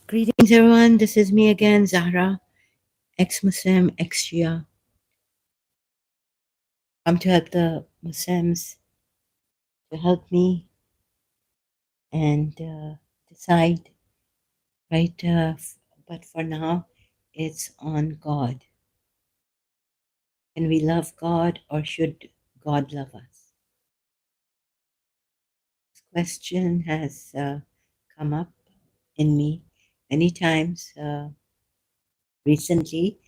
Greetings, everyone. This is me again, Zahra, ex-Muslim, ex-Shia. I'm to help the Muslims to help me and decide, right? But for now, it's on God. Can we love God or should God love us? This question has come up in me many times recently,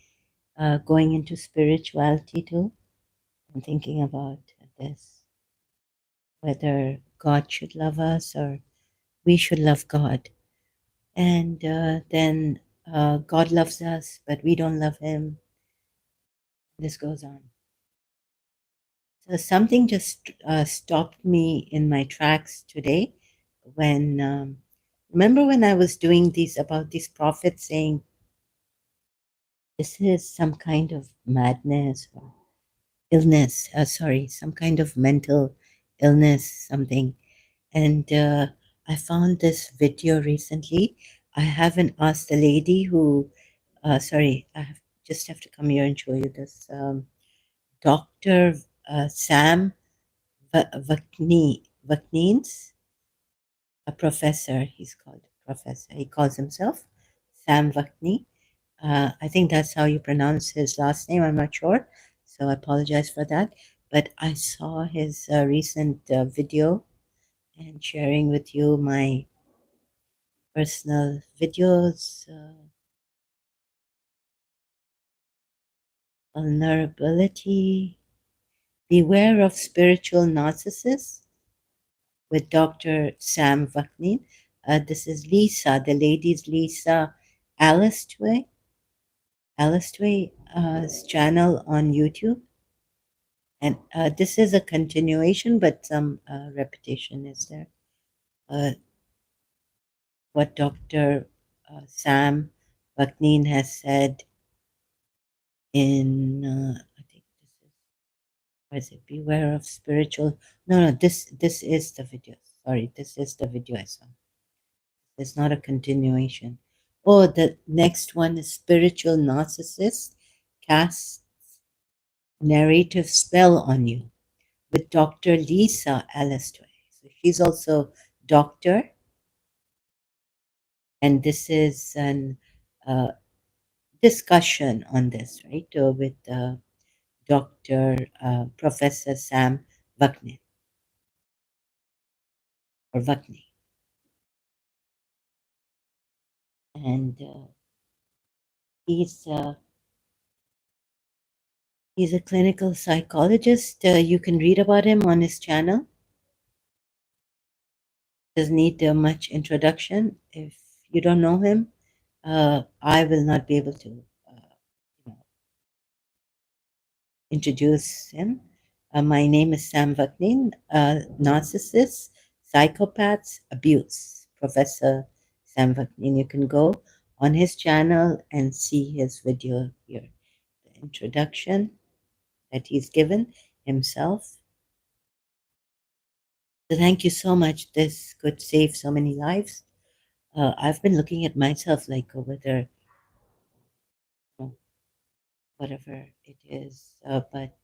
going into spirituality too. I'm thinking about this, whether God should love us or we should love God. And then God loves us, but we don't love Him. This goes on. So something just stopped me in my tracks today when, remember when I was doing these about these prophets saying, this is some kind of madness or illness, sorry, some kind of mental illness, something. And I found this video recently. I haven't asked the lady who, sorry, just have to come here and show you this. Dr. Sam Vakneen's a professor. He's called a professor. He calls himself Sam Vakni. I think that's how you pronounce his last name. I'm not sure, so I apologize for that. But I saw his recent video and sharing with you my personal videos, vulnerability, beware of spiritual narcissists with Dr. Sam Vaknin. This is Lisa, the lady's Lisa Alistway, Alistway's channel on YouTube. And this is a continuation, but some repetition is there. What Dr. Sam Vaknin has said in, I think this is, what is it? Beware of spiritual. No, this is the video. Sorry, this is the video I saw. It's not a continuation. Oh, the next one is spiritual narcissist casts narrative spell on you with Dr. Lisa Alistway. So she's also doctor, and this is an discussion on this, right, with Dr. Professor Sam Vakni or Vakni. And he's a clinical psychologist. You can read about him on his channel. Doesn't need much introduction. If you don't know him, I will not be able to introduce him. My name is Sam Vaknin, narcissists, psychopaths, abuse. Professor Sam Vaknin. You can go on his channel and see his video here. The introduction that he's given himself. So thank you so much. This could save so many lives. I've been looking at myself like whether, whatever it is, but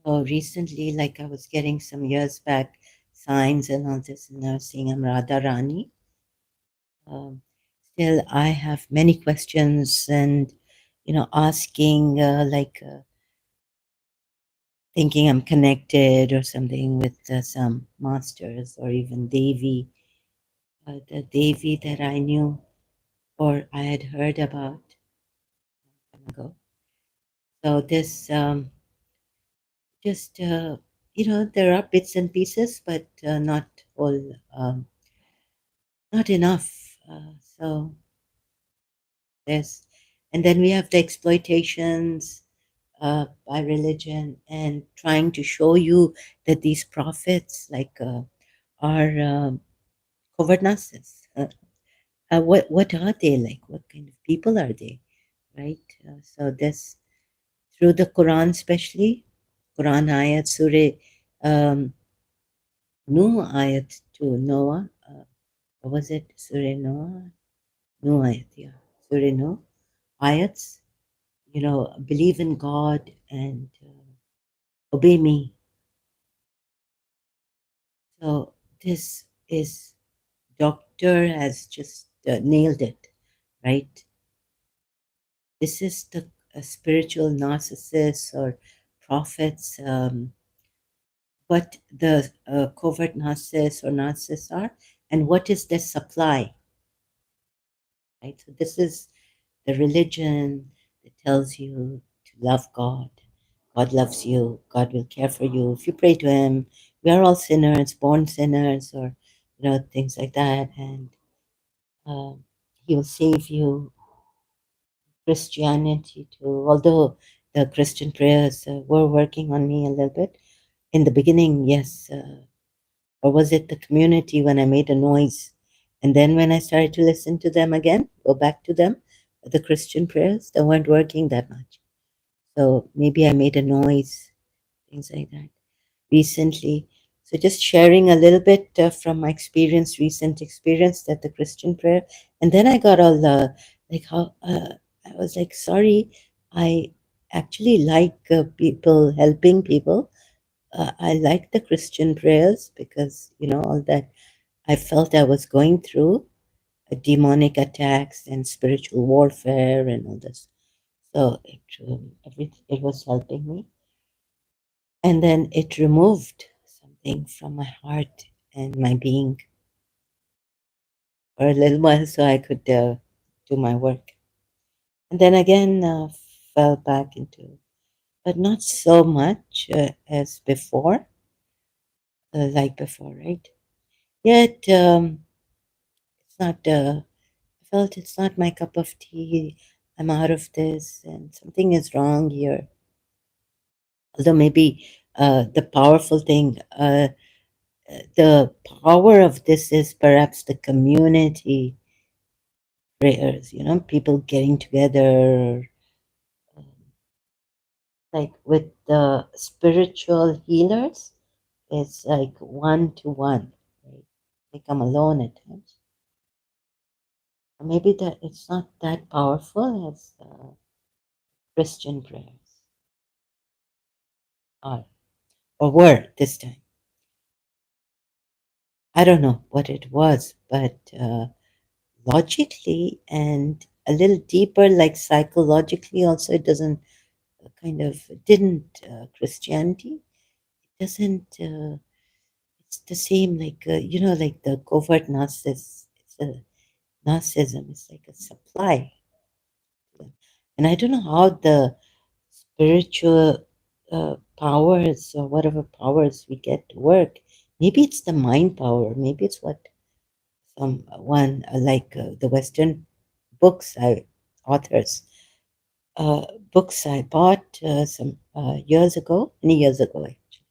so recently, like I was getting some years back signs and all this, and I was seeing I'm Radha Rani. Still, I have many questions and, asking like thinking I'm connected or something with some masters or even Devi, the Devi that I knew or I had heard about long ago. So this just there are bits and pieces, but not all, not enough. So there's, and then we have the exploitations by religion and trying to show you that these prophets are covert narcissists. What are they like? What kind of people are they? Right? So this through the Quran, especially Quran ayat, Surah Nuh ayat to Noah. What was it? Surah Noah? Nuh ayat, yeah. Surah Nuh ayats. Believe in God and obey me. So this is doctor has just nailed it, right? This is the spiritual narcissists or prophets, what the covert narcissists or narcissists are, and what is their supply, right? So this is the religion that tells you to love God. God loves you. God will care for you if you pray to Him. We are all sinners, born sinners, or things like that, and He will save you. Christianity too, although the Christian prayers were working on me a little bit in the beginning. Yes, or was it the community when I made a noise, and then when I started to listen to them again, go back to them, the Christian prayers, they weren't working that much. So maybe I made a noise, things like that recently. So just sharing a little bit from my experience, recent experience, that the Christian prayer, and then I got all the like how I was like, sorry, I actually like people helping people. I like the Christian prayers because all that I felt I was going through, demonic attacks and spiritual warfare and all this. So it was helping me. And then it removed something from my heart and my being for a little while so I could do my work. And then again, fell back into, but not so much as before, like before, right? Yet, it's not, I felt it's not my cup of tea. I'm out of this and something is wrong here. Although maybe the powerful thing, the power of this is perhaps the community prayers, people getting together, um, like with the spiritual healers, it's like one to one, right? Like I'm alone at times. Or maybe that it's not that powerful as Christian prayers are, or were this time. I don't know what it was, but logically and a little deeper, like psychologically, also, it doesn't kind of didn't Christianity doesn't it's the same like like the covert narcissist. It's a narcissism. It's like a supply, and I don't know how the spiritual powers or whatever powers we get to work. Maybe it's the mind power. Maybe it's what someone like the Western books I authors books I bought some years ago, many years ago actually,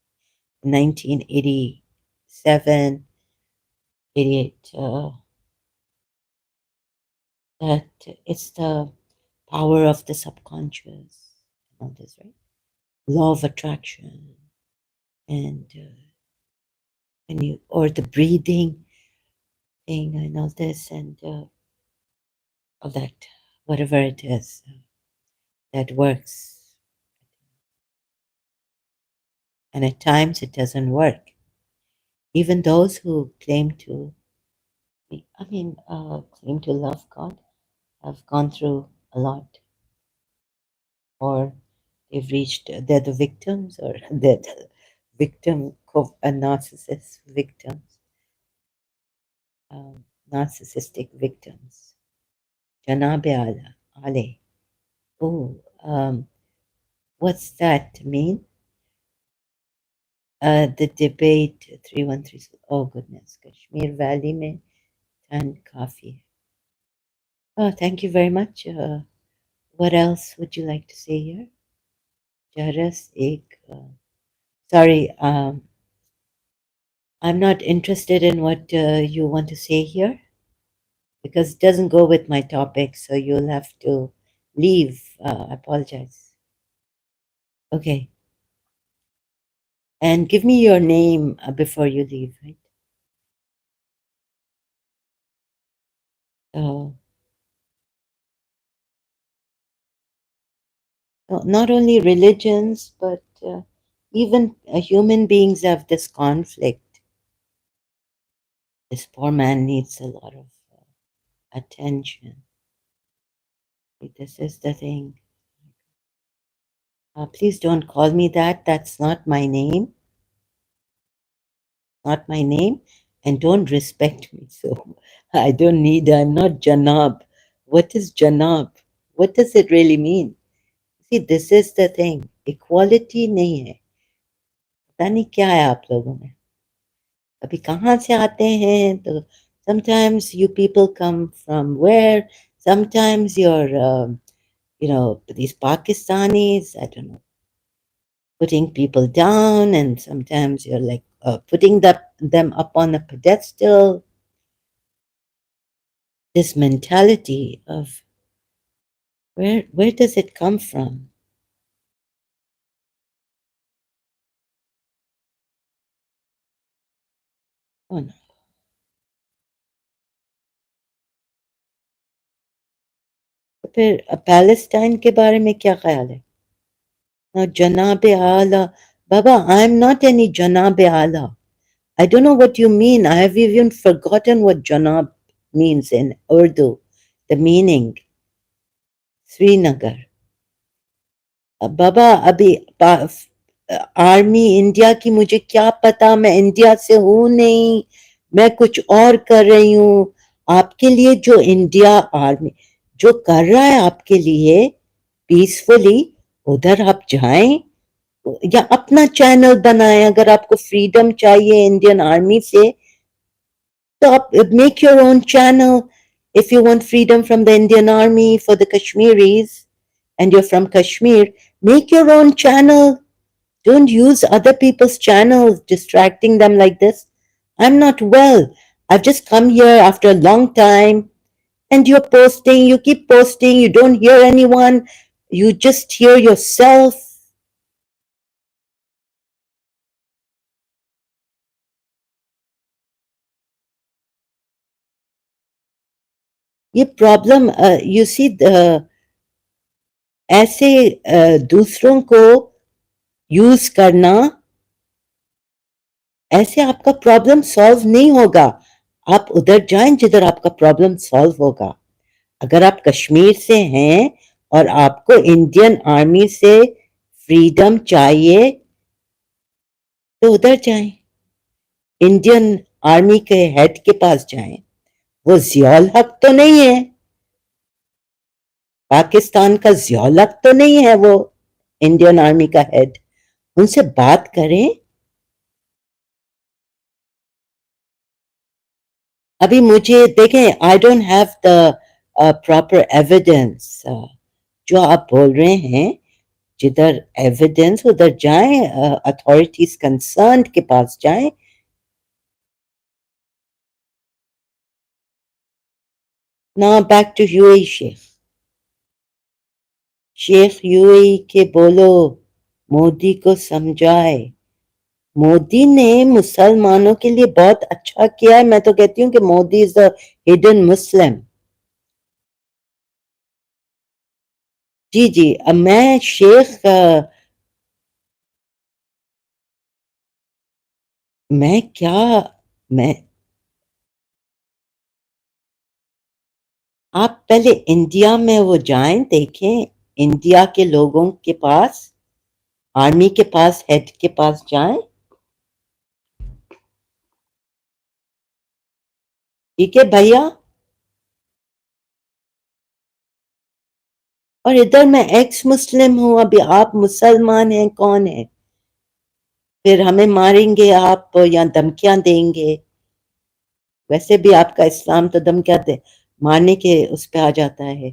1987, 88. That it's the power of the subconscious and all this, right? Law of attraction and when you or the breathing thing and all this and all that, whatever it is that works, and at times it doesn't work. Even those who claim to, claim to love God have gone through a lot, or they've reached, they're the victims, or they're the victim of a narcissist victims, narcissistic victims. Janabe ala, Ale. Oh, what's that mean? The debate 313. Oh goodness, Kashmir Valley में ठंड काफी है. Oh, thank you very much. What else would you like to say here? Jaras ek. Sorry, I'm not interested in what you want to say here because it doesn't go with my topic, so you'll have to leave. I apologize. Okay. And give me your name before you leave, right? So, not only religions, but even human beings have this conflict. This poor man needs a lot of attention. This is the thing. Please don't call me that. That's not my name. Not my name. And don't respect me. So I don't need, I'm not Janab. What is Janab? What does it really mean? See, this is the thing. Equality नहीं है. पता नहीं क्या है आप लोगों में. अभी कहाँ से आते हैं तो sometimes you people come from where, sometimes you're these Pakistanis, I don't know, putting people down, and sometimes you're like putting them up on a pedestal. This mentality of where does it come from? Oh no. तो फिर Palestine के बारे में क्या ख्याल है? Now, Janab Ala, Baba, I'm not any Janab Ala. I don't know what you mean. I have even forgotten what Janab means in Urdu, the meaning. Srinagar. बाबा अभी army India की मुझे क्या पता, मैं इंडिया से हूं नहीं, मैं कुछ और कर रही हूं. आपके लिए जो इंडिया आर्मी जो कर रहा है आपके लिए पीसफुली, उधर आप जाएं या अपना चैनल बनाएं. अगर आपको फ्रीडम चाहिए इंडियन आर्मी से तो आप make your own channel. If you want freedom from the Indian army for the Kashmiris and you're from Kashmir, make your own channel. Don't use other people's channels, distracting them like this. I'm not well. I've just come here after a long time, and you're posting, you keep posting, you don't hear anyone, you just hear yourself. ये problem you see ऐसे दूसरों को use करना, ऐसे आपका problem solve नहीं होगा. आप उधर जाएं जिधर आपका प्रॉब्लम सॉल्व होगा. अगर आप कश्मीर से हैं और आपको इंडियन आर्मी से फ्रीडम चाहिए तो उधर जाएं, इंडियन आर्मी के हेड के पास जाएं. वो जियाउल हक तो नहीं है, पाकिस्तान का जियाउल हक तो नहीं है वो इंडियन आर्मी का हेड. उनसे बात करें. अभी मुझे देखें, I don't have the proper evidence. जो आप बोल रहे हैं, जिधर एविडेंस उधर जाएं, अथॉरिटीज कंसर्न्ड के पास जाएं. Now back to UAE. शेख यूएई के बोलो, मोदी को समझाए. मोदी ने मुसलमानों के लिए बहुत अच्छा किया है. मैं तो कहती हूँ कि मोदी इज अ हिडन मुस्लिम. जी जी. मैं शेख मैं क्या मैं आप पहले इंडिया में वो जाएं, देखें इंडिया के लोगों के पास, आर्मी के पास, हेड के पास जाएं. ठीक है भैया. और इधर मैं एक्स मुस्लिम हूं, अभी आप मुसलमान हैं, कौन है? फिर हमें मारेंगे आप या धमकियां देंगे। वैसे भी आपका इस्लाम तो धमकियां दे मारने के उस पे आ जाता है,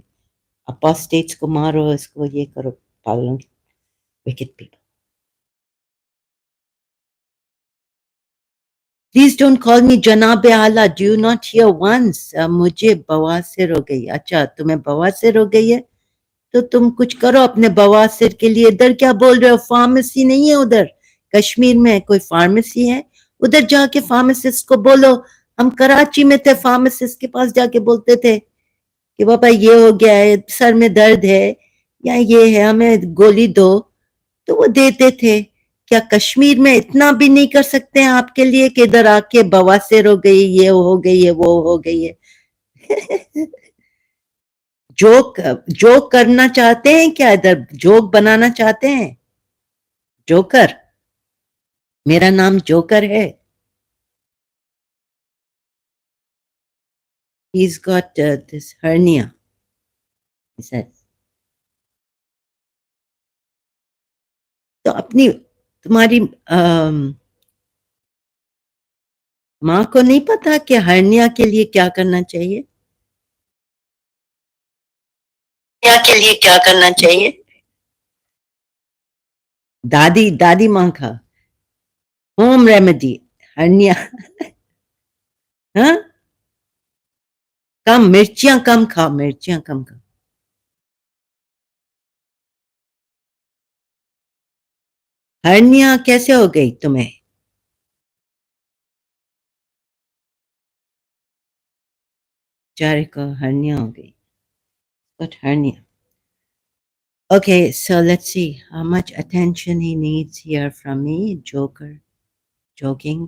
अपोस्टेट्स को मारो, इसको ये करो, पागलों, wicked people. Please don't call me जनाब आला, do you not hear once. मुझे बवासीर हो गई। अच्छा, तुम्हें बवासीर हो गई है तो तुम कुछ करो अपने बवासीर के लिए। इधर क्या बोल रहे हो? फार्मेसी नहीं है उधर? कश्मीर में कोई फार्मेसी है? उधर जाके फार्मासिस्ट को बोलो। हम कराची में थे, फार्मासिस्ट के पास जाके बोलते थे कि बाबा ये हो गया है, सर में दर्द है या ये है, हमें गोली दो, तो वो देते थे। क्या कश्मीर में इतना भी नहीं कर सकते हैं आपके लिए कि इधर आके बवासीर हो गई, ये हो गई है, वो हो गई है? जोक जोक करना चाहते हैं क्या? इधर जोक बनाना चाहते हैं? जोकर, मेरा नाम जोकर है। He's got this hernia, he said. तो अपनी तुम्हारी माँ को नहीं पता कि हर्निया के लिए क्या करना चाहिए? हर्निया के लिए क्या करना चाहिए? दादी दादी माँ का होम रेमेडी, हर्निया। हाँ, कम मिर्चियां कम खाओ, मिर्चियां कम खाओ। हर्निया कैसे हो गई तुम्हें? बेचारे को हर्निया हो गई, but hernia. Okay, so let's see how much attention he needs here from me. Joker, joking,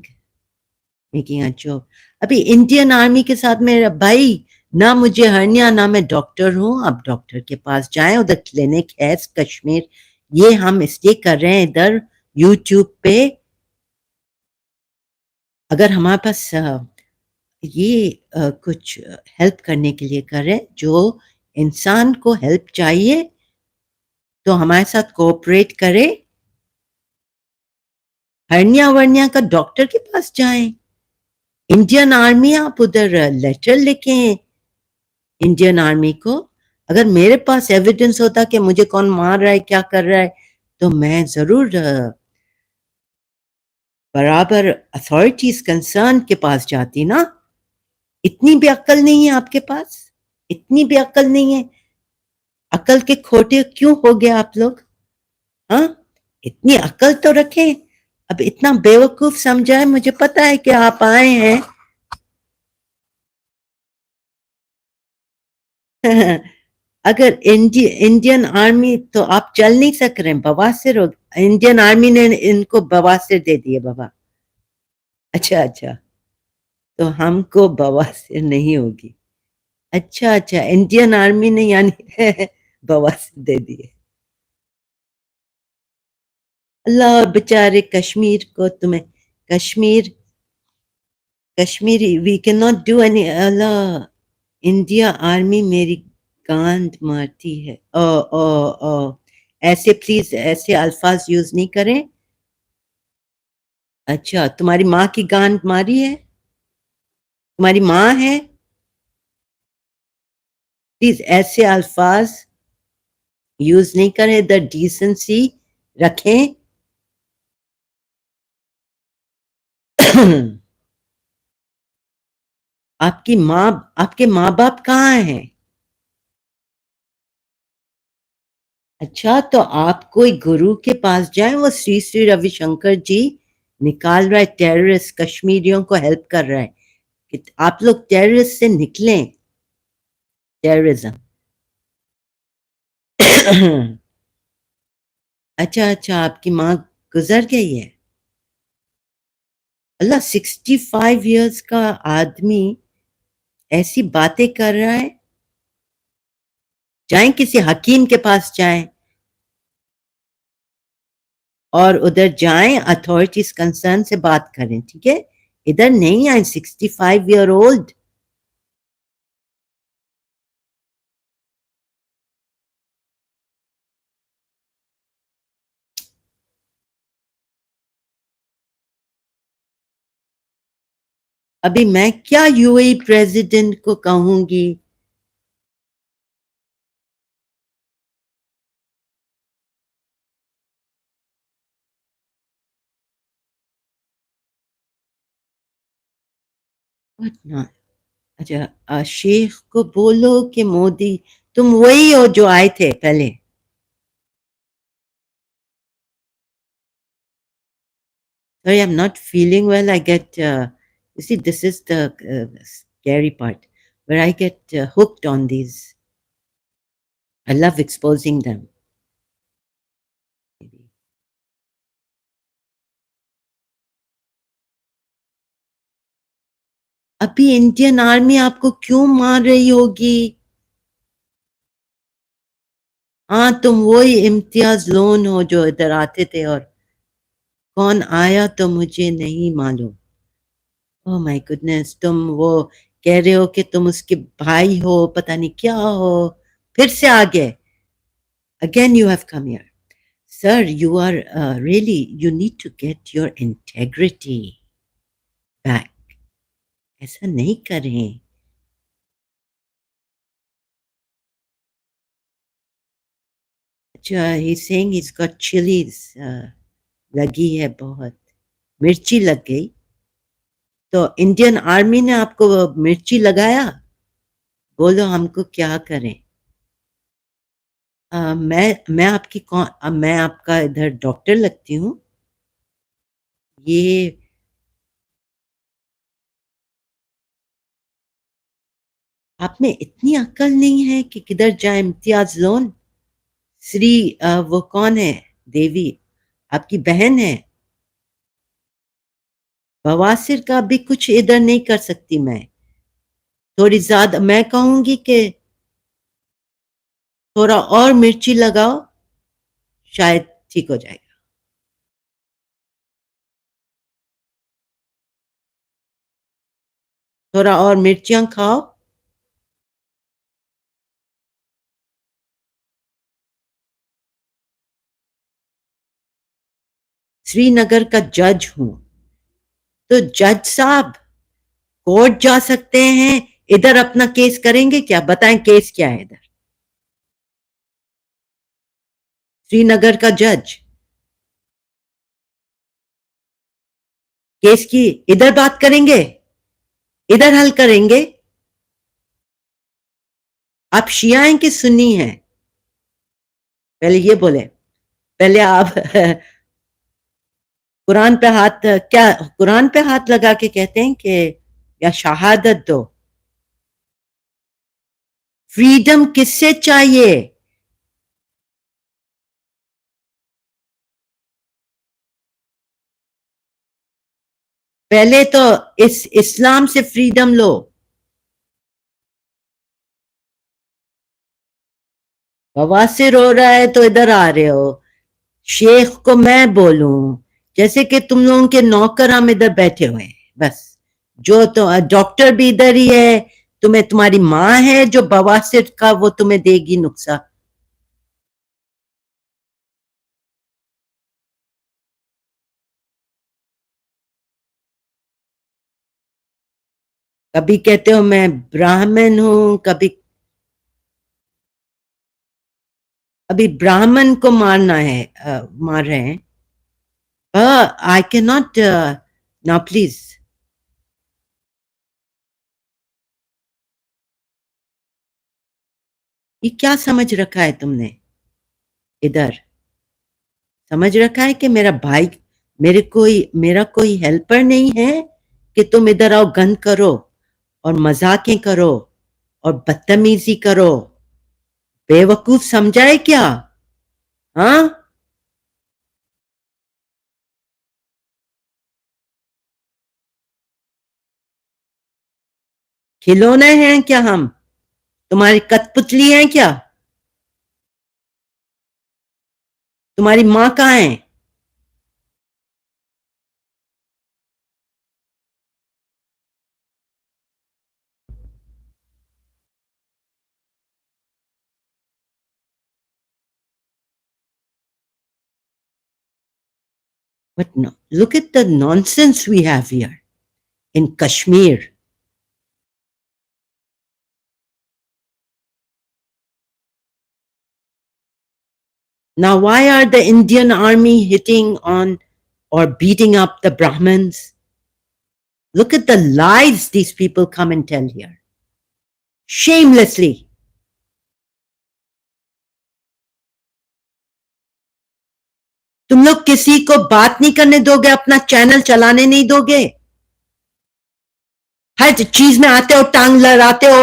making a joke. अभी इंडियन आर्मी के साथ मेरा भाई, ना मुझे हर्निया ना मैं डॉक्टर हूँ। आप डॉक्टर के पास जाएं, उधर क्लिनिक है कश्मीर। ये हम इसलिए कर रहे हैं इधर यूट्यूब पे। अगर हमारे पास ये कुछ हेल्प करने के लिए कर रहे हैं, जो इंसान को हेल्प चाहिए तो हमारे साथ कोऑपरेट करे। हर्निया वर्निया का डॉक्टर के पास जाएं। इंडियन आर्मी, आप उधर लेटर लिखें इंडियन आर्मी को। अगर मेरे पास एविडेंस होता कि मुझे कौन मार रहा है, क्या कर रहा है, तो मैं जरूर बराबर अथॉरिटीज कंसर्न के पास जाती ना। इतनी भी अक्ल नहीं है आपके पास? इतनी भी अक्ल नहीं है? अकल के खोटे क्यों हो गए आप लोग? हाँ, इतनी अकल तो रखें। अब इतना बेवकूफ समझा है, मुझे पता है कि आप आए हैं। अगर इंडियन आर्मी, तो आप चल नहीं सक रहे हैं, बवासीर हो। इंडियन आर्मी ने इनको बवासीर दे दिए बाबा। अच्छा अच्छा, तो हमको बवासीर नहीं होगी। अच्छा अच्छा, इंडियन आर्मी ने यानी बवासीर दे दिए। अल्लाह, बेचारे कश्मीर को, तुम्हें Kashmir, Kashmiri, we can not do any. Allah, India army मेरी गांड मारती है। ओ ओ ओ, ऐसे प्लीज ऐसे अल्फाज यूज नहीं करें। अच्छा, तुम्हारी माँ की गांड मारी है? तुम्हारी माँ है? प्लीज ऐसे अल्फाज यूज नहीं करें, द डिसेंसी रखें। आपकी माँ, आपके माँ बाप कहाँ हैं? अच्छा, तो आप कोई गुरु के पास जाएं, वो श्री श्री रविशंकर जी निकाल रहा है टेररिस्ट, कश्मीरियों को हेल्प कर रहा है कि आप लोग टेररिस्ट से निकलें, टेररिज्म। अच्छा अच्छा, आपकी माँ गुजर गई है? अल्लाह, 65 ईयर्स का आदमी ऐसी बातें कर रहा है। जाएं, किसी हकीम के पास जाएं, और उधर जाएं, अथॉरिटीज कंसर्न से बात करें, ठीक है? इधर नहीं आए, 65 ईयर ओल्ड। अभी मैं क्या यूएई प्रेसिडेंट को कहूंगी? What not? अच्छा, शेख को बोलो कि मोदी, तुम वही हो जो आए थे पहले. Sorry, I'm not feeling well. I get, you see, this is the scary part where I get hooked on these. I love exposing them. अभी इंडियन आर्मी आपको क्यों मार रही होगी? हाँ, तुम वही इम्तियाज लोन हो जो इधर आते थे, और कौन आया तो मुझे नहीं मालूम. ओह माय गुडनेस, तुम वो कह रहे हो कि तुम उसके भाई हो, पता नहीं क्या हो. फिर से आ गए. Again you have come here. Sir, you are really, you need to get your integrity back. ऐसा नहीं करें. अच्छा, he's saying he's got chilies. लगी है बहुत. मिर्ची लग गई. तो इंडियन आर्मी ने आपको मिर्ची लगाया? बोलो हमको क्या करें. मैं आपकी कौन, मैं आपका इधर डॉक्टर लगती हूँ? ये आप में इतनी अक्ल नहीं है कि किधर जाए इम्तियाज लोन? श्री वो कौन है? देवी आपकी बहन है? बवासीर का भी कुछ इधर नहीं कर सकती मैं. थोड़ी ज्यादा मैं कहूंगी कि थोड़ा और मिर्ची लगाओ, शायद ठीक हो जाएगा. थोड़ा और मिर्चियां खाओ. श्रीनगर का जज हूं. तो जज साहब कोर्ट जा सकते हैं, इधर अपना केस करेंगे क्या? बताएं केस क्या है इधर? श्रीनगर का जज केस की इधर बात करेंगे, इधर हल करेंगे. आप शिया हैं कि सुन्नी हैं? पहले ये बोले. पहले आप कुरान पे हाथ, क्या कुरान पे हाथ लगा के कहते हैं कि या शहादत दो? फ्रीडम किससे चाहिए? पहले तो इस इस्लाम से फ्रीडम लो. बवासीर हो रहा है तो इधर आ रहे हो. शेख को मैं बोलूं? जैसे कि तुम लोगों के नौकर हम इधर बैठे हुए हैं बस. जो तो डॉक्टर भी इधर ही है. तुम्हें तुम्हारी माँ है जो बवासीर का वो तुम्हें देगी नुक्सा. कभी कहते हो मैं ब्राह्मण हूं, कभी. अभी ब्राह्मण को मारना है, मार रहे हैं. I can not. Now please. ये क्या समझ रखा है तुमने इधर? समझ रखा है कि मेरा भाई, मेरा कोई हेल्पर नहीं है कि तुम इधर आओ गन करो और मजाकें करो और बदतमीजी करो? बेवकूफ समझा है क्या? हाँ, खिलौने हैं क्या हम? तुम्हारी कठपुतली हैं क्या? तुम्हारी माँ कहाँ है? But no, look at the nonsense we have here. in Kashmir. Now, why are the Indian army hitting on or beating up the Brahmins? Look at the lies these people come and tell here. Shamelessly. तुम लोग किसी को बात नहीं करने दोगे, अपना channel चलाने नहीं दोगे. हर चीज में आते हो, टांग लड़ाते हो,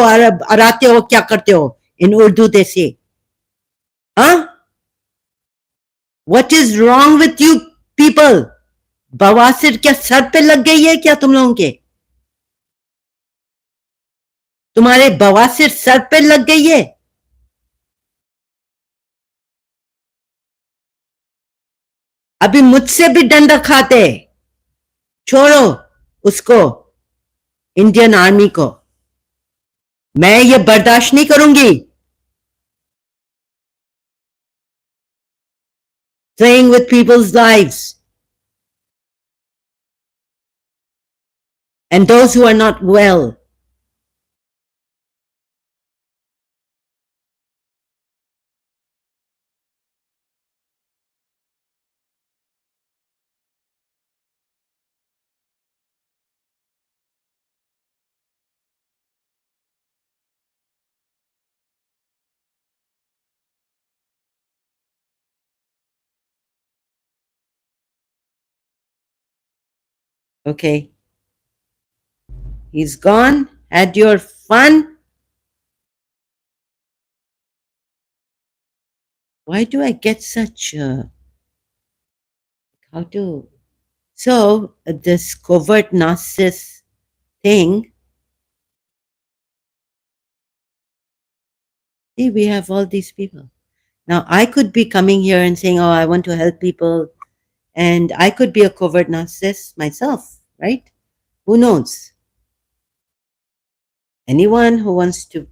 अराते हो, क्या करते हो इन उर्दू देसी. हाँ, what is wrong with you people? बवासीर क्या सर पे लग गई है क्या तुम लोगों के? तुम्हारे बवासीर सर पे लग गई है? अभी मुझसे भी डंडा खाते. छोड़ो उसको, इंडियन आर्मी को. मैं ये बर्दाश्त नहीं करूंगी. Playing with people's lives and those who are not well. Okay. He's gone. Had your fun. Why do I get such how to so this covert narcissist thing? See, we have all these people. Now I could be coming here and saying, oh, I want to help people, and I could be a covert narcissist myself, right? Who knows? Anyone who wants to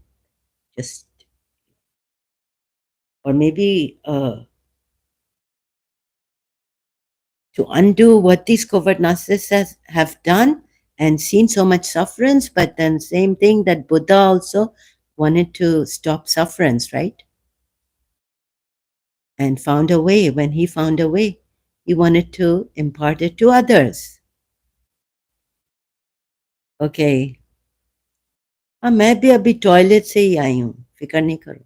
just, or maybe to undo what these covert narcissists have done and seen so much sufferance, but then same thing that Buddha also wanted to stop sufferance, right? And found a way. When he found a way, he wanted to impart it to others. Okay. हाँ, मैं भी अभी toilet से ही आई हूँ, फिक्र नहीं करो.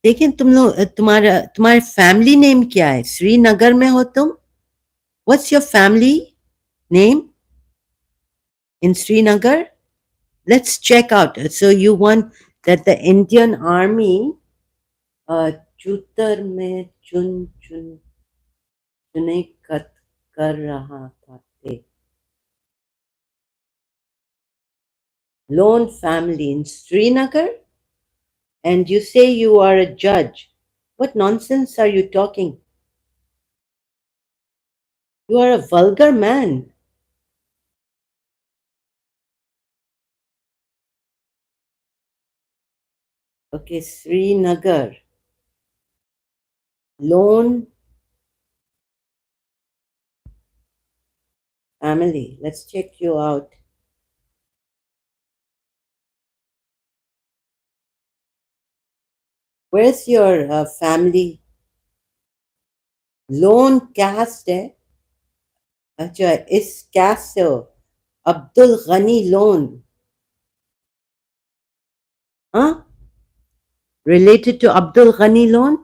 लेकिन तुम लोग तुम्हारे फैमिली नेम क्या है? श्रीनगर में हो तुम? What's your family name in Srinagar? Let's check out. So you want that the Indian army चूतर में चुन चुन चुने कत कर रहा था थे. Lone family in Srinagar? And you say you are a judge. What nonsense are you talking? You are a vulgar man. Okay, Srinagar. Lone family. Let's check you out. Where's your family? Lone caste है. अच्छा, इस caste से हो. Abdul Ghani Lone. Huh? Related to Abdul Ghani Lone?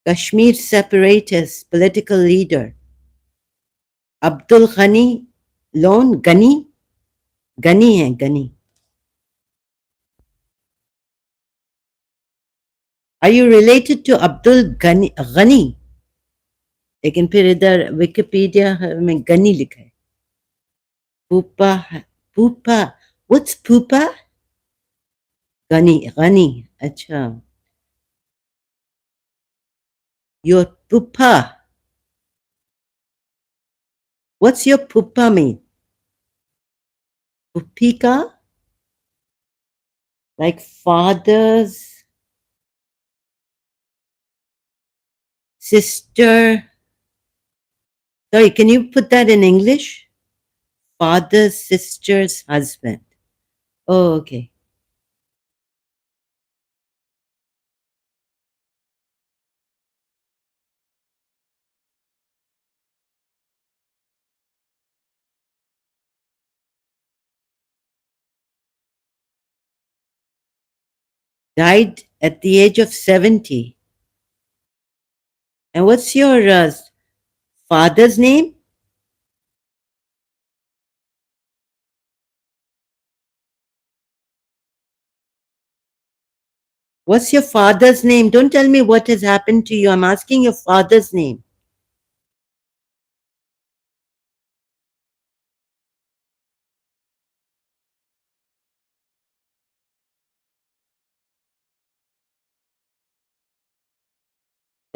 Kashmir separatist political leader. Abdul Ghani Lone? Ghani? Ghani है, Ghani. Are you related to Abdul Ghani? लेकिन फिर इधर Wikipedia में गनी लिखा है. पूपा. पूपा. What's pupa? गनी. गनी. अच्छा. Your pupa. What's your pupa mean? Pupika? Like father's sister. Sorry, can you put that in English? Father's sister's husband. Oh, okay. Died at the age of 70. And what's your father's name? What's your father's name? Don't tell me what has happened to you. I'm asking your father's name.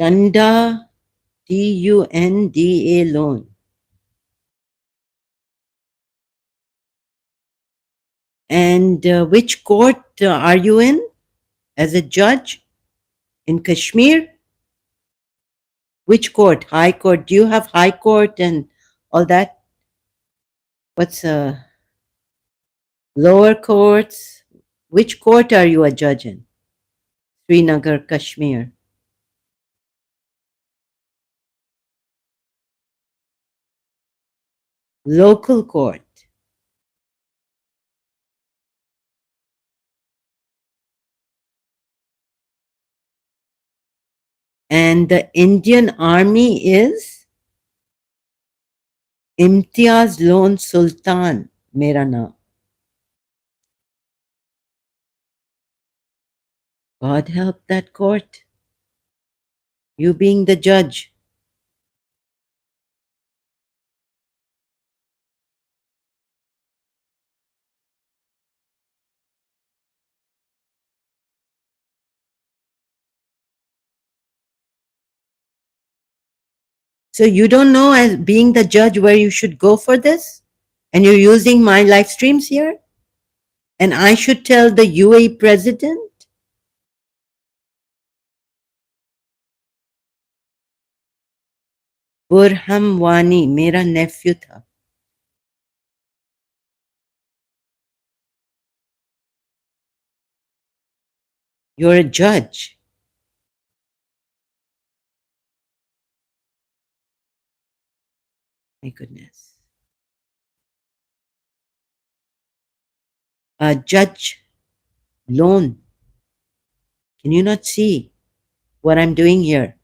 Dunda, Dunda loan. And which court are you in as a judge? In Kashmir? Which court? High court? Do you have high court and all that? What's lower courts? Which court are you a judge in? Srinagar, Kashmir. Local court. And the Indian Army is Imtiaz Lone Sultan, mera naam. God help that court. You being the judge. So you don't know, as being the judge, where you should go for this? And you're using my live streams here? And I should tell the UAE president? Burham Wani, mera nephew tha. You're a judge. My goodness. Judge Lone, can you not see what I'm doing here?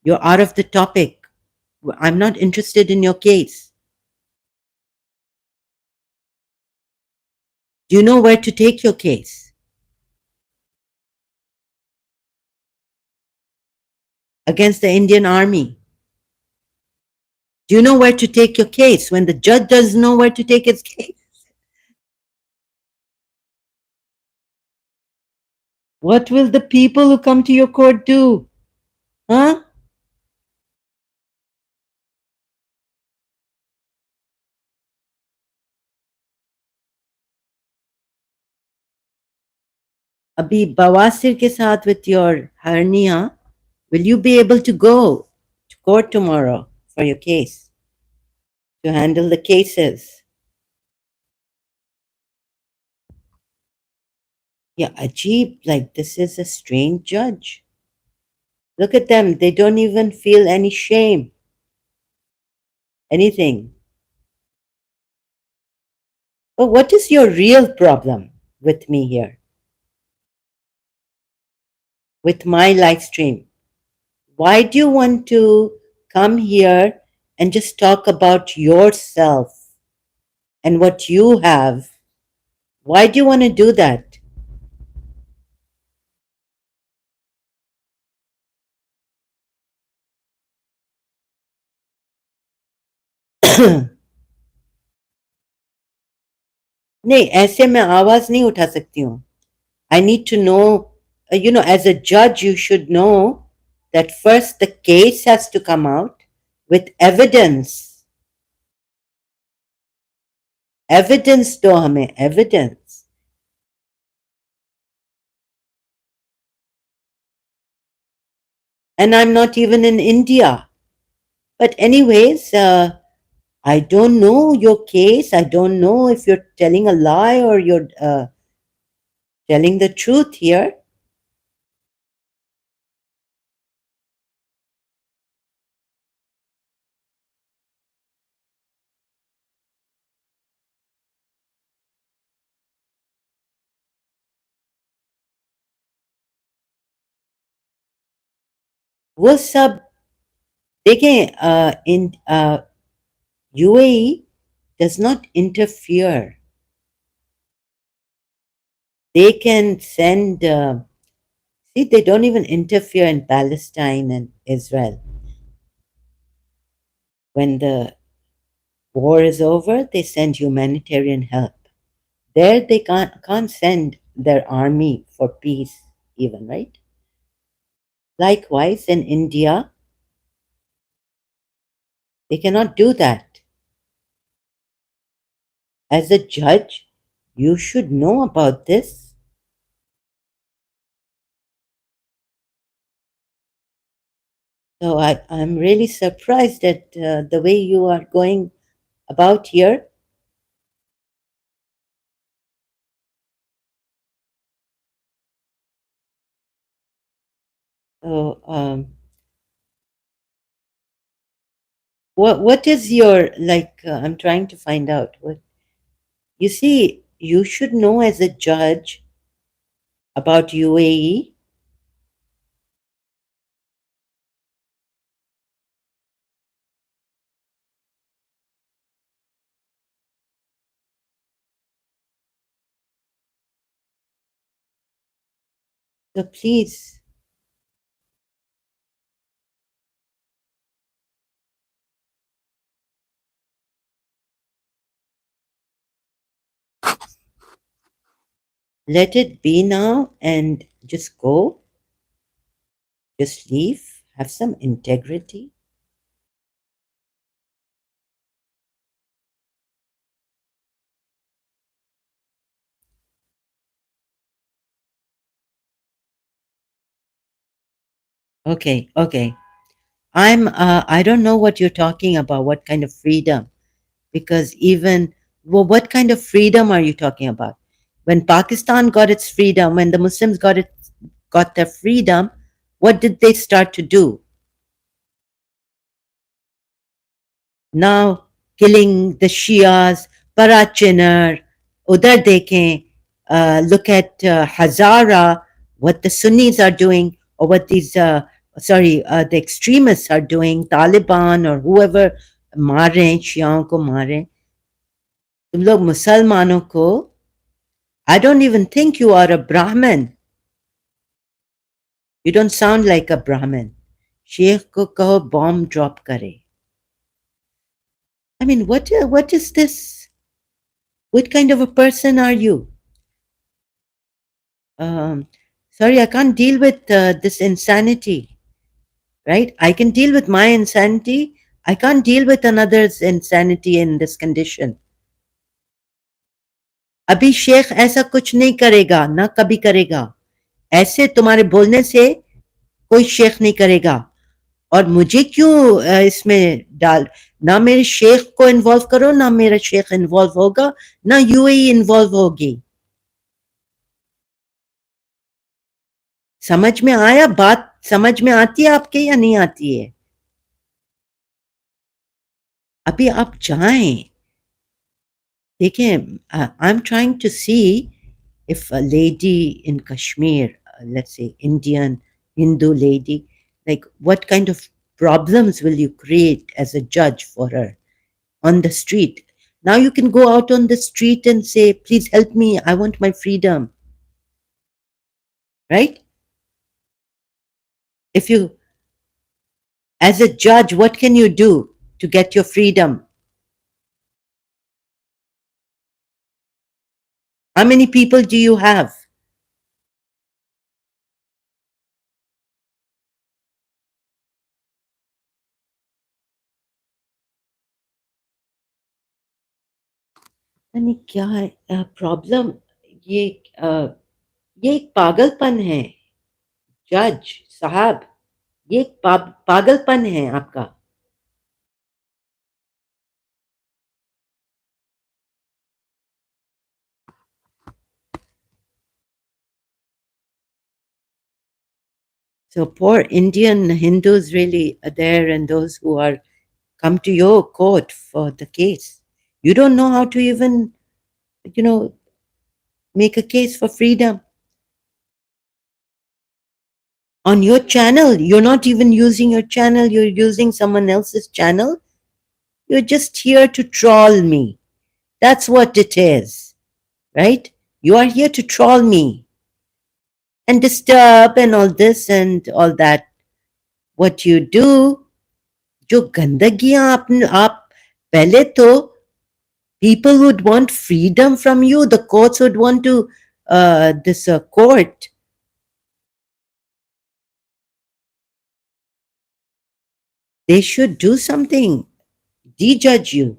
You're out of the topic. I'm not interested in your case. Do you know where to take your case? Against the Indian Army. Do you know where to take your case when the judge doesn't know where to take his case? What will the people who come to your court do? Huh? Abhi bawasir ke saath with your hernia, will you be able to go to court tomorrow for your case? To handle the cases? Yeah, Ajib, like this is a strange judge. Look at them, they don't even feel any shame. Anything. But what is your real problem with me here? With my live stream? Why do you want to come here and just talk about yourself and what you have? Why do you want to do that? नहीं ऐसे मैं आवाज नहीं उठा सकती हूँ. I need to know, as a judge, you should know that first the case has to come out with evidence. Evidence दो हमें, evidence. And I'm not even in India. But anyways, I don't know your case. I don't know if you're telling a lie or you're telling the truth here. वो सब देखें, in UAE does not interfere. They can send. See, they don't even interfere in Palestine and Israel. When the war is over, they send humanitarian help. There, they can't send their army for peace, even, right? Likewise, in India, they cannot do that. As a judge, you should know about this. So I'm really surprised at the way you are going about here. So, what is your like? I'm trying to find out. What you see, you should know as a judge about UAE. So please let it be now and just go. Just leave. Have some integrity. Okay, okay. I don't know what you're talking about, what kind of freedom, because even, well, what kind of freedom are you talking about? When Pakistan got its freedom, when the Muslims got their freedom, what did they start to do? Now, killing the Shias, Parachinar, udhar dekhein, look at Hazara, what the Sunnis are doing, or what these, the extremists are doing, Taliban or whoever, मार रहे हैं शियाओं को मार रहे हैं तुम लोग मुसलमानों को I don't even think you are a Brahmin. You don't sound like a Brahmin. Sheikh को कहो bomb drop करे. I mean, what is this? What kind of a person are you? Um, sorry, I can't deal with this insanity, right? I can deal with my insanity. I can't deal with another's insanity in this condition. अभी शेख ऐसा कुछ नहीं करेगा ना कभी करेगा ऐसे तुम्हारे बोलने से कोई शेख नहीं करेगा और मुझे क्यों इसमें डाल ना मेरे शेख को इन्वॉल्व करो ना मेरा शेख इन्वॉल्व होगा ना यूएई इन्वॉल्व होगी समझ में आया बात समझ में आती है आपके या नहीं आती है अभी आप जाएं देखें I am trying to see if a lady in Kashmir, let's say Indian Hindu lady, like what kind of problems will you create as a judge for her on the street? Now you can go out on the street and say, please help me, I want my freedom, right? If you, as a judge, what can you do to get your freedom? How many people do you have? यानी क्या है problem? ये ये एक पागलपन है जज साहब, ये एक पागलपन है आपका। So poor Indian Hindus really are there, and those who are come to your court for the case. You don't know how to even, you know, make a case for freedom. On your channel, you're not even using your channel, you're using someone else's channel. You're just here to troll me. That's what it is, right? You are here to troll me and disturb and all this and all that. What you do, जो गंदगियां आप पहले तो people would want freedom from you. The courts would want to this court. They should do something. Dejudge you.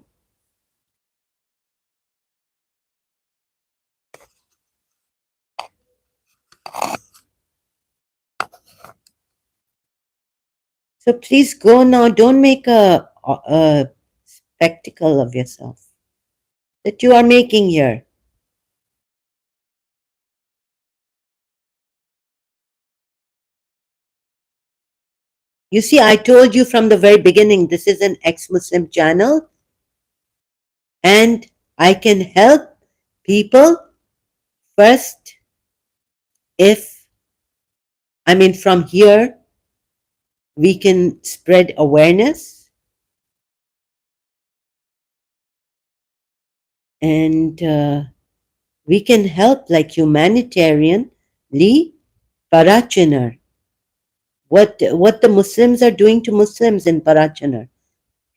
So please go now. Don't make a spectacle of yourself that you are making here. You see, I told you from the very beginning, this is an ex-Muslim channel and I can help people first if, I mean, from here, we can spread awareness and we can help like humanitarianly Parachinar. What the Muslims are doing to Muslims in Parachinar.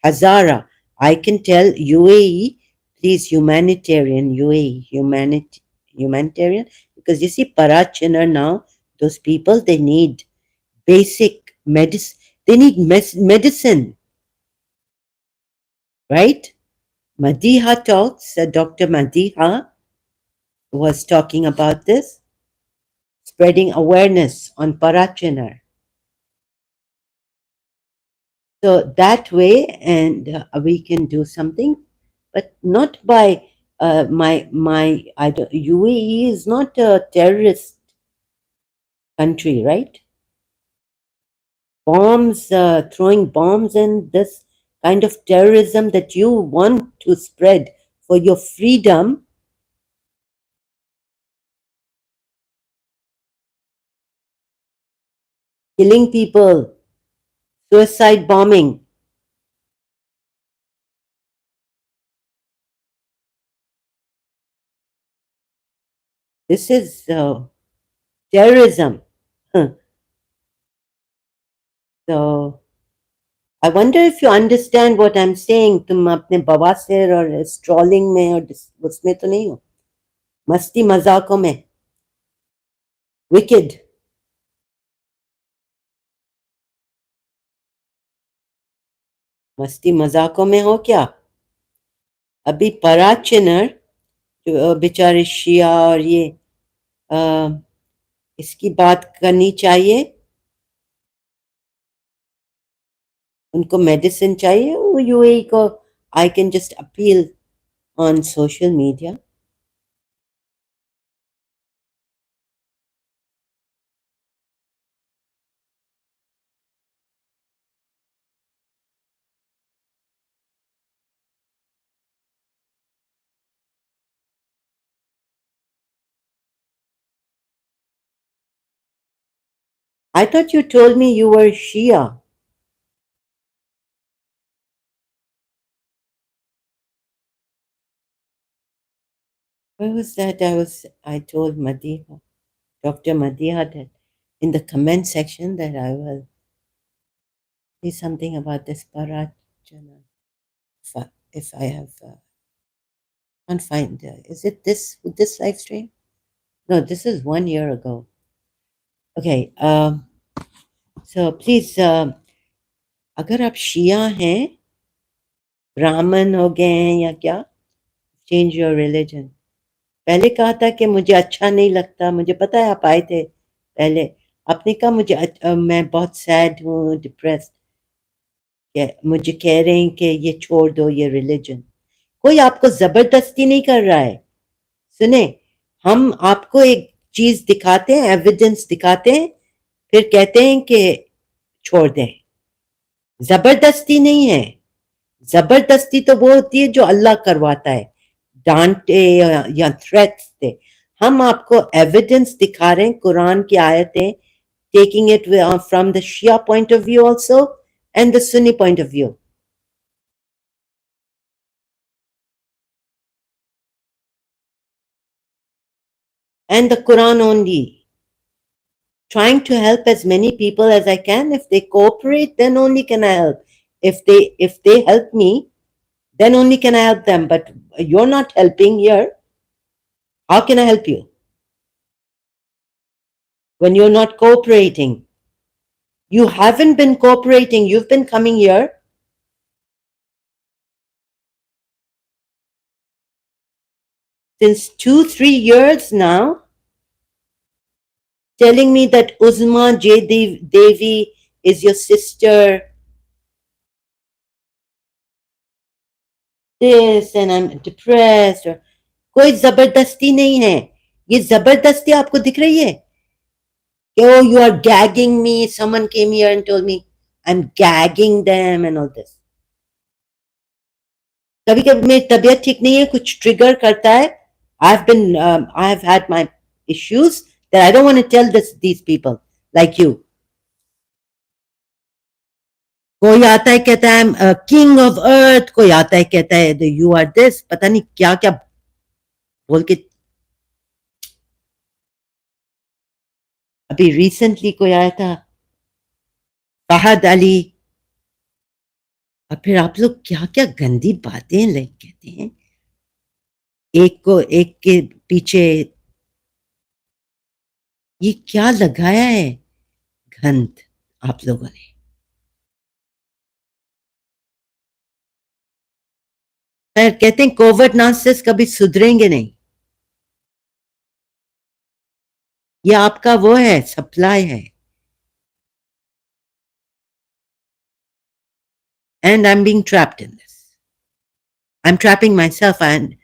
Hazara. I can tell UAE, please humanitarian, UAE, humanitarian, because you see Parachinar now, those people, they need basic medicine. They need medicine, right? Madiha talks, Dr. Madiha was talking about this, spreading awareness on Parachinar. So that way, and we can do something, but not by my. I don't, UAE is not a terrorist country, right? Bombs, throwing bombs, and this kind of terrorism that you want to spread for your freedom, killing people, suicide bombing. This is terrorism. So I wonder if you understand what I'm saying. तुम अपने बवासीर और strolling में और उसमें तो नहीं हो, मस्ती मजाकों में. Wicked. मस्ती मजाकों में हो क्या? अभी पराचिनर जो बेचारे शिया और ये अ, इसकी बात करनी चाहिए. उनको मेडिसिन चाहिए. वो यूएई को I can just appeal on social media. I thought you told me you were Shia. Where was that? I told Madiha, Dr. Madiha, that in the comment section that I will say something about this Parachana. If I have can't find is it this live stream? No, this is 1 year ago. Okay, so please, अगर आप शिया हैं, ब्राह्मण हो गए हैं या क्या, change your religion. पहले कहा था कि मुझे अच्छा नहीं लगता, मुझे पता है आप आए थे पहले, आपने कहा मैं बहुत सैड हूँ, डिप्रेस्ड, मुझे कह रहे हैं कि ये छोड़ दो ये रिलीजन। कोई आपको जबरदस्ती नहीं कर रहा है। सुने, हम आपको एक चीज दिखाते हैं, एविडेंस दिखाते हैं, फिर कहते हैं कि छोड़ दें। जबरदस्ती नहीं है। जबरदस्ती तो वो होती है जो अल्लाह करवाता है, डांटे या थ्रेट्स दे। हम आपको एविडेंस दिखा रहे हैं, कुरान की आयतें, taking it from the Shia point of view also and the Sunni point of view. And the Quran only. Trying to help as many people as I can. If they cooperate, then only can I help. If they help me, then only can I help them. But you're not helping here. How can I help you when you're not cooperating? You haven't been cooperating. You've been coming here since 2-3 years now, telling me that Uzma J. Devi is your sister, this, and I'm depressed. Or, कोई जबरदस्ती नहीं है। ये जबरदस्ती आपको दिख रही है कि oh, you are gagging me. Someone came here and told me I'm gagging them and all this. कभी कभी मेरी तबीयत ठीक नहीं है, कुछ ट्रिगर करता है. I have had my issues that I don't want to tell these people like you. कोई आता है कहता है किंग ऑफ अर्थ, कोई आता है कहता है यू आर दिस, पता नहीं क्या क्या बोल के. अभी रिसेंटली कोई आया था, फहद अली, और फिर आप लोग क्या क्या गंदी बातें कहते हैं एक के पीछे. ये क्या लगाया है गंद आप लोगों ने. खैर, कहते हैं कोवर्ट नार्सिसिस्ट कभी सुधरेंगे नहीं. ये आपका वो है, सप्लाई है. And I'm being trapped in this. I'm trapping myself. And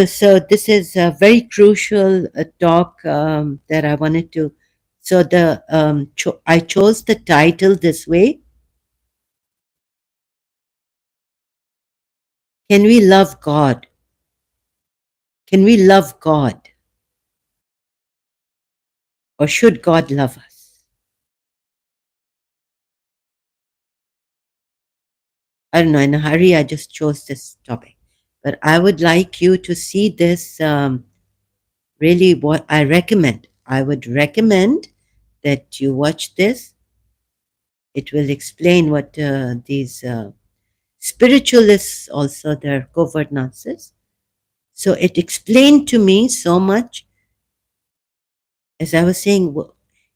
so this is a very crucial talk that I wanted to. So I chose the title this way. Can we love God? Can we love God? Or should God love us? I don't know, in a hurry, I just chose this topic. But I would like you to see this, really what I recommend. I would recommend that you watch this. It will explain what these spiritualists also, they're covert narcissists. So it explained to me so much. As I was saying,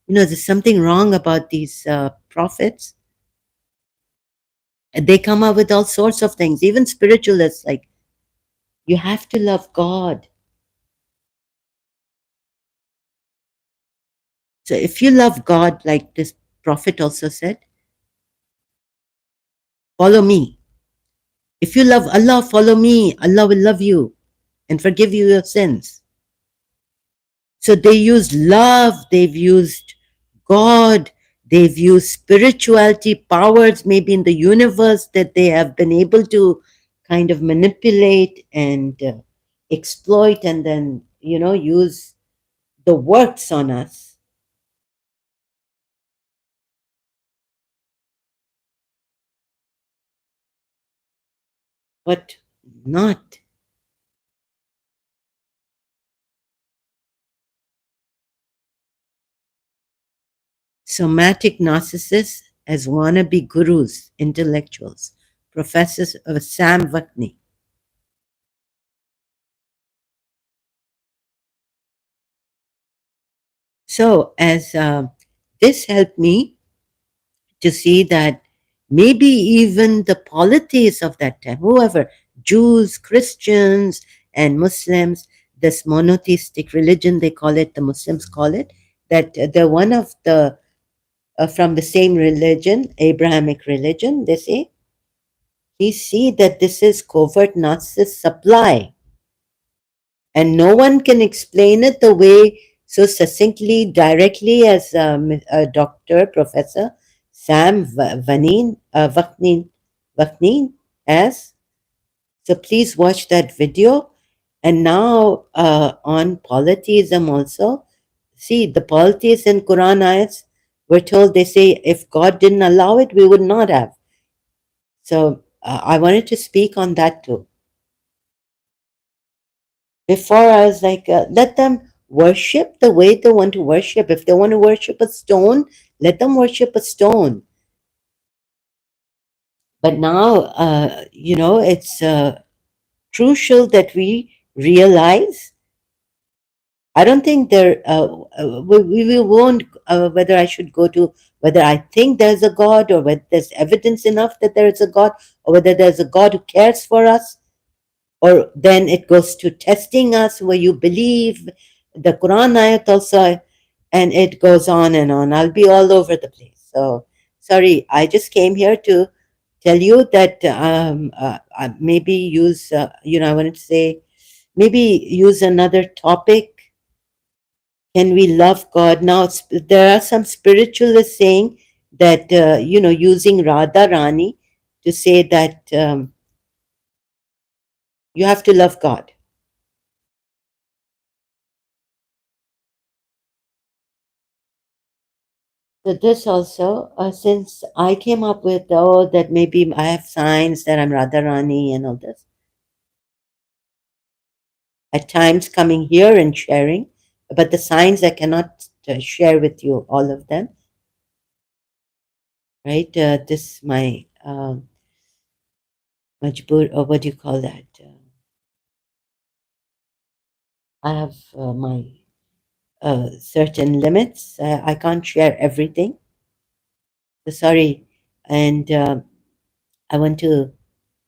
there's something wrong about these prophets. They come up with all sorts of things, even spiritualists, like you have to love God. So if you love God, like this prophet also said, follow me. If you love Allah, follow me. Allah will love you and forgive you your sins. So they used love, they've used God, they've used spirituality, powers maybe in the universe that they have been able to kind of manipulate and exploit, and then, use the works on us. But not. Somatic narcissists as wannabe gurus, intellectuals, professors of Sam Vakni. So as this helped me to see that maybe even the polities of that time, whoever, Jews, Christians, and Muslims, this monotheistic religion, they call it, the Muslims call it, that they're one of the, from the same religion, Abrahamic religion, they say, we see that this is covert Nazis supply. And no one can explain it the way so succinctly, directly as a doctor, Professor Sam Vaknin as. So please watch that video. And now on polytheism also, see the polytheists in Quran ayats were told, they say, if God didn't allow it, we would not have. So I wanted to speak on that too. Before I was like, let them worship the way they want to worship. If they want to worship a stone, let them worship a stone. But now, it's crucial that we realize. I don't think there. We won't. Whether I should go to, whether I think there's a God, or whether there's evidence enough that there is a God, or whether there's a God who cares for us, or then it goes to testing us where you believe the Quran ayat also, and it goes on and on. I'll be all over the place. So sorry, I just came here to tell you that maybe use, I wanted to say, maybe use another topic. Can we love God? Now, there are some spiritualists saying that, using Radha Rani to say that you have to love God. So this also, since I came up with, that maybe I have signs that I'm Radharani and all this, at times coming here and sharing, but the signs I cannot share with you, all of them, right? This my majboor, or what do you call that? I have my certain limits. I can't share everything. So sorry, and I want to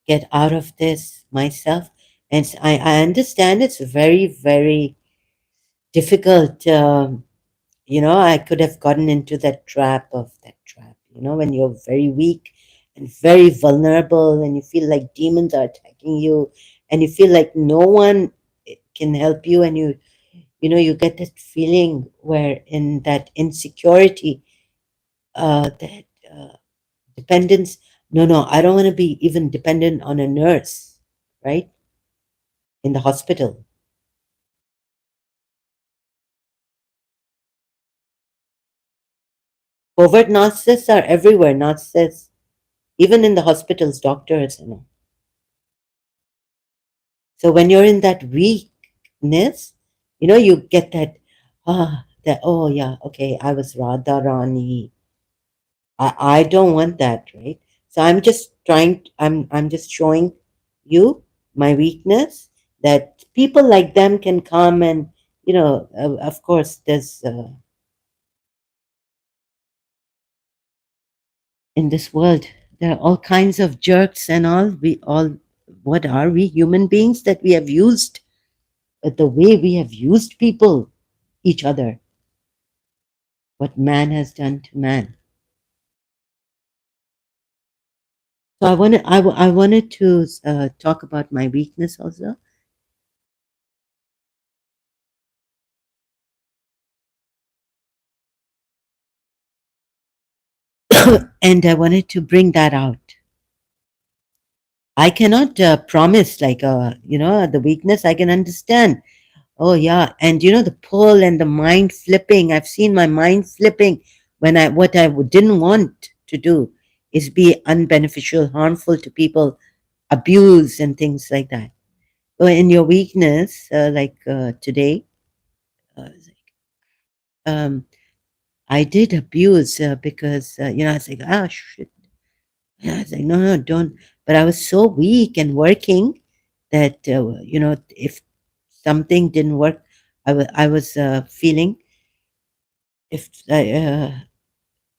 get out of this myself. And I understand it's very, very difficult. I could have gotten into that trap, when you're very weak and very vulnerable and you feel like demons are attacking you and you feel like no one can help you, and you get that feeling where in that insecurity, that dependence. No, I don't want to be even dependent on a nurse, right? In the hospital. Covert narcissists are everywhere, narcissists, even in the hospitals, doctors. So when you're in that weakness, you get oh yeah, okay, I was Radha Rani. I don't want that, right? So I'm just showing you my weakness, that people like them can come and, of course, there's, in this world, there are all kinds of jerks and all. What are we? Human beings that we have used, the way we have used people, each other, what man has done to man. So I wanted to talk about my weakness also. And I wanted to bring that out. I cannot promise, like, the weakness I can understand. Oh yeah, and the pull and the mind flipping. I've seen my mind flipping when what I didn't want to do is be unbeneficial, harmful to people, abuse and things like that. So in your weakness, like today, uh, um, I did abuse because I was like, ah, shit. Yeah, I was like, no, no, don't. But I was so weak and working that if something didn't work, I was feeling, if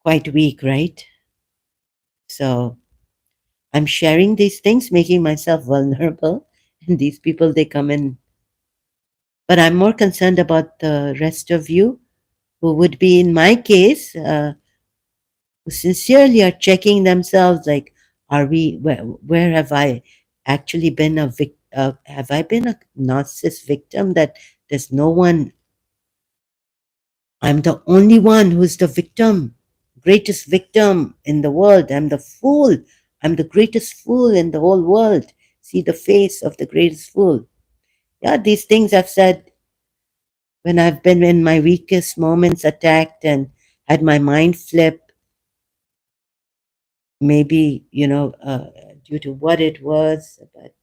quite weak, right? So I'm sharing these things, making myself vulnerable, and these people, they come in. But I'm more concerned about the rest of you who would be, in my case, who sincerely are checking themselves like, where have I actually been have I been a narcissist victim that there's no one, I'm the only one who's the victim, greatest victim in the world. I'm the fool. I'm the greatest fool in the whole world. See the face of the greatest fool. Yeah, these things I've said when I've been in my weakest moments attacked and had my mind flip, maybe, due to what it was. But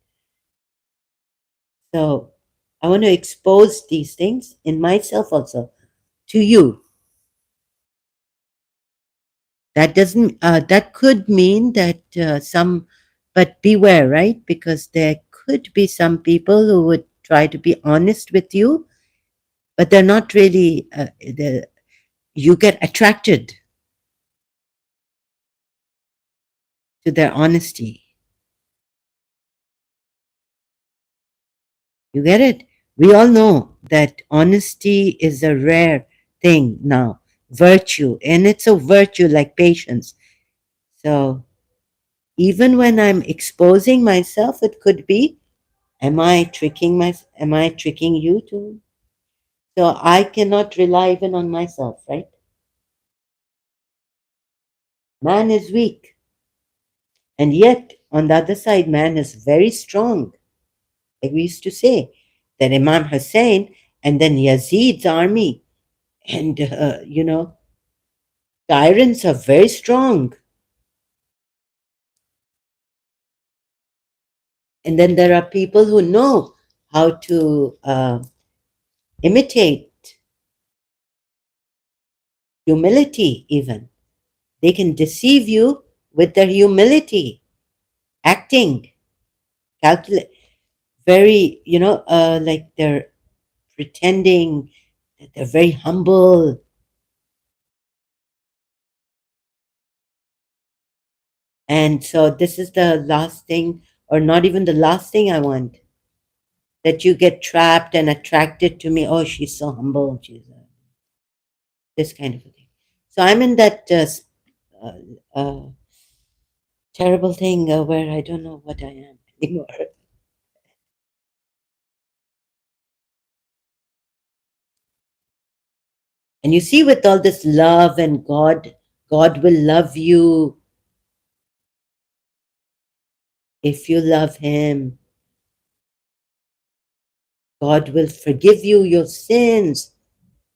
so I want to expose these things in myself also to you. That doesn't, that could mean that but beware, right? Because there could be some people who would try to be honest with you, but they're not really, you get attracted to their honesty. You get it? We all know that honesty is a rare thing now, virtue, and it's a virtue like patience. So even when I'm exposing myself, it could be, am I tricking you too? So I cannot rely even on myself, right? Man is weak. And yet, on the other side, man is very strong. Like we used to say, that Imam Hussein and then Yazid's army, and, tyrants are very strong. And then there are people who know how to imitate humility, even. They can deceive you with their humility, acting, calculate, very, like they're pretending that they're very humble. And so this is the last thing, or not even the last thing I want, that you get trapped and attracted to me. Oh, she's so humble. This kind of a thing. So I'm in that uh, uh, terrible thing where I don't know what I am anymore. And you see, with all this love and God will love you if you love Him. God will forgive you your sins.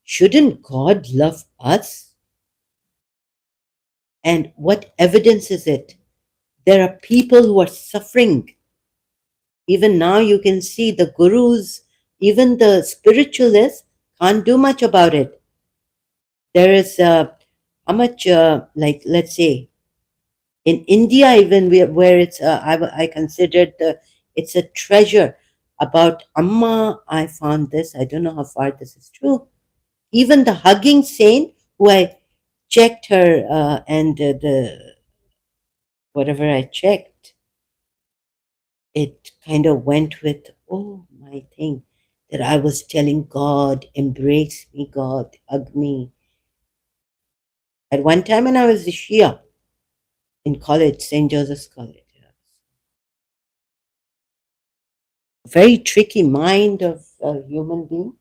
Shouldn't God love us? And what evidence is it? There are people who are suffering. Even now, you can see the gurus, even the spiritualists can't do much about it. There is how much, like, let's say, in India, even where it's, I considered it's a treasure. About Amma, I found this. I don't know how far this is true. Even the hugging saint, who I checked her, and the whatever I checked, it kind of went with, oh, my thing, that I was telling God, embrace me, God, hug me. At one time when I was a Shia in college, St. Joseph's College, very tricky mind of a human being.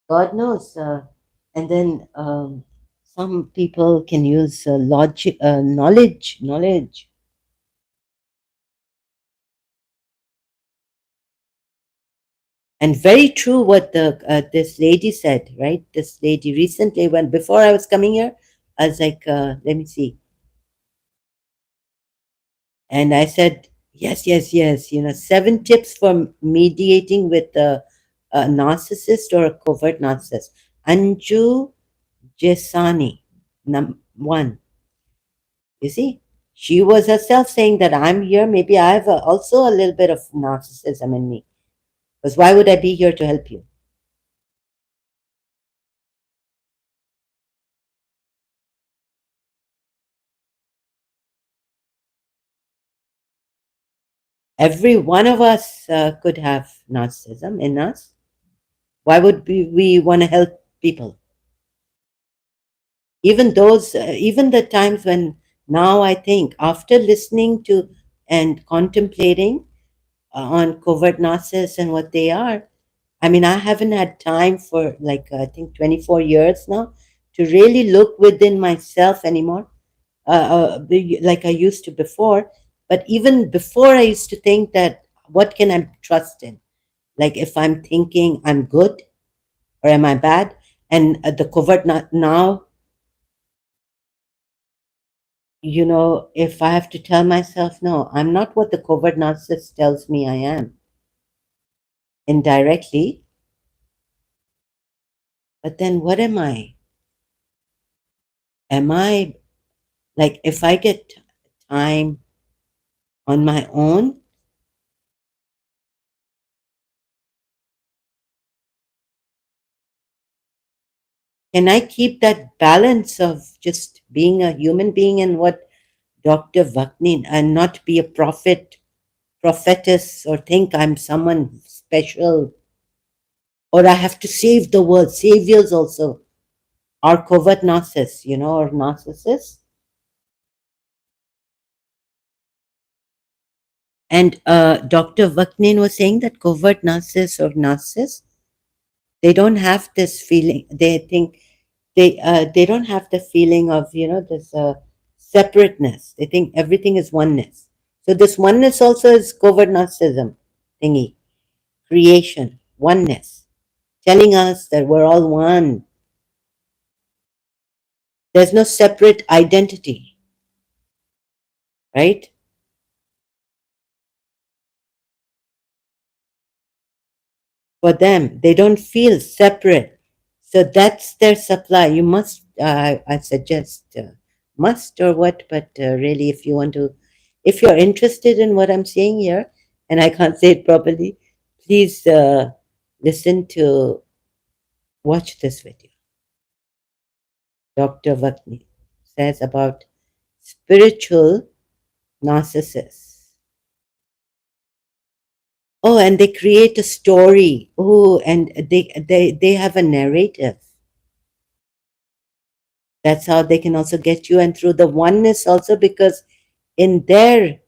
God knows. And then some people can use logic, knowledge. And very true what the this lady said, right? This lady recently, when before I was coming here, I was like, let me see. And I said, yes, yes, yes. 7 tips for mediating with a narcissist or a covert narcissist. Anju Jesani, one. You see, she was herself saying that I'm here. Maybe I have also a little bit of narcissism in me. Because why would I be here to help you? Every one of us could have narcissism in us. Why would we want to help people? Even those, even the times when now I think after listening to and contemplating on covert narcissists and what they are, I mean, I haven't had time for like, I think 24 years now to really look within myself anymore, like I used to before. But even before, I used to think that what can I trust in? Like if I'm thinking I'm good or am I bad? And the covert now, if I have to tell myself, no, I'm not what the covert narcissist tells me I am indirectly, but then what am I? Am I like, if I get time on my own, can I keep that balance of just being a human being and what Dr. Vaknin, and not be a prophetess, or think I'm someone special, or I have to save the world. Saviors also are covert narcissists, or narcissists. And Dr. Vaknin was saying that covert narcissists or narcissists, they don't have this feeling. They think they don't have the feeling of this separateness. They think everything is oneness. So this oneness also is covert narcissism thingy, creation, oneness, telling us that we're all one. There's no separate identity, right? For them, they don't feel separate. So that's their supply. You must, I suggest, must or what, but really, if you want to, if you're interested in what I'm saying here, and I can't say it properly, please listen to, watch this video. Dr. Vakni says about spiritual narcissists. Oh, and they create a story. Oh, and they have a narrative. That's how they can also get you, and through the oneness also, because in their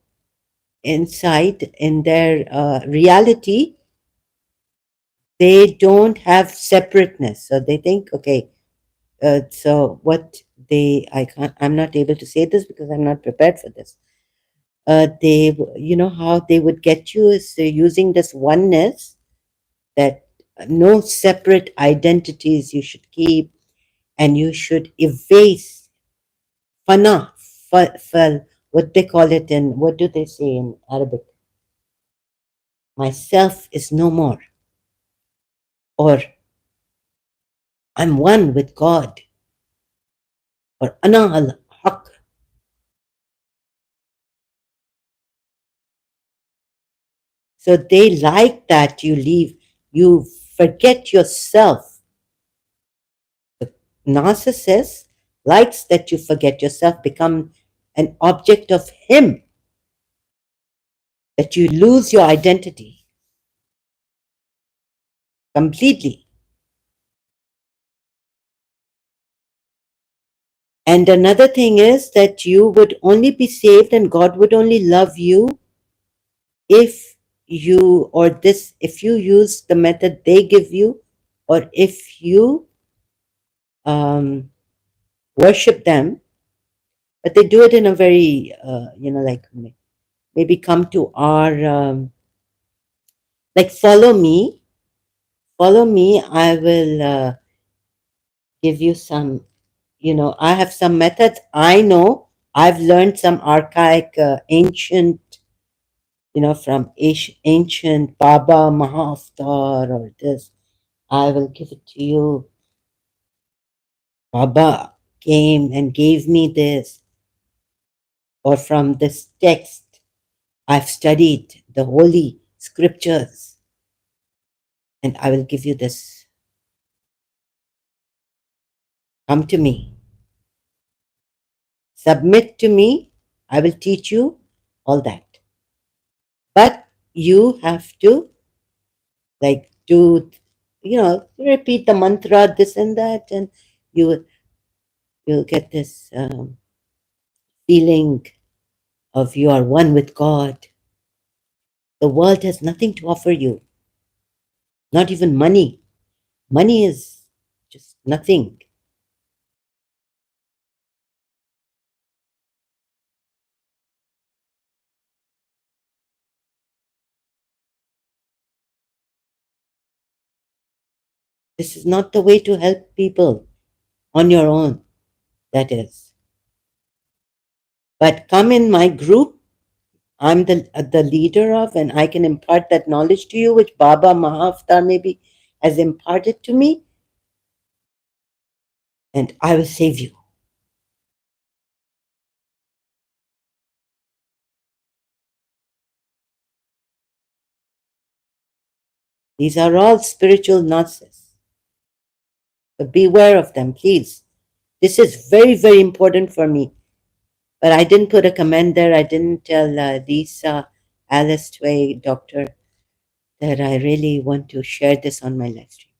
insight, in their reality, they don't have separateness. So they think, okay, so what they, I'm not able to say this because I'm not prepared for this. They, how they would get you is using this oneness, that no separate identities you should keep, and you should erase fana, what they call it in, what do they say in Arabic? Myself is no more, or I'm one with God, or ana al haq. So they like that you leave, you forget yourself. The narcissist likes that you forget yourself, become an object of him, that you lose your identity completely. And another thing is that you would only be saved and God would only love you if if you use the method they give you, or if you um, worship them. But they do it in a very, like maybe come to our, like follow me. I will give you some, I have some methods. I know I've learned some archaic, ancient, from ancient Baba Mahaftar or this. I will give it to you. Baba came and gave me this, or from this text. I've studied the holy scriptures, and I will give you this. Come to me. Submit to me. I will teach you all that. But you have to like do, repeat the mantra, this and that, and you you'll get this feeling of you are one with God. The world has nothing to offer you, not even money. Money is just nothing. This is not the way to help people on your own, that is. But come in my group. I'm the leader of, and I can impart that knowledge to you, which Baba Mahavatar maybe has imparted to me, and I will save you. These are all spiritual nonsense. But beware of them, please. This is very, very important for me. But I didn't put a comment there. I didn't tell Lisa, Alice Tway, Doctor, that I really want to share this on my live stream.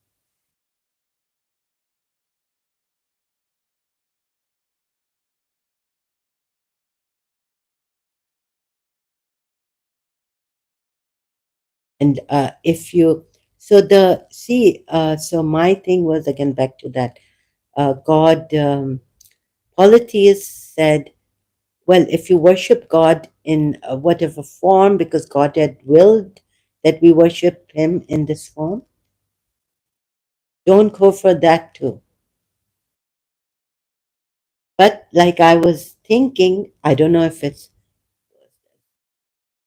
And if you, so my thing was again back to that. God, polytheists said, well, if you worship God in whatever form, because God had willed that we worship Him in this form, don't go for that too. But like I was thinking, I don't know if it's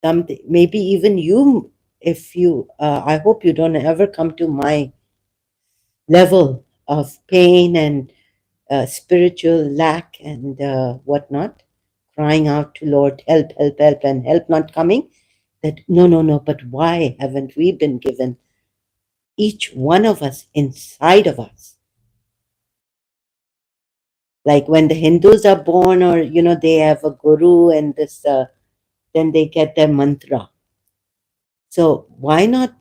something, maybe even you, if you, I hope you don't ever come to my level of pain and spiritual lack and whatnot, crying out to Lord, help, help, help, and help not coming. That no, no, no, but why haven't we been given, each one of us inside of us? Like when the Hindus are born, or they have a guru and this, then they get their mantra. So why not?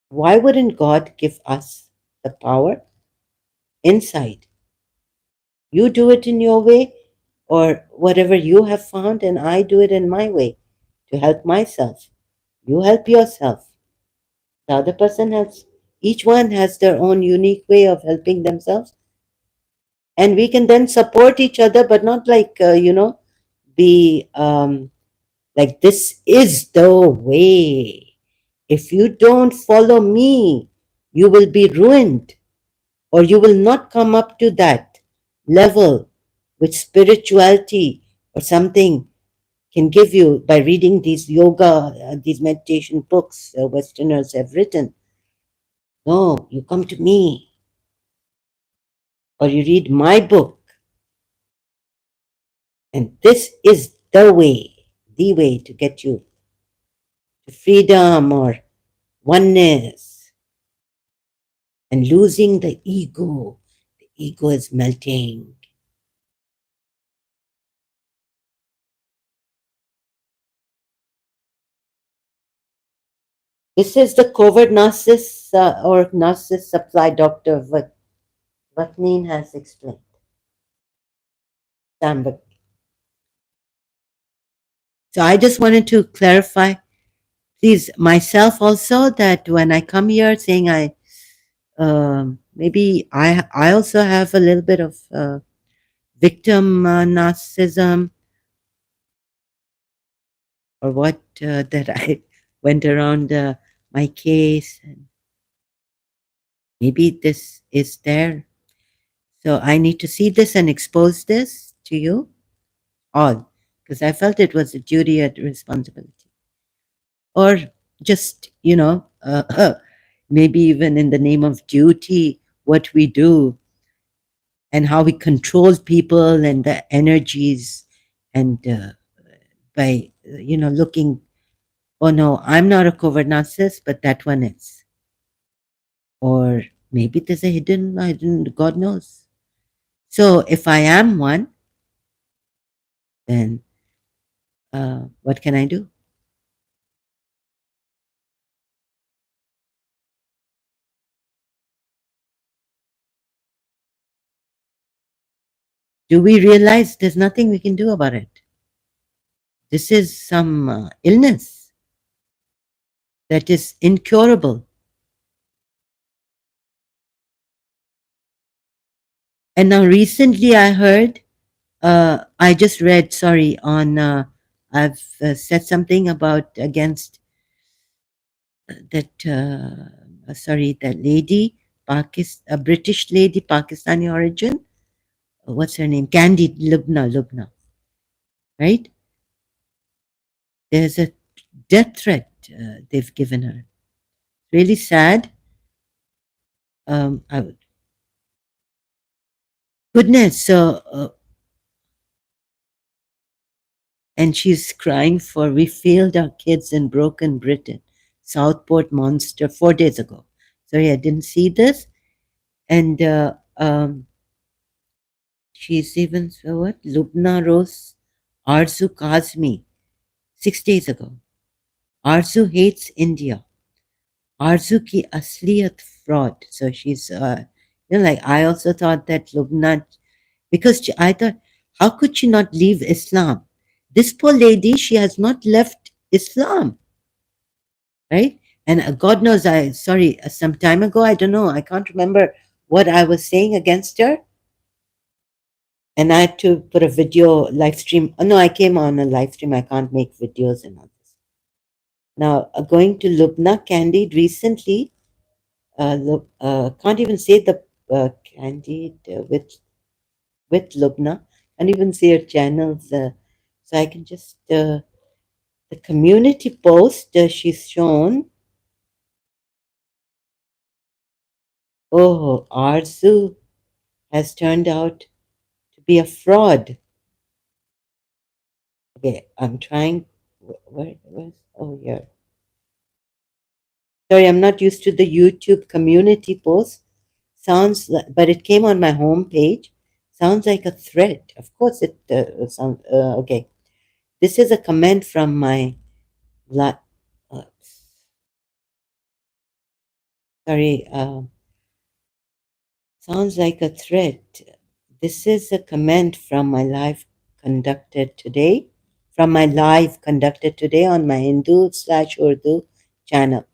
Why wouldn't God give us the power inside? You do it in your way, or whatever you have found, and I do it in my way to help myself. You help yourself. The other person helps. Each one has their own unique way of helping themselves. And we can then support each other, but not like, be like, this is the way. If you don't follow me, you will be ruined, or you will not come up to that level which spirituality or something can give you by reading these yoga, these meditation books Westerners have written. No, you come to me, or you read my book, and this is the way to get you to freedom or oneness and losing the ego. The ego is melting. This is the covert narcissist or narcissist supply, Dr. Vatneen has explained. Sambhav. So I just wanted to clarify, please, myself also, that when I come here saying maybe I also have a little bit of victim narcissism, or what, that I went around my case, and maybe this is there. So I need to see this and expose this to you all, because I felt it was a duty and responsibility. Or just, maybe even in the name of duty, what we do and how we control people and the energies, and by, looking, oh no, I'm not a covert narcissist, but that one is. Or maybe there's a hidden, God knows. So if I am one, then what can I do? Do we realize there's nothing we can do about it? This is some illness that is incurable. And now recently I heard, I just read, sorry, on, I've said something about against that, sorry, that lady, a British lady, Pakistani origin. What's her name? Candy Lubna, right? There's a death threat they've given her. Really sad. I would, goodness. So, and she's crying for, we failed our kids in broken Britain. Southport monster 4 days ago. Sorry, I didn't see this. And she's even, so what? Lubna Rose Arzu Kazmi 6 days ago. Arzu hates India. Arzu ki asliyat fraud. So she's, like I also thought that Lubna, because I thought, how could she not leave Islam? This poor lady, she has not left Islam, right? And God knows, sorry, some time ago, I don't know, I can't remember what I was saying against her. And I had to put a video live stream. Oh, no, I came on a live stream. I can't make videos and all this. Now, going to Lubna Candid recently, can't even say the Candid with Lubna, can't even say her channels. So I can just, the community post she's shown. Oh, Arzu has turned out to be a fraud. Okay, I'm trying. Where's, oh, here. Sorry, I'm not used to the YouTube community post. Sounds like, but it came on my home page. Sounds like a threat. Of course, it sounds okay. This is a comment from my. Uh, sorry, sounds like a threat. This is a comment from my live conducted today. From my live conducted today on my Hindu/Urdu channel.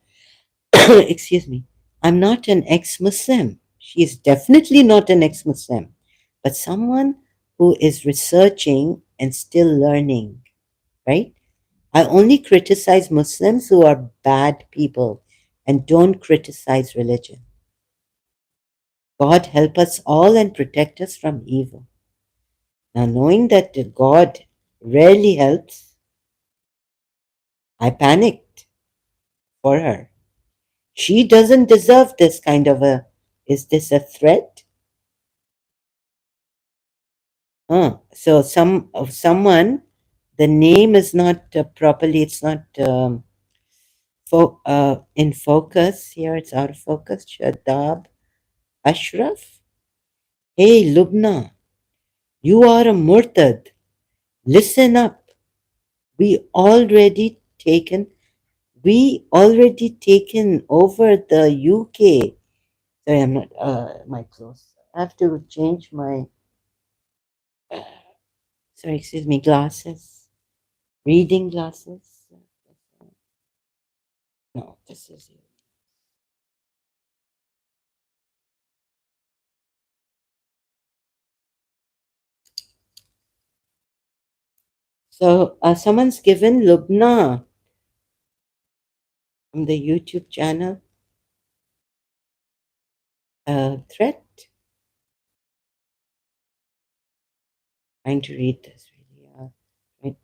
Excuse me. I'm not an ex-Muslim. She is definitely not an ex-Muslim, but someone who is researching and still learning, right? I only criticize Muslims who are bad people and don't criticize religion. God help us all and protect us from evil. Now, knowing that God rarely helps, I panicked for her. She doesn't deserve this kind of a. Is this a threat? So someone, the name is not properly. It's not in focus here. It's out of focus. Shadab Ashraf. Hey, Lubna, you are a murtad. Listen up. We already taken. We already taken over the UK. Sorry, I'm not. My clothes. I have to change my. Sorry, excuse me. Glasses. Reading glasses. No, this is it. So someone's given Lubna from the YouTube channel a threat. Trying to read this really. Right.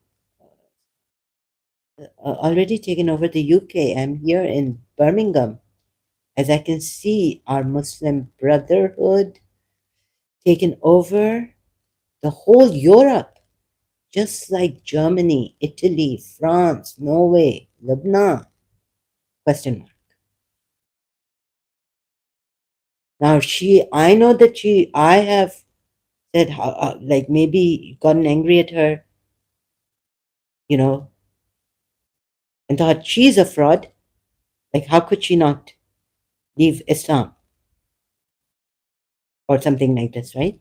Already taken over the UK. I'm here in Birmingham. As I can see, our Muslim Brotherhood taken over the whole Europe, just like Germany, Italy, France, Norway, Lebanon. Question mark. Now I know that I have said, like maybe gotten angry at her, you know, and thought she's a fraud. Like, how could she not leave Islam or something like this, right?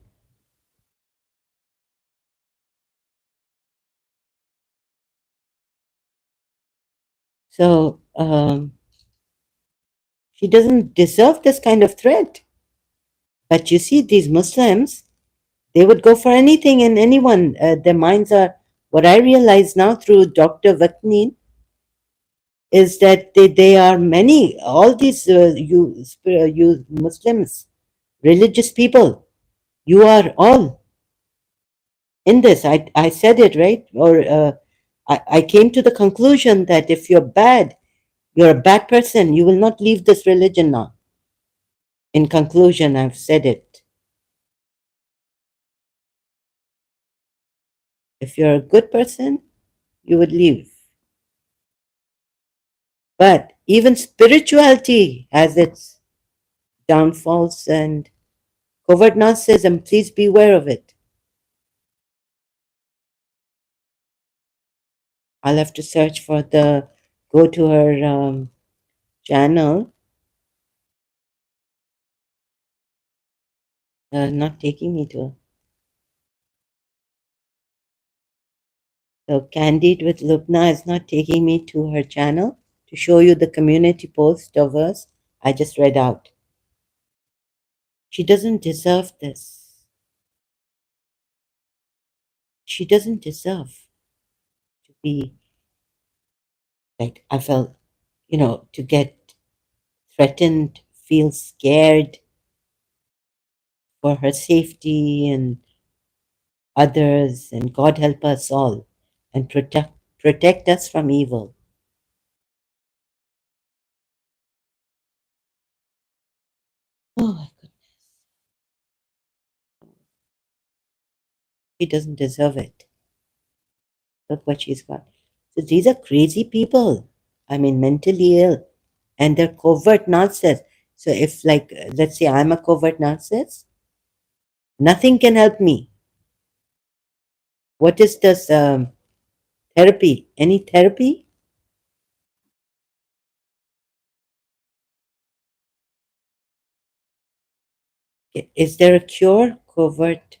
So she doesn't deserve this kind of threat. But you see, these Muslims, they would go for anything and anyone. Their minds are, what I realize now through Dr. Vakneen, is that they are many, all these you Muslims, religious people, you are all in this. I said it, right? Or I came to the conclusion that if you're bad, you're a bad person, you will not leave this religion now. In conclusion, I've said it. If you're a good person, you would leave. But even spirituality has its downfalls and covert narcissism. Please beware of it. I'll have to search for go to her channel. Not taking me to. So Candid with Lubna is not taking me to her channel to show you the community post of hers I just read out. She doesn't deserve this. She doesn't deserve to be like, I felt, to get threatened, feel scared for her safety and others, and God help us all and protect us from evil. Oh my goodness. She doesn't deserve it. Look what she's got. So these are crazy people. I mean, mentally ill, and they're covert narcissists. So if, like, let's say I'm a covert narcissist, nothing can help me. What is this therapy? Any therapy? Is there a cure, covert,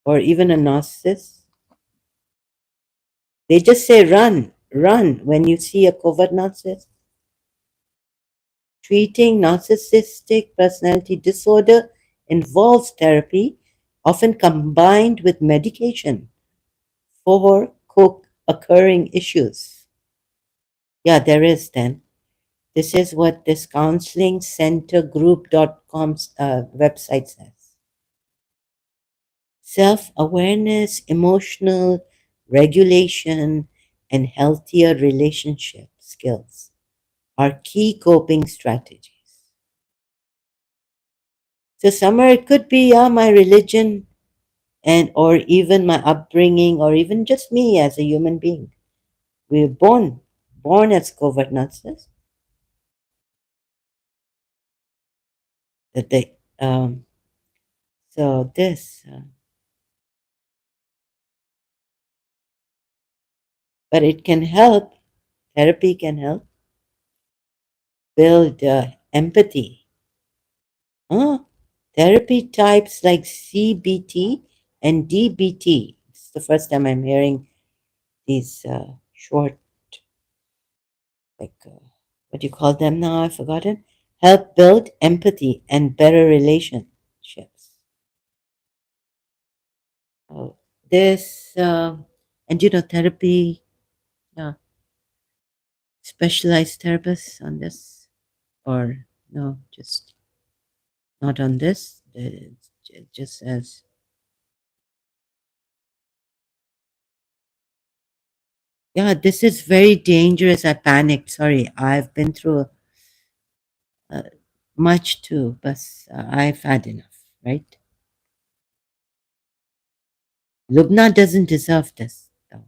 or even a narcissist? They just say run, run when you see a covert narcissist. Treating narcissistic personality disorder involves therapy, often combined with medication for co-occurring issues. Yeah, there is then. This is what this counselingcentergroup.com's website says. Self-awareness, emotional regulation, and healthier relationship skills are key coping strategies. So somewhere it could be, yeah, my religion, and or even my upbringing, or even just me as a human being. We're born as covert narcissists. That they so this, but it can help. Therapy can help build empathy. Huh? Therapy types like CBT and DBT. It's the first time I'm hearing these short, like, what do you call them now? I've forgotten. Help build empathy and better relationships. Oh, this, and therapy, yeah, specialized therapists on this, or no, just not on this. It just says, yeah, this is very dangerous. I panicked. Sorry, I've been through uh, much too, but I've had enough, right? Lubna doesn't deserve this, though.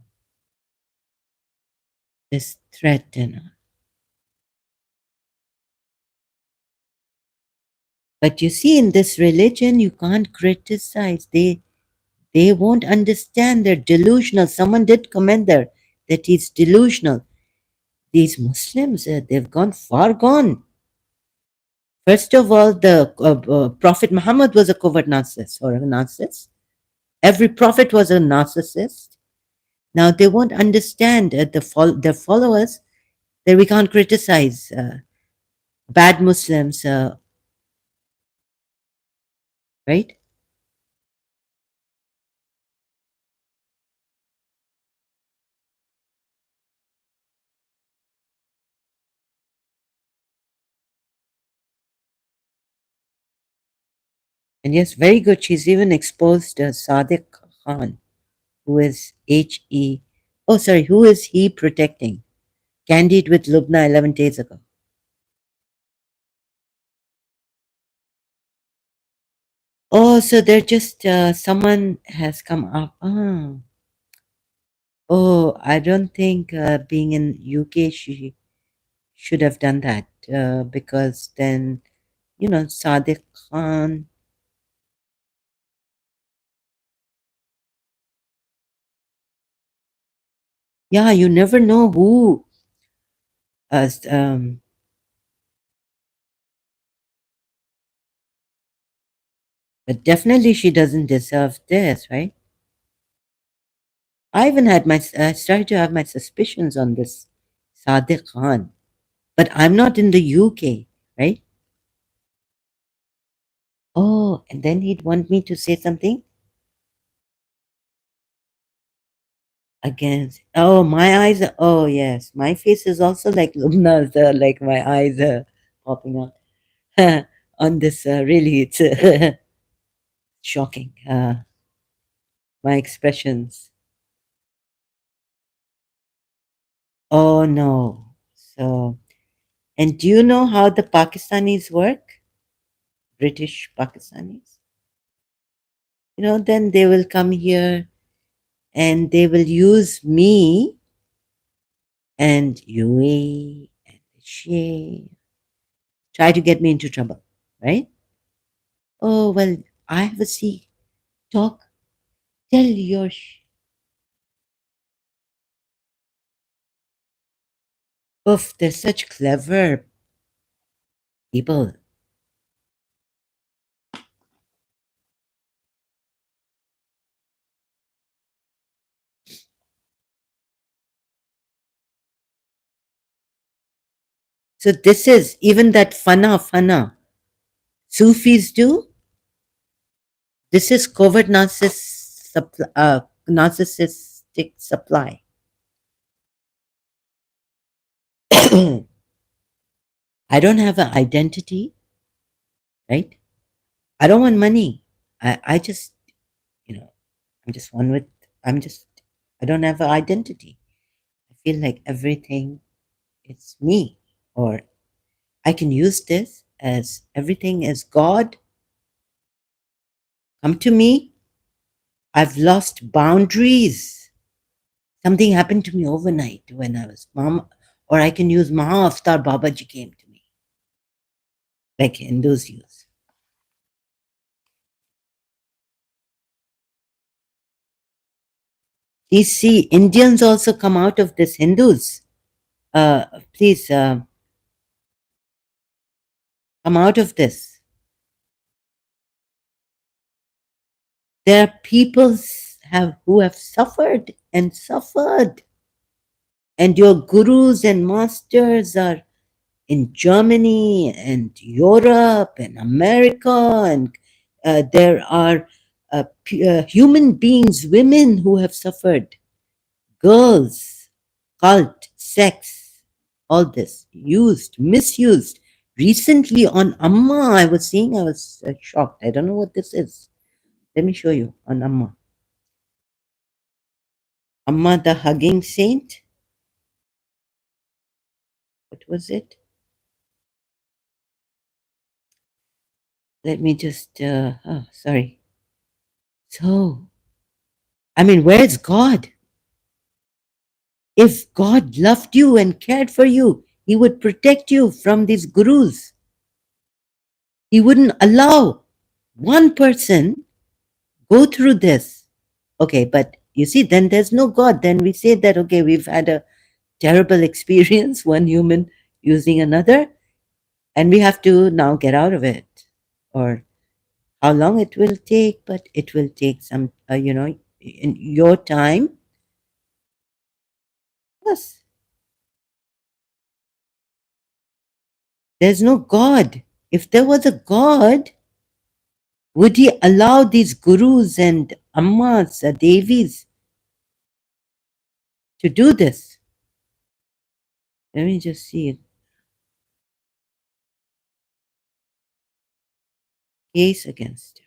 This threat and all. But you see, in this religion, you can't criticize. They won't understand. They're delusional. Someone did comment there that he's delusional. These Muslims, they've gone far gone. First of all, the Prophet Muhammad was a covert narcissist or a narcissist. Every prophet was a narcissist. Now they won't understand their followers. that we can't criticize bad Muslims, right? And yes, very good. She's even exposed Sadiq Khan, who is H-E. Oh, sorry, who is he protecting? Candid with Lubna 11 days ago. Oh, so they're just, someone has come up. Oh, I don't think being in UK, she should have done that because then, Sadiq Khan. Yeah, you never know who. As But definitely she doesn't deserve this, right? I started to have my suspicions on this Sadiq Khan, but I'm not in the UK, right? Oh, and then he'd want me to say something against. Oh, my eyes. Oh, yes, my face is also like Lumna's. Like my eyes are popping out on this. Really, it's shocking. My expressions. Oh no. So, and do you know how the Pakistanis work? British Pakistanis. Then they will come here and they will use me and UA and she try to get me into trouble, right? Oh, well, I have a see. Talk. Tell your. Oof, they're such clever people. So this is even that fana Sufis do. This is covert narcissistic supply. I don't have an identity, right? I don't want money. I just, you know, I'm just one with, I'm just, I don't have an identity. I feel like everything is me, or I can use this as everything is God. Come to me. I've lost boundaries. Something happened to me overnight when I was mom, or I can use Maha Avatar Babaji came to me, like Hindus use. You see, Indians also come out of this. Hindus, please come out of this. There are people who have suffered and suffered, and your gurus and masters are in Germany and Europe and America, and there are human beings, women who have suffered, girls, cult, sex, all this used, misused. Recently on Amma, I was seeing, I was shocked. I don't know what this is. Let me show you on Amma. Amma, the hugging saint. What was it? Let me just, oh, sorry. So, I mean, where's God? If God loved you and cared for you, He would protect you from these gurus. He wouldn't allow one person go through this. Okay, but you see, then there's no God. Then we say that, okay, we've had a terrible experience, one human using another, and we have to now get out of it. Or how long it will take, but it will take some, in your time. Yes. There's no God. If there was a God, would he allow these gurus and ammas, devis, to do this? Let me just see it. Case against her.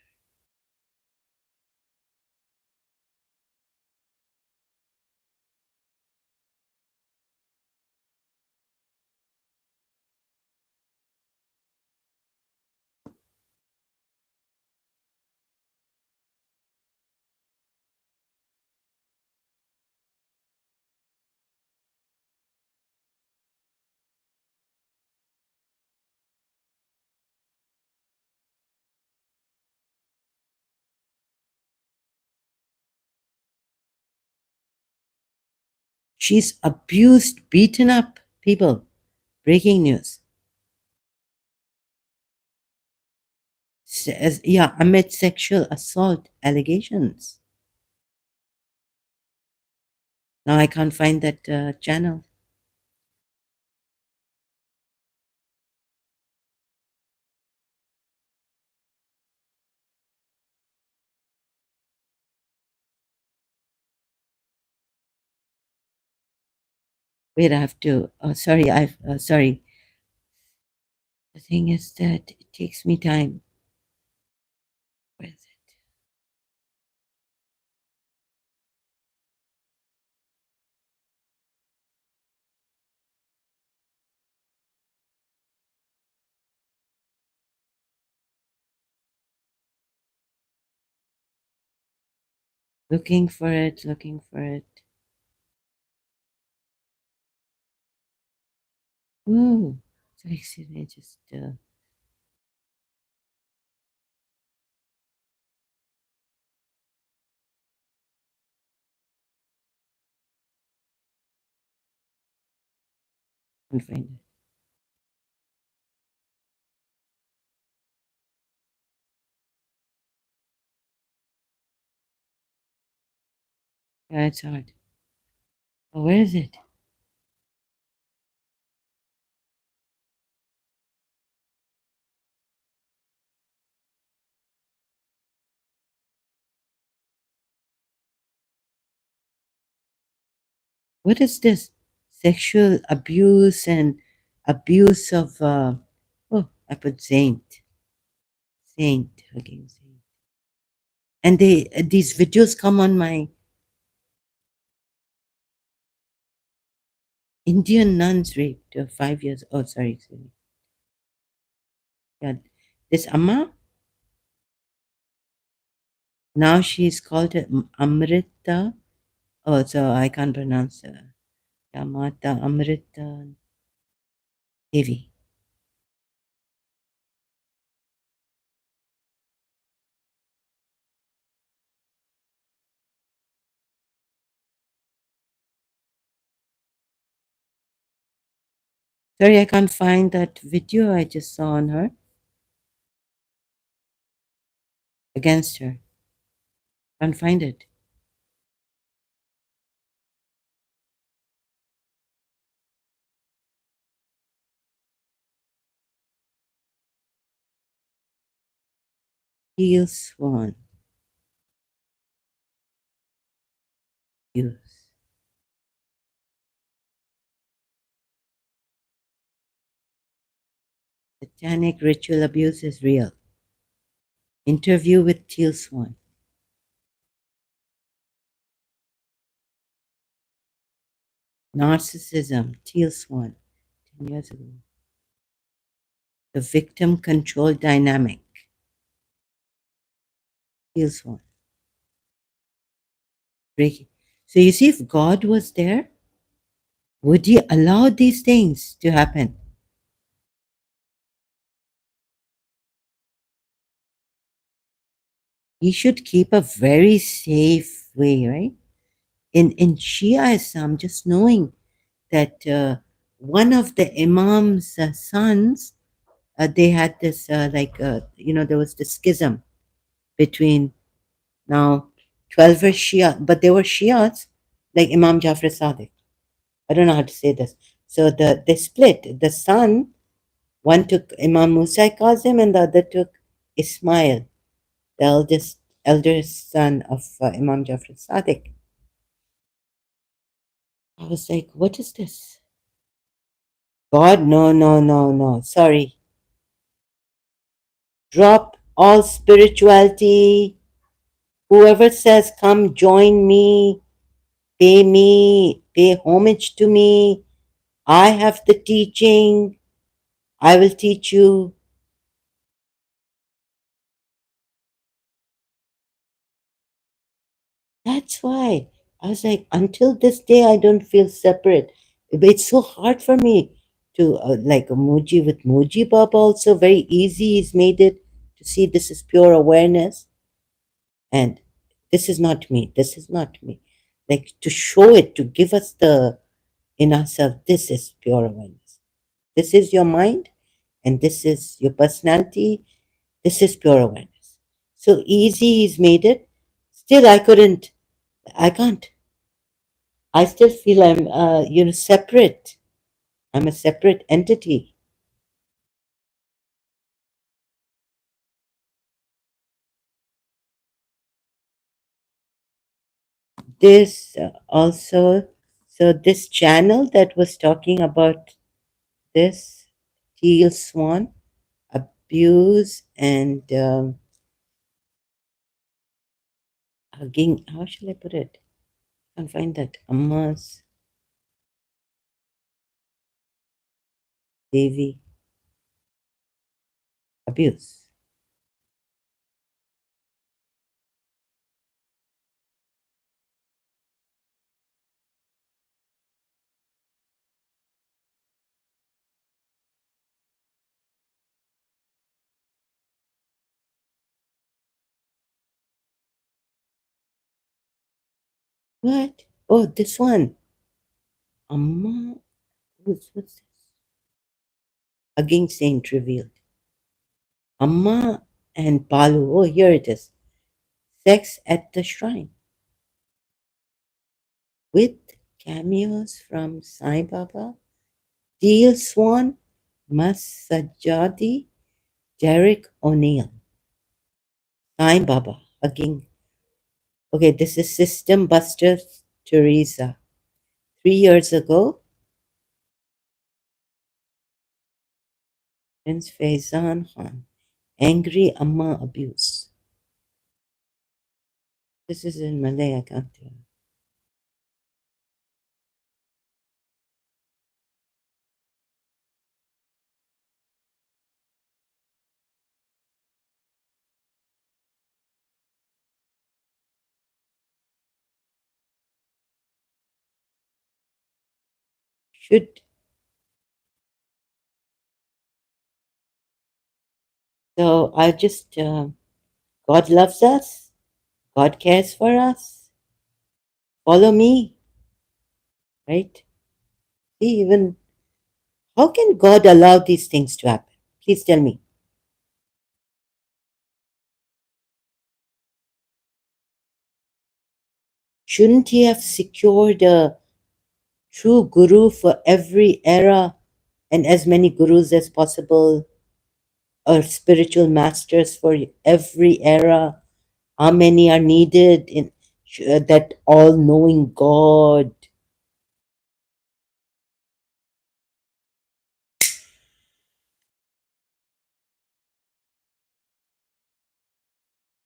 She's abused, beaten up people. Breaking news. Says, yeah, amid sexual assault allegations. Now I can't find that channel. Wait, I have to. Oh, sorry. I've sorry. The thing is that it takes me time. Where is it? Looking for it. Looking for it. Ooh. Sorry, excuse me. Just can't find it. Yeah, it's hard. Oh, where is it? What is this? Sexual abuse and abuse of. Oh, I put saint. Saint again. Saint. And these videos come on my Indian nuns raped 5 years. Oh, sorry. Sorry. Yeah, this Amma. Now she's called Amrita. Oh, so I can't pronounce Mata Amrita Devi. Sorry, I can't find that video I just saw on her against her. Can't find it. Teal Swan. Use. Satanic ritual abuse is real. Interview with Teal Swan. Narcissism. Teal Swan. 10 years ago. The victim control dynamic. Teal Swan. Breaking. So you see, if God was there, would he allow these things to happen? He should keep a very safe way, right? In Shiaism, just knowing that one of the Imam's sons, they had this there was this schism between now 12 were Shia, but they were Shias like Imam Jafar Sadiq. I don't know how to say this. So they split. The son One took Imam Musa Kazim and the other took Ismail, the eldest son of Imam Jafar Sadiq. I was like, what is this? God, no, no, no, no. Sorry. Drop all spirituality. Whoever says, come join me, pay homage to me. I have the teaching. I will teach you. That's why I was like, until this day, I don't feel separate. But it's so hard for me to, like a Muji with Muji Baba, also very easy. He's made it to see this is pure awareness. And this is not me. This is not me. Like to show it, to give us the in ourselves, this is pure awareness. This is your mind, and this is your personality. This is pure awareness. So easy he's made it. Still, I can't. I still feel I'm, separate. I'm a separate entity. This also, so this channel that was talking about this teal swan abuse and hugging. How shall I put it? I can't find that. Amma's Devi abuse. What? Oh, this one. Amma. What's this? Hugging Saint revealed. Amma and Balu. Oh, here it is. Sex at the shrine. With cameos from Sai Baba, Teal Swan, Mas Sajjadi, Derek O'Neill. Sai Baba hugging. Okay, this is System Buster Teresa. 3 years ago, Prince Faizan Khan. Angry Amma abuse. This is in Malay, I can't tell. Should so I just God loves us. God cares for us. Follow me, right? See, even how can God allow these things to happen? Please tell me. Shouldn't He have secured a true guru for every era and as many gurus as possible, or spiritual masters for every era? How many are needed in that all-knowing God?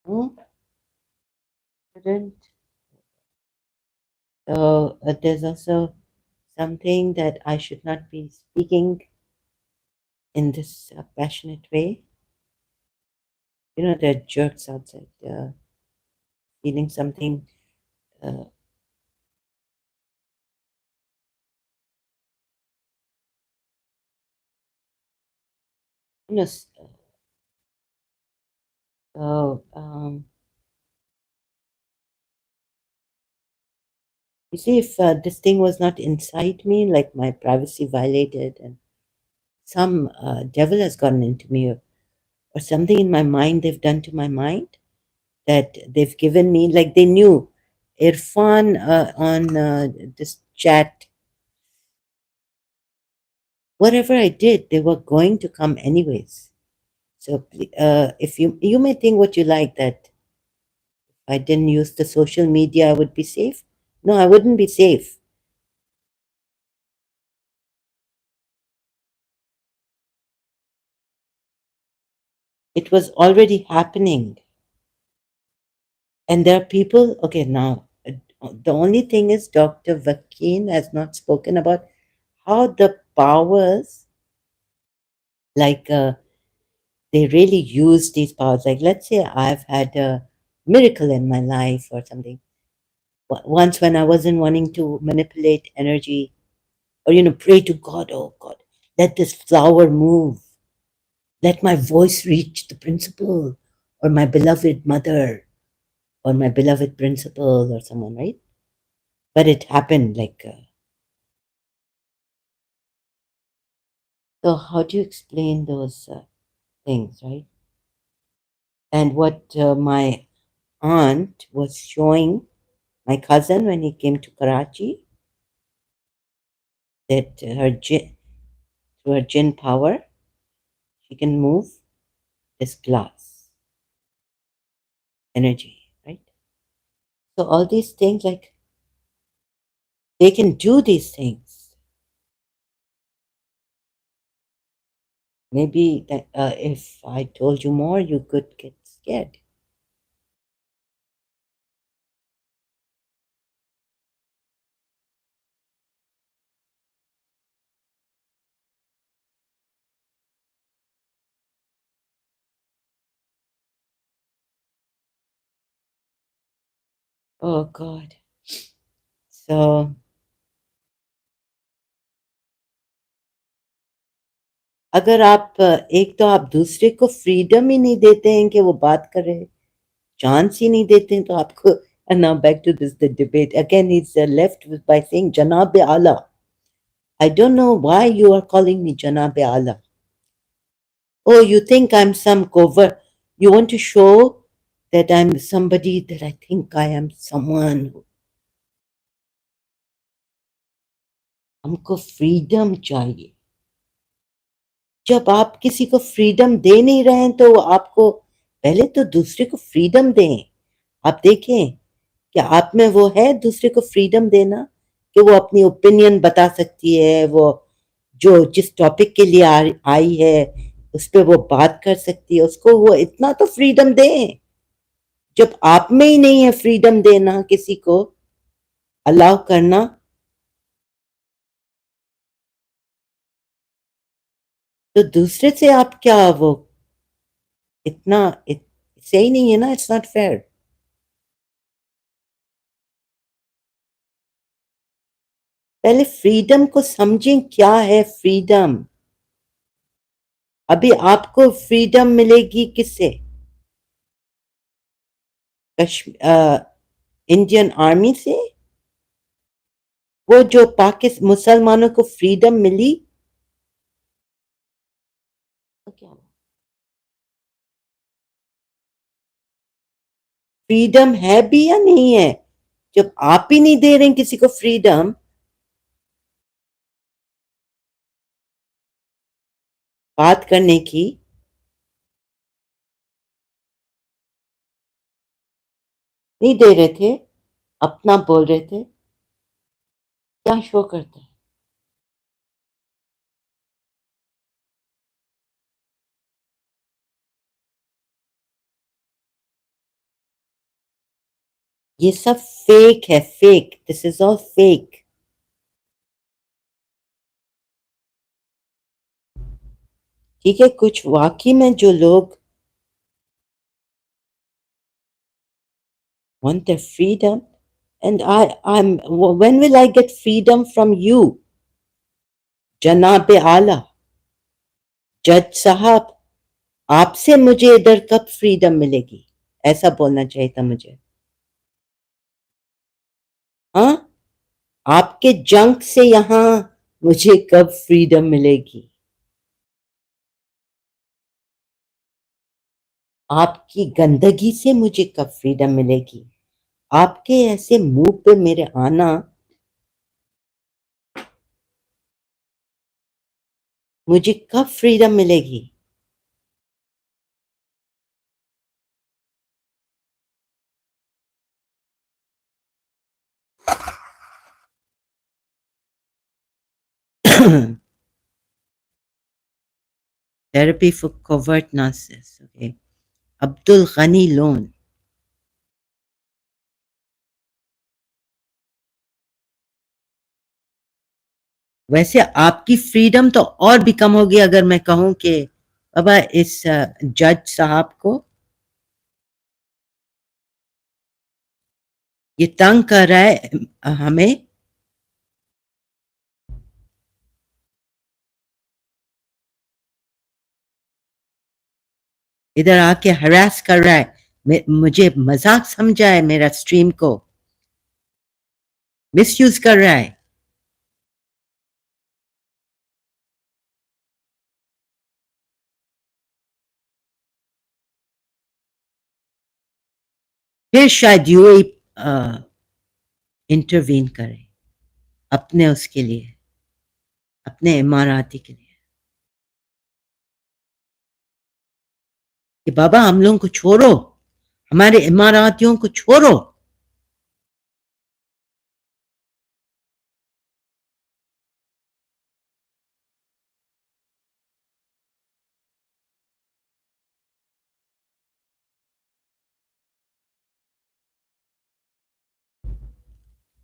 Hmm? Couldn't. So there's also something that I should not be speaking in this passionate way. You know, there are jerks outside feeling something. Uh, you know, so you see, if this thing was not inside me, like my privacy violated, and some devil has gotten into me, or something in my mind they've done to my mind that they've given me, like they knew Irfan on this chat. whatever I did, they were going to come anyways. So if you may think what you like, that if I didn't use the social media, I would be safe. No, I wouldn't be safe. It was already happening. And there are people, okay, now, the only thing is Dr. Vakeen has not spoken about how the powers, like, they really use these powers. Like, let's say I've had a miracle in my life or something. Once when I wasn't wanting to manipulate energy or, pray to God, oh God, let this flower move. Let my voice reach the principal or my beloved mother or my beloved principal or someone, right? But it happened like, so how do you explain those things, right? And what my aunt was showing my cousin when he came to Karachi, that through her jinn power, she can move this glass energy, right? So all these things, like, they can do these things. Maybe that if I told you more, you could get scared. Oh God. So अगर आप एक तो आप दूसरे को freedom ही नहीं देते हैं कि वो बात करे, चांस ही नहीं देते हैं, तो आपको, and now back to this the debate again. He's left by saying Janab Allah. I don't know why you are calling me Janab Allah. Oh, you think I'm some covert? You want to show that I'm somebody, that I think I am someone. हमको freedom चाहिए. जब आप किसी को freedom दे नहीं रहे हैं, तो आपको पहले तो दूसरे को फ्रीडम दें. आप देखें, क्या आप में वो है दूसरे को फ्रीडम देना, कि वो अपनी ओपिनियन बता सकती है, वो जो जिस टॉपिक के लिए आई है उस पर वो बात कर सकती है, उसको वो इतना तो फ्रीडम दें. जब आप में ही नहीं है फ्रीडम देना, किसी को अलाउ करना, तो दूसरे से आप क्या वो इतना सही नहीं है ना. It's not fair. पहले फ्रीडम को समझें, क्या है फ्रीडम. अभी आपको फ्रीडम मिलेगी किससे? इंडियन आर्मी से. वो जो पाकिस्तान मुसलमानों को फ्रीडम मिली, तो क्या फ्रीडम है भी या नहीं है? जब आप ही नहीं दे रहे हैं किसी को फ्रीडम बात करने की. नहीं दे रहे थे, अपना बोल रहे थे. क्या शो करता है? ये सब फेक है, fake. This is all fake. ठीक है, कुछ वाकई में जो लोग want their freedom, and I'm, when will I get freedom from you, जनाब आला, जज साहब? आपसे मुझे इधर कब फ्रीडम मिलेगी? ऐसा बोलना चाहिए था मुझे. हाँ, आपके जंक से यहां मुझे कब फ्रीडम मिलेगी? आपकी गंदगी से मुझे कब फ्रीडम मिलेगी? आपके ऐसे मुंह पे मेरे आना. मुझे कब फ्रीडम मिलेगी? Therapy for covert narcissists. Okay. Abdul Ghani loan. वैसे आपकी फ्रीडम तो और भी कम होगी अगर मैं कहूं कि बाबा इस जज साहब को ये तंग कर रहा है हमें, इधर आके हरास कर रहा है, मुझे मजाक समझा है, मेरा स्ट्रीम को मिसयूज कर रहा है। फिर शायद यूएई इंटरवीन करे अपने उसके लिए, अपने इमाराती के लिए, कि बाबा हम लोगों को छोड़ो, हमारे इमारातियों को छोड़ो।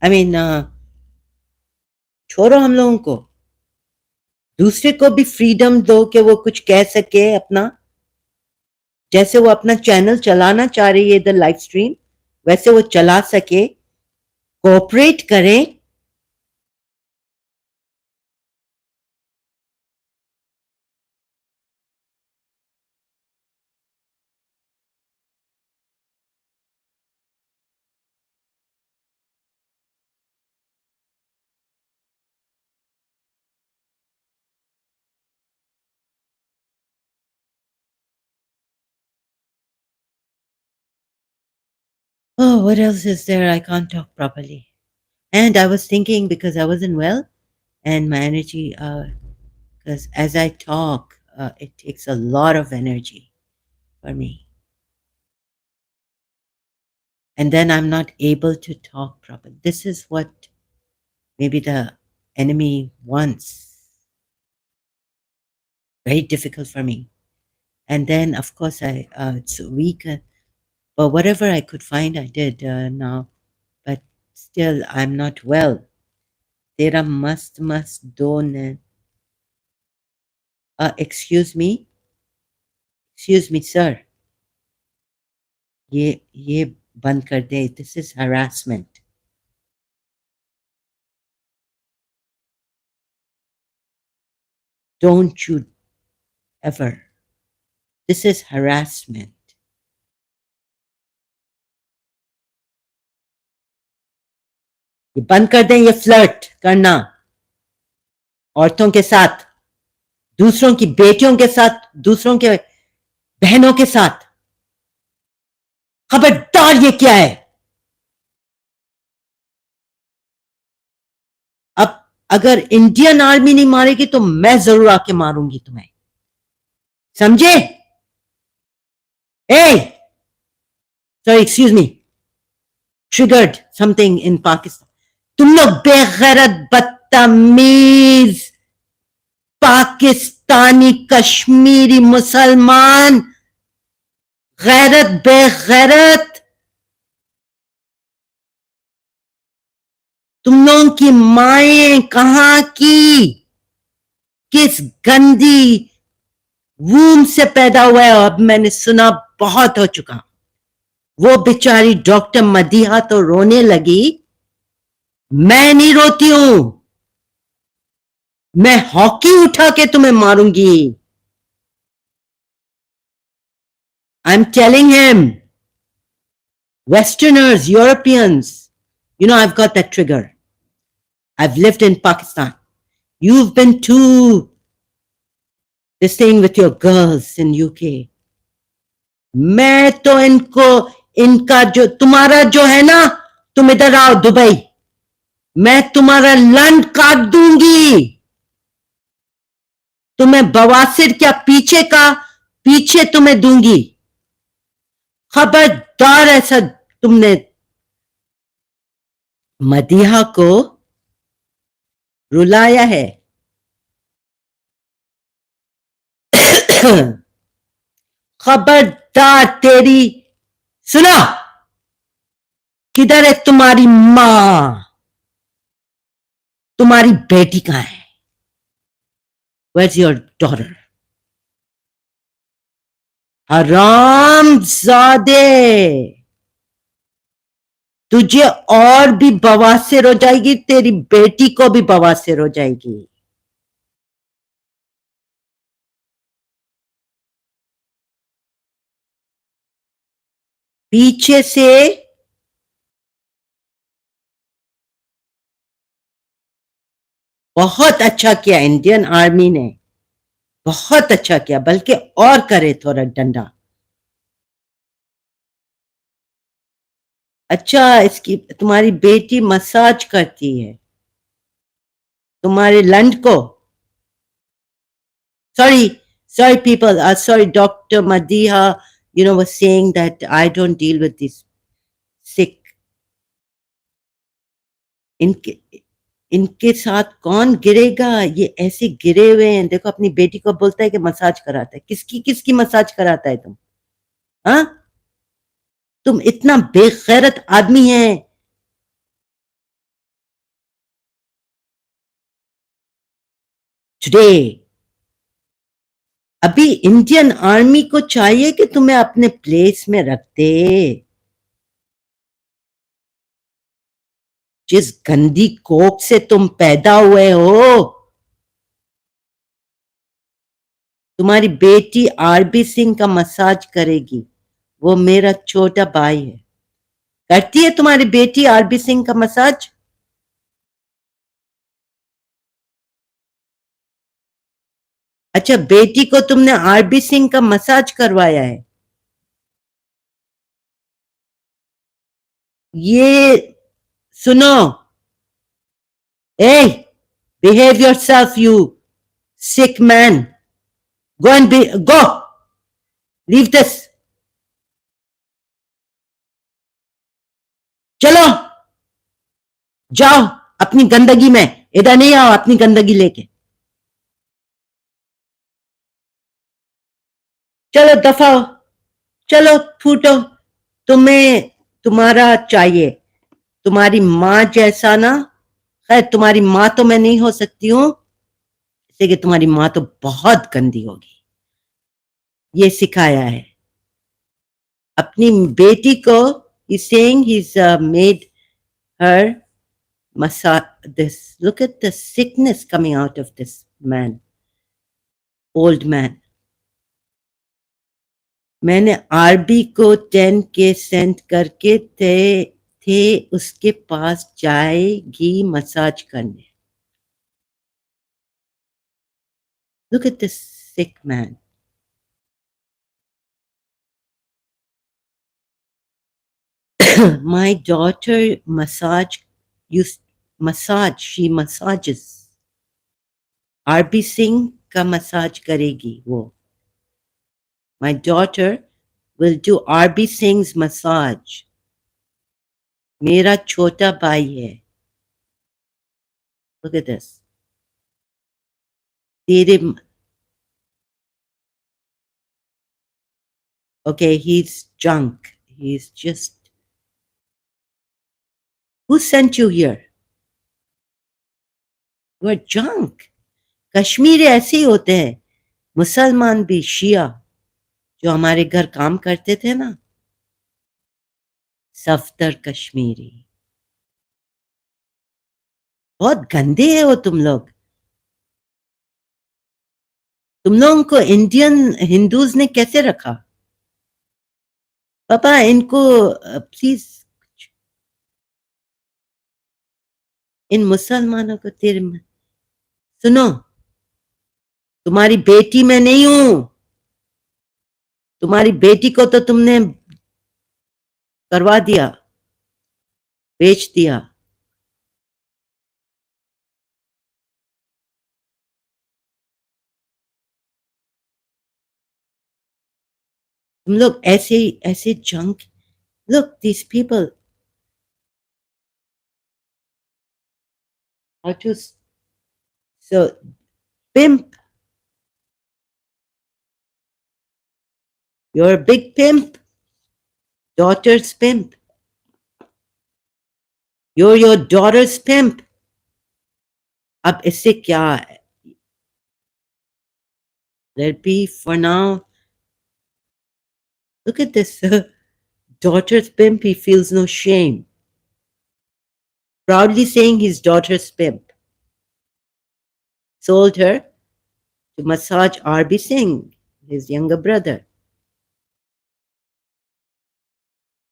आई मीन छोड़ो हम लोगों को, दूसरे को भी फ्रीडम दो कि वो कुछ कह सके अपना, जैसे वो अपना चैनल चलाना चाह रही है इधर लाइव स्ट्रीम, वैसे वो चला सके, कोऑपरेट करें। Oh, what else is there? I can't talk properly. And I was thinking because I wasn't well and my energy, because as I talk, it takes a lot of energy for me. And then I'm not able to talk properly. This is what maybe the enemy wants. Very difficult for me. And then, of course, it's weak, but whatever I could find, I did now. But still, I'm not well. Tera must don't. Excuse me, sir. ये बंद कर दे. This is harassment. Don't you ever. This is harassment. ये बंद कर दें, ये flirt करना औरतों के साथ, दूसरों की बेटियों के साथ, दूसरों के बहनों के साथ। खबरदार, ये क्या है? अब अगर इंडियन आर्मी नहीं मारेगी तो मैं जरूर आके मारूंगी तुम्हें, समझे? ए sorry, excuse me, triggered something in Pakistan. तुम लोग बेगैरत, बदतमीज पाकिस्तानी कश्मीरी मुसलमान, गैरत बेगैरत, तुम लोगों की माएं कहां की, किस गंदी वूम से पैदा हुआ है? अब मैंने सुना बहुत हो चुका। वो बेचारी डॉक्टर मदीहा तो रोने लगी, मैं नहीं रोती हूं, मैं हॉकी उठा के तुम्हें मारूंगी। I am telling him, Westerners, Europeans, you know, I've got that trigger. I've lived in Pakistan. You've been to this thing with your girls in UK. मैं तो इनको, इनका जो तुम्हारा जो है ना, तुम इधर आओ दुबई, मैं तुम्हारा लंड काट दूंगी, तुम्हें बवासीर क्या पीछे तुम्हें दूंगी। खबरदार ऐसा तुमने मदीहा को रुलाया है। खबरदार तेरी, सुनो, किधर है तुम्हारी मां? तुम्हारी बेटी कहां है? Where's your daughter? हरामजादे, तुझे और भी बवासीर हो जाएगी, तेरी बेटी को भी बवासीर हो जाएगी। पीछे से बहुत अच्छा किया इंडियन आर्मी ने, बहुत अच्छा किया, बल्कि और करे थोड़ा डंडा। अच्छा, इसकी तुम्हारी बेटी मसाज करती है तुम्हारे लंड को। Sorry people, sorry, Dr. Madiha, was saying that I don't deal with this sick. इनके इनके साथ कौन गिरेगा? ये ऐसे गिरे हुए हैं, देखो अपनी बेटी को बोलता है कि मसाज कराता है। किसकी किसकी मसाज कराता है तुम? हाँ, तुम इतना बेगैरत आदमी है। टुडे अभी इंडियन आर्मी को चाहिए कि तुम्हें अपने प्लेस में रख दे। जिस गंदी कोख से तुम पैदा हुए हो, तुम्हारी बेटी आरबी सिंह का मसाज करेगी। वो मेरा छोटा भाई है। करती है तुम्हारी बेटी आरबी सिंह का मसाज? अच्छा, बेटी को तुमने आरबी सिंह का मसाज करवाया है? ये सुनो, ए, behave yourself, you sick man. Go, leave this. चलो जाओ अपनी गंदगी में, इधर नहीं आओ अपनी गंदगी लेके। चलो दफाओ, चलो फूटो। तुम्हें तुम्हारा चाहिए, तुम्हारी मां जैसा ना। खैर, तुम्हारी मां तो मैं नहीं हो सकती हूं, इसलिए कि तुम्हारी मां तो बहुत गंदी होगी। ये सिखाया है अपनी बेटी को। he's saying he's made her massage this. Look at the sickness coming out of this man, old man. मैंने आरबी को 10K सेंड करके थे उसके पास जाएगी मसाज करने। Look at this sick man. My daughter she massages. R B Singh का massage करेगी वो। My daughter will do R B Singh's massage. मेरा छोटा भाई है। Look at this. तेरे Okay, he's junk. He's just. Who sent you here? You are junk. Kashmiri ऐसे ही होते हैं, मुसलमान भी, शिया जो हमारे घर काम करते थे ना, सफदर कश्मीरी। बहुत गंदे है वो तुम लोग। तुम लोगों को इंडियन हिंदूज ने कैसे रखा? पापा इनको प्लीज, इन मुसलमानों को सुनो, तुम्हारी बेटी मैं नहीं हूं। तुम्हारी बेटी को तो तुमने करवा दिया, बेच दिया। तुम लोग ऐसे ऐसे junk. Look, these people. How to so pimp. You're a big pimp. Daughter's pimp. You're your daughter's pimp. अब इससे क्या है? Let be for now. Look at this daughter's pimp. He feels no shame. Proudly saying his daughter's pimp. Sold her to massage R.B. Singh, his younger brother.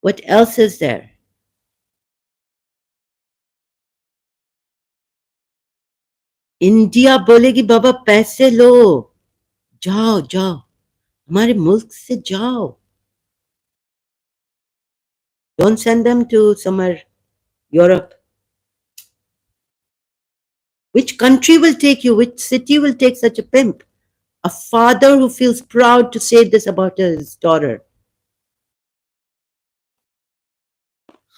What else is there? India बोलेगी बाबा पैसे लो, जाओ जाओ हमारे मुल्क से जाओ. Don't send them to somewhere Europe. Which country will take you? Which city will take such a pimp? A father who feels proud to say this about his daughter.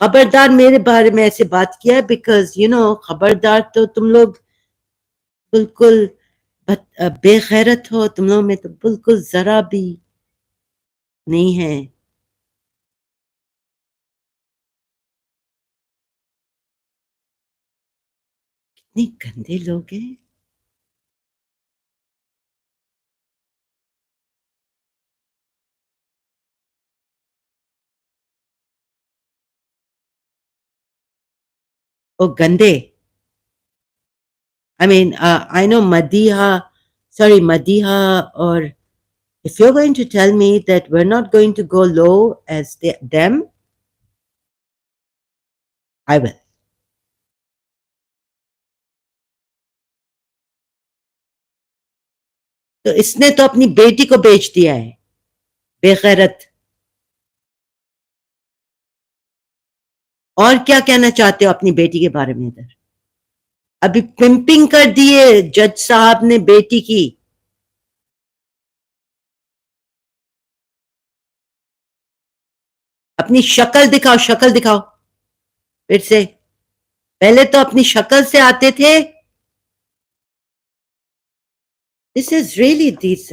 खबरदार मेरे बारे में ऐसे बात किया है because you know खबरदार तो तुम लोग बिल्कुल बेगैरत हो, तुम लोग में तो बिल्कुल जरा भी नहीं है. कितने गंदे लोग हैं. ओ गंदे. I mean, I know Madiha, sorry, Madiha, or if you're going to tell me that we're not going to go low as them, I will. तो इसने तो अपनी बेटी को बेच दिया है, बेगैरत. और क्या कहना चाहते हो अपनी बेटी के बारे में? इधर अभी पिंपिंग कर दिए जज साहब ने बेटी की. अपनी शक्ल दिखाओ, शक्ल दिखाओ फिर से. पहले तो अपनी शक्ल से आते थे. This is really this.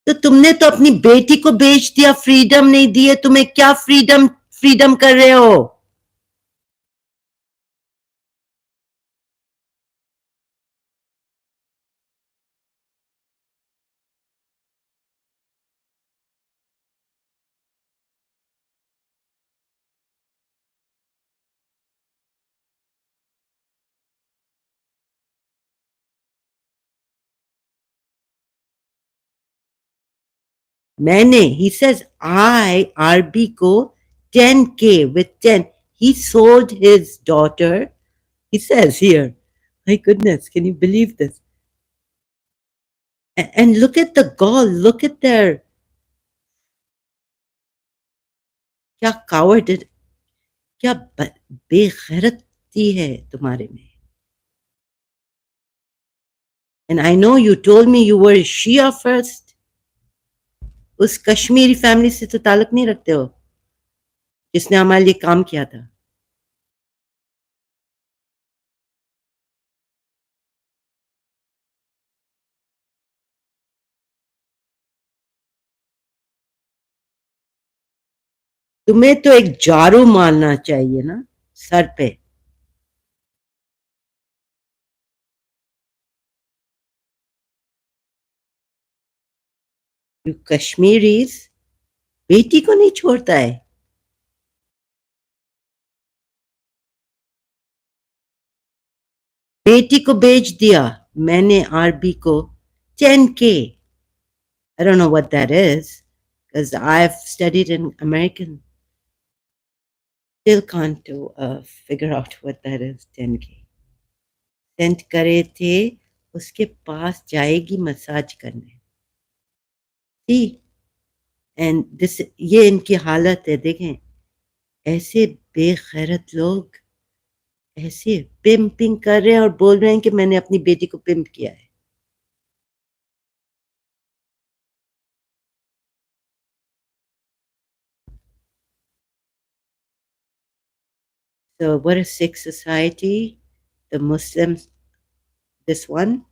तो तुमने तो अपनी बेटी को बेच दिया, फ्रीडम नहीं दिए तुम्हें. क्या फ्रीडम फ्रीडम कर रहे हो? मैंने, he says I RB को 10K with 10. He sold his daughter. He says here, my goodness, can you believe this? And look at the gall, look at their, क्या coward, क्या बेगैरती है तुम्हारे में. And I know you told me you were Shia first. उस Kashmiri family से तो ताल्लुक नहीं रखते हो जिसने हमारे लिए काम किया था. तुम्हें तो एक जारू मारना चाहिए ना सर पे. यू कश्मीरीज बेटी को नहीं छोड़ता है. बेटी को बेच दिया मैंने आरबी को 10K. I don't know what that is because I've studied in American. Still can't figure out what that is. 10K. Send करे थे उसके पास जाएगी मसाज करने. See, एंड दिस ये इनकी हालत है देखें ऐसे बेगैरत लोग ऐसे पिम्पिंग कर रहे हैं और बोल रहे हैं कि मैंने अपनी बेटी को पिम्प किया है so what a sick society the Muslims this one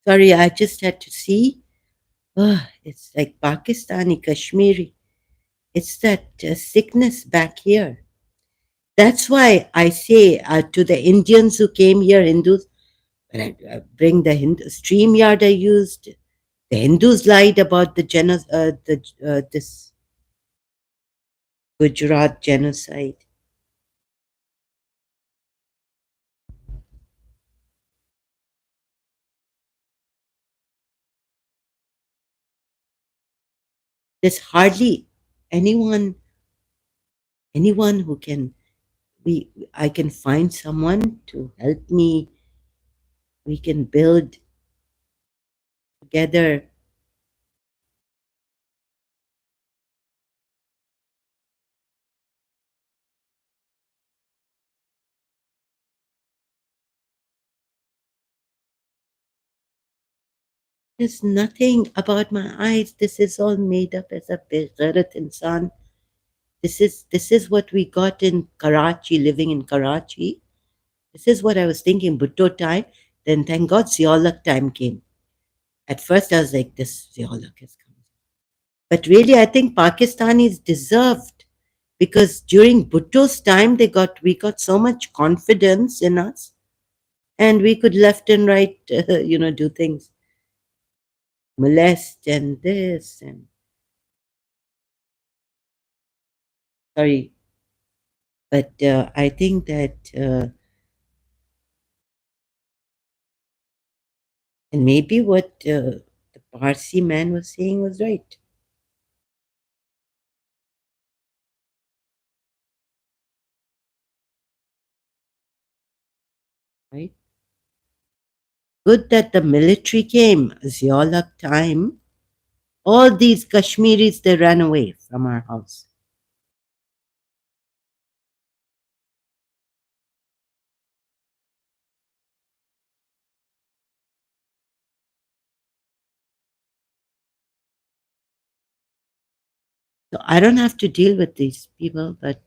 sorry I just had to see oh, it's like Pakistani Kashmiri it's that sickness back here that's why I say to the Indians who came here Hindus when I bring the Hindu stream yard I used the Hindus lied about this Gujarat genocide. There's hardly anyone who can we I can find someone to help me. We can build together. There's nothing about my eyes. This is all made up as a Begarat insan. This is what we got in Karachi, living in Karachi. This is what I was thinking, Bhutto time. Then thank God Ziolak time came. At first I was like, this Ziolak has come. But really I think Pakistanis deserved because during Bhutto's time we got so much confidence in us and we could left and right do things molest and this and sorry but I think that and maybe what the Parsi man was saying was right. Right, good that the military came Ziaulak time all these Kashmiris they ran away from our house. So I don't have to deal with these people, but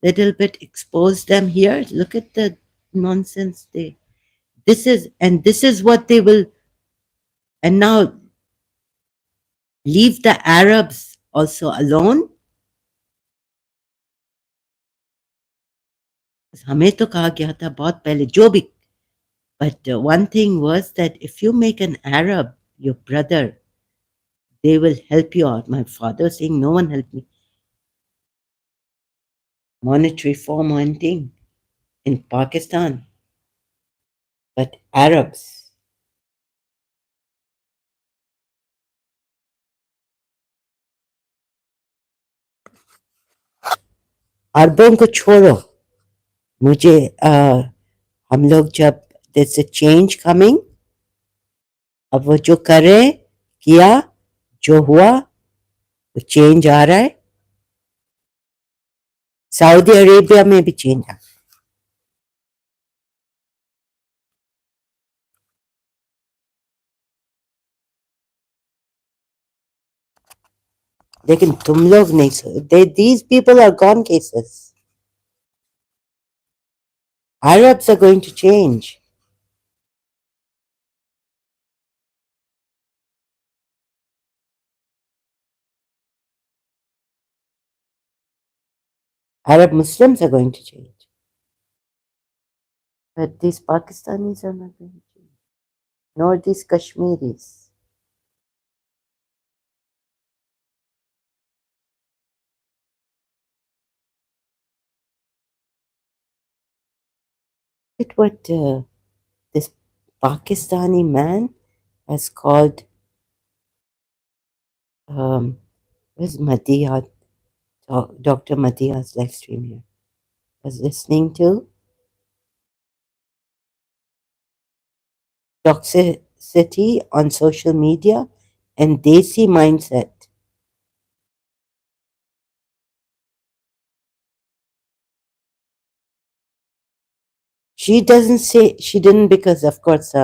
little bit expose them here. Look at the nonsense they. This is what they will. And now leave the Arabs also alone. हमें तो कहा गया था बहुत पहले जो भी. But one thing was that if you make an Arab your brother, they will help you out. My father was saying, no one helped me. Monetary reform or anything in Pakistan, but Arabs. अरबों को छोड़ो मुझे हम लोग जब there's a change coming अब वो जो करे किया जो हुआ वो चेंज आ रहा है सऊदी अरेबिया में भी चेंज आ लेकिन तुम लोग नहीं these people are gone cases Arabs are going to change Arab Muslims are going to change but these Pakistanis are not going to change nor these Kashmiris look at what this Pakistani man has called, where's Madhya, Dr. Madhya's live stream here. I was listening to toxicity on social media and Desi mindset. She doesn't say, she didn't, because of course,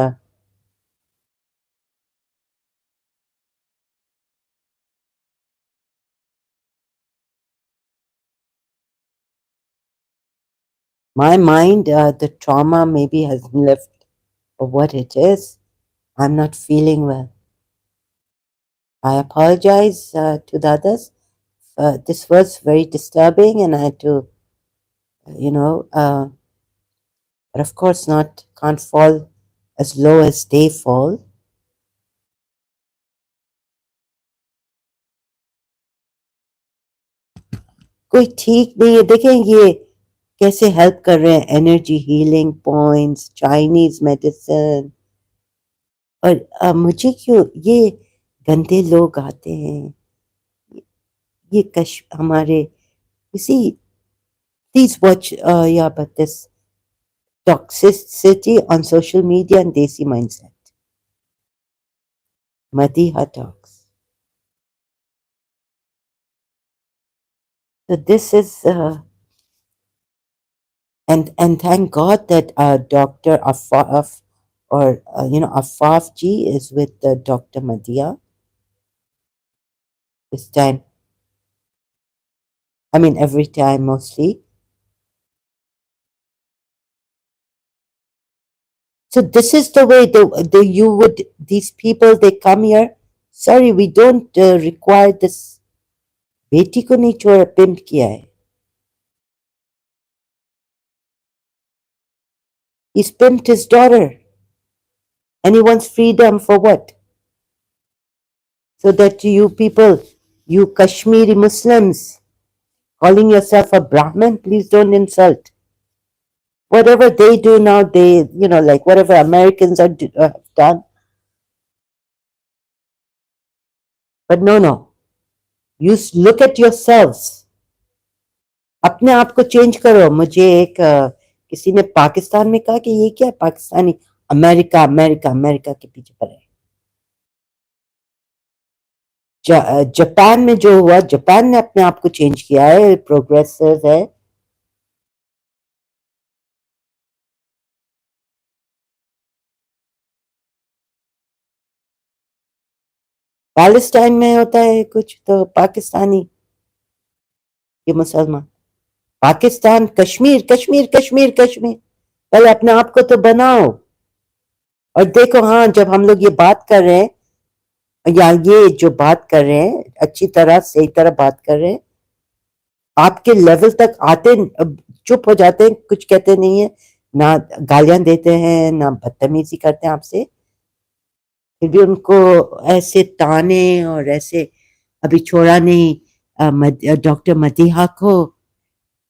my mind, the trauma maybe has left or what it is. I'm not feeling well. I apologize to the others. This was very disturbing, and I had to, you know, but of course, not can't fall as low as they fall. कोई ठीक नहीं है. देखें ये कैसे help कर रहे हैं. Energy healing points, Chinese medicine. और मुझे क्यों ये गंदे लोग आते हैं. ये कश हमारे इसी. Please watch, yeah, but this toxicity on social media and Desi mindset. Madiha talks. So this is, and thank God that Dr. Afaf, or Afaf ji is with Dr. Madiha this time. I mean, every time mostly. So this is the way these people, they come here. Sorry, we don't require this. बेटी को नहीं छोड़ा, pimp किया है. He's pimped his daughter, and he wants freedom for what? So that you people, you Kashmiri Muslims, calling yourself a Brahmin, please don't insult. Whatever they do now, like whatever Americans have done. But no. You look at yourselves. अपने आप को change करो. मुझे एक किसी ने पाकिस्तान में कहा कि ये क्या है, पाकिस्तानी अमेरिका अमेरिका अमेरिका के पीछे पड़े. जापान में जो हुआ, जापान ने अपने आप को चेंज किया है, प्रोग्रेसिव है. पैलेस्टाइन में होता है कुछ तो पाकिस्तानी, ये मुसलमान. पाकिस्तान, कश्मीर कश्मीर कश्मीर कश्मीर. पहले अपने आप को तो बनाओ. और देखो, हाँ, जब हम लोग ये बात कर रहे हैं, या ये जो बात कर रहे हैं, अच्छी तरह सही तरह बात कर रहे हैं, आपके लेवल तक आते चुप हो जाते हैं, कुछ कहते नहीं है, ना गालियां देते हैं, ना बदतमीजी करते हैं आपसे. फिर भी उनको ऐसे ताने और ऐसे. अभी छोड़ा नहीं डॉक्टर मदीहा को.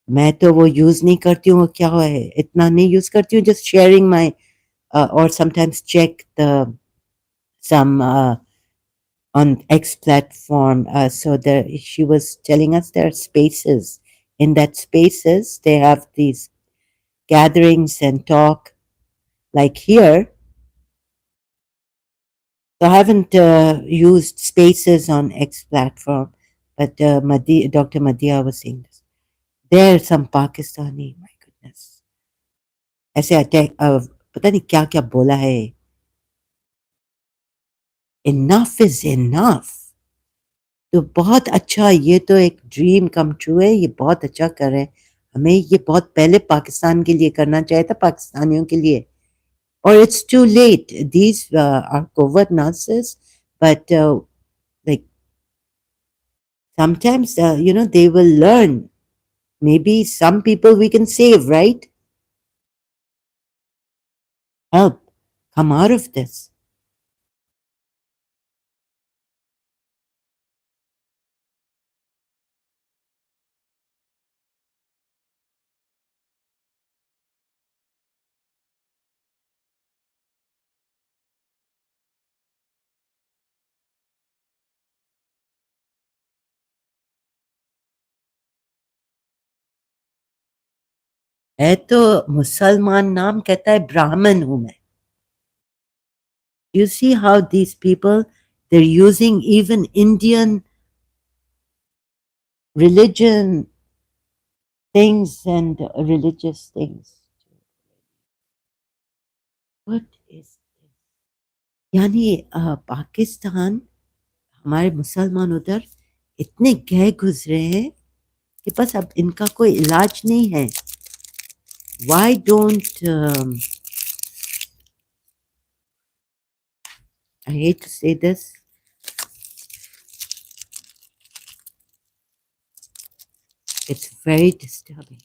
मैं तो वो यूज नहीं करती हूँ. क्या है, इतना नहीं यूज करती हूँ. Just sharing my, or sometimes check the some on X platform. So there, she was telling us there are spaces. In that spaces, they have these gatherings and talk. Like here, so I haven't used spaces on X platform, but Dr. Madhya was saying this. There's some Pakistani. My goodness, ऐसे attack, पता नहीं क्या क्या बोला है. Enough is enough. तो बहुत अच्छा, ये तो एक ड्रीम कम ट्रू है. ये बहुत अच्छा कर रहे हैं. हमें ये बहुत पहले पाकिस्तान के लिए करना चाहिए था, पाकिस्तानियों के लिए. और it's too late. These are covert nurses, but like sometimes they will learn. Maybe some people we can save, right? Help come out of this. है तो मुसलमान, नाम कहता है ब्राह्मण हूं मैं. You see how these people, they're using even Indian religion things and religious things. What is this? यानी पाकिस्तान, हमारे मुसलमान उधर इतने गए गुजरे हैं कि बस अब इनका कोई इलाज नहीं है. Why don't I hate to say this, it's very disturbing.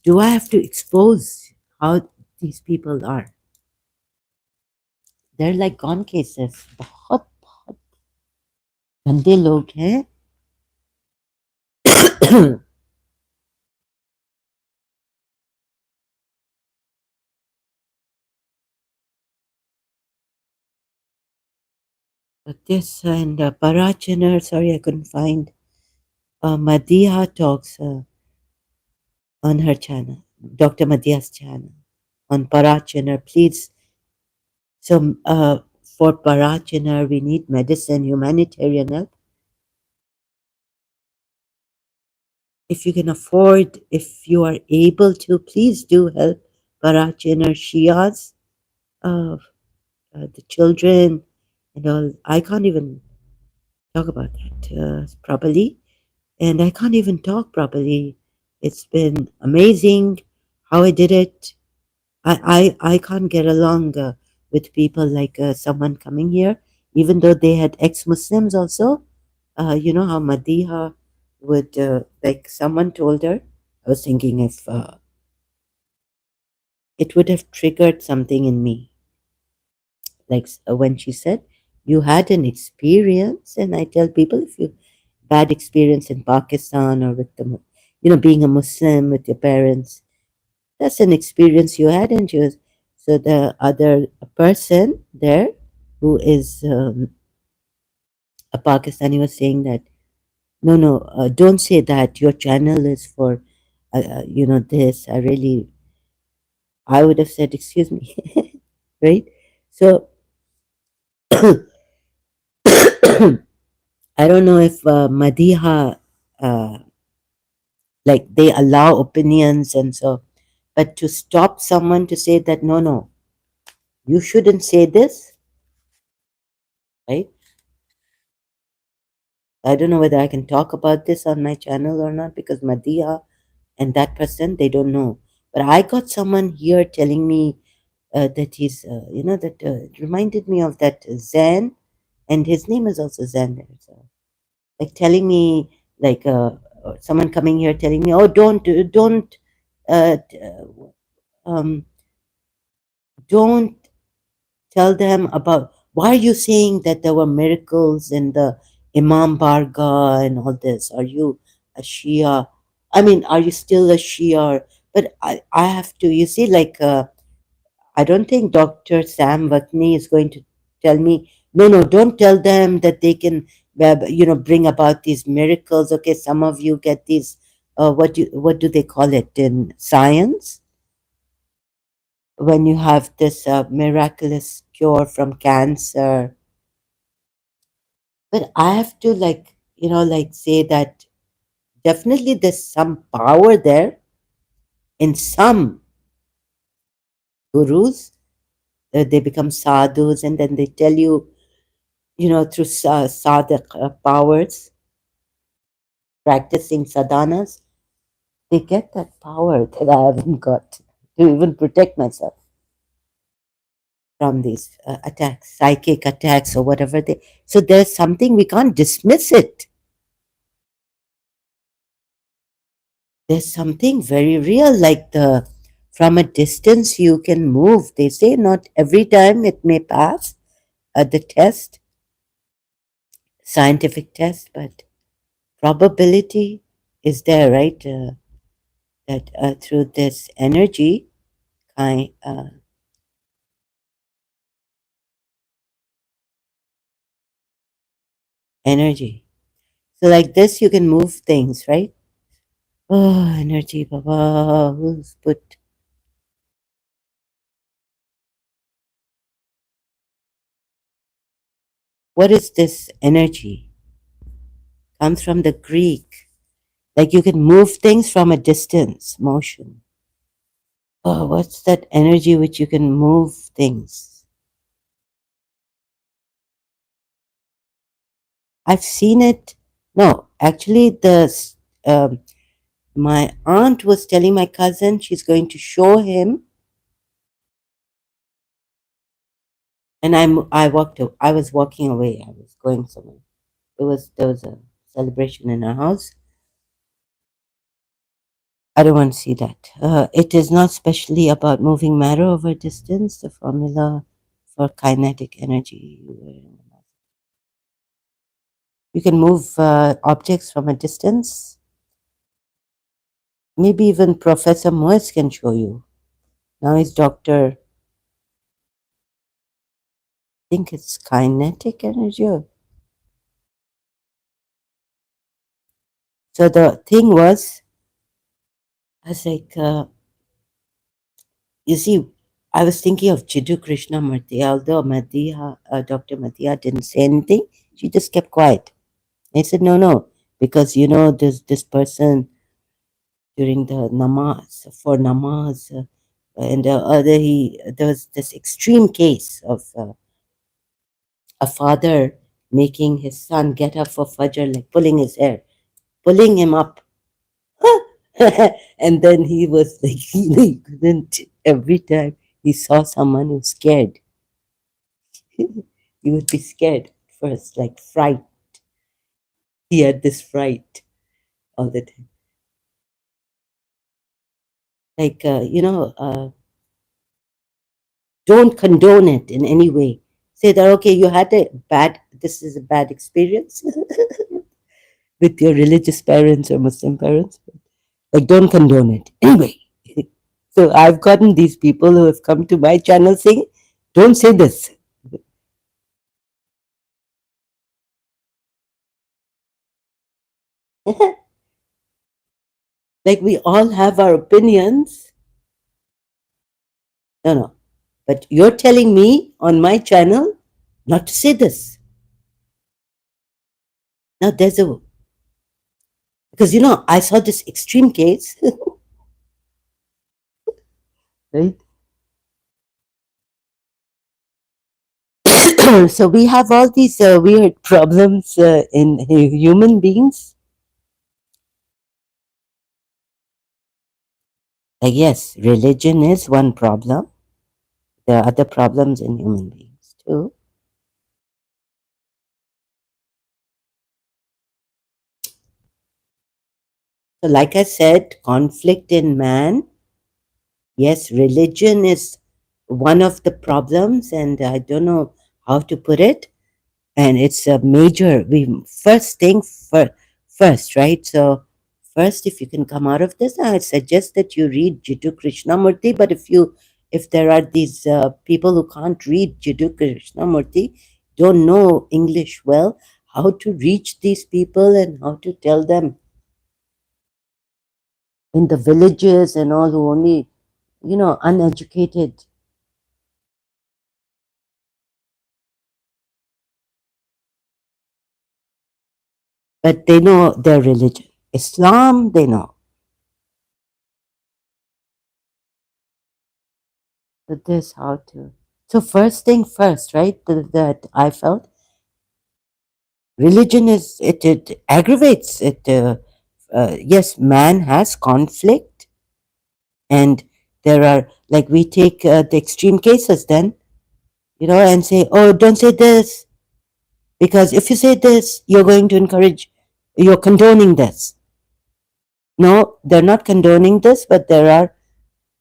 Do I have to expose how these people are? They're like gone cases. बहुत बहुत गंदे लोग हैं. But this and Parachiner, sorry I couldn't find. Madiha talks on her channel, Dr. Madiha's channel, on Parachiner. Please, so for Parachiner, we need medicine, humanitarian help. If you can afford, if you are able to, please do help Parachiner Shias, the children and all. I can't even talk about that properly, and I can't even talk properly. It's been amazing how I did it. I can't get along with people like someone coming here, even though they had ex-Muslims also. You know how Madiha would, like someone told her, I was thinking if it would have triggered something in me. Like when she said, you had an experience, and I tell people, if you bad experience in Pakistan or with the, being a Muslim with your parents, that's an experience you had, and you. So the other person there, who is a Pakistani, was saying that no, no, don't say that. Your channel is for, this. I would have said, excuse me, right? So I don't know if Madiha, uh, like they allow opinions and so, but to stop someone to say that no, no, you shouldn't say this, right? I don't know whether I can talk about this on my channel or not because Madiha and that person, they don't know. But I got someone here telling me that he's, that it reminded me of that Zen, and his name is also Zen. There, so, like telling me, like someone coming here telling me, oh, uh, d- um, don't tell them about why are you saying that there were miracles in the Imam Barga and all this? Are you a Shia? I mean, are you still a Shia? But I have to, you see, like, I don't think Dr. Sam Watney is going to tell me, no, no, don't tell them that they can, bring about these miracles. Okay, some of you get these, what do they call it in science? When you have this miraculous cure from cancer. But I have to like say that definitely there's some power there in some gurus. They become sadhus and then they tell you, through sadhak powers, practicing sadhanas, they get that power that I haven't got to even protect myself from these attacks, psychic attacks or whatever they. So there's something we can't dismiss it. There's something very real, like the from a distance you can move. They say not every time it may pass the test, scientific test, but probability is there, right? That through this kind energy. So like this, you can move things, right? Oh, energy, Baba. Who's put? What is this energy? Comes from the Greek. Like you can move things from a distance, motion. Oh, what's that energy which you can move things? I've seen it. No, actually, um, my aunt was telling my cousin she's going to show him, and I was walking away. I was going somewhere. There was a celebration in our house. I don't want to see that. It is not specially about moving matter over distance. The formula for kinetic energy. You can move objects from a distance. Maybe even Professor Moyes can show you. Now he's Doctor. I think it's kinetic energy. So the thing was, I was like, you see, I was thinking of Jiddu Krishnamurti, although Dr. Madhya didn't say anything, she just kept quiet. I said, no, no, because you know, this person during the namaz, for namaz, and there was this extreme case of a father making his son get up for Fajr, like pulling his hair, pulling him up. And then he was like, he couldn't, every time he saw someone who was scared, he would be scared first, like fright. He had this fright all the time. Like, don't condone it in any way. Say that, okay, this is a bad experience with your religious parents or Muslim parents. Like, don't condone it. Anyway, so I've gotten these people who have come to my channel saying, don't say this. Like, we all have our opinions. No, no. But you're telling me on my channel not to say this. Now, because I saw this extreme case, right? So we have all these weird problems in human beings. Like, yes, religion is one problem. There are other problems in human beings too. So, like I said, conflict in man. Yes, religion is one of the problems, and I don't know how to put it. And it's a major. We first thing first, right? So, first, if you can come out of this, I suggest that you read Jiddu Krishnamurti. But if there are these people who can't read Jiddu Krishnamurti, don't know English well, how to reach these people and how to tell them in the villages and all who only uneducated, but they know their religion. Islam, they know. But this how to. So first thing first, right? That I felt religion it aggravates it. Yes, man has conflict, and there are like we take the extreme cases then, and say, oh, don't say this because if you say this, you're going to you're condoning this. No, they're not condoning this, but there are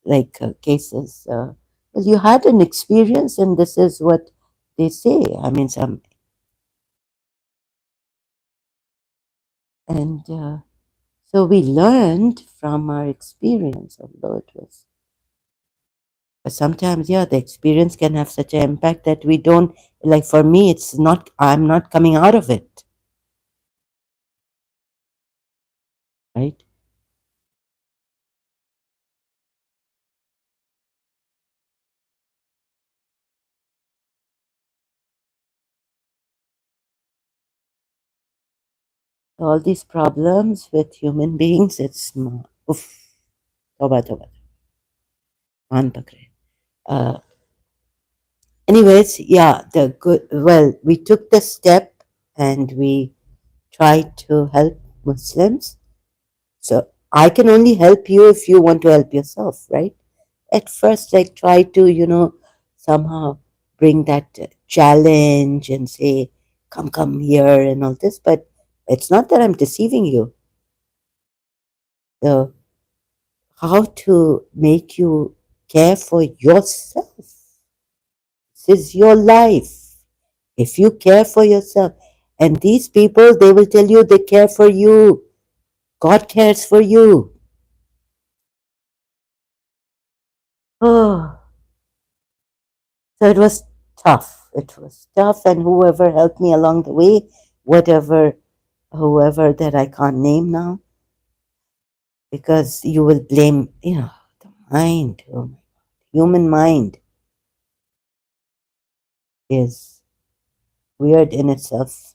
like cases. Well, you had an experience, and this is what they say. I mean, and so we learned from our experience, although it was. But sometimes, yeah, the experience can have such an impact that we don't. Like for me, it's not. I'm not coming out of it, right? All these problems with human beings, it's oof, toba toba, maan pakre. Uh, Anyways, yeah, the good. Well, we took the step and we tried to help Muslims. So I can only help you if you want to help yourself, right? At first, like try to, somehow bring that challenge and say, come here and all this. But it's not that I'm deceiving you. So how to make you care for yourself? This is your life. If you care for yourself, and these people, they will tell you they care for you. God cares for you. Oh, so it was tough. It was tough, and whoever helped me along the way, whoever that I can't name now, because you will blame, the mind. Oh my God. Human mind is weird in itself,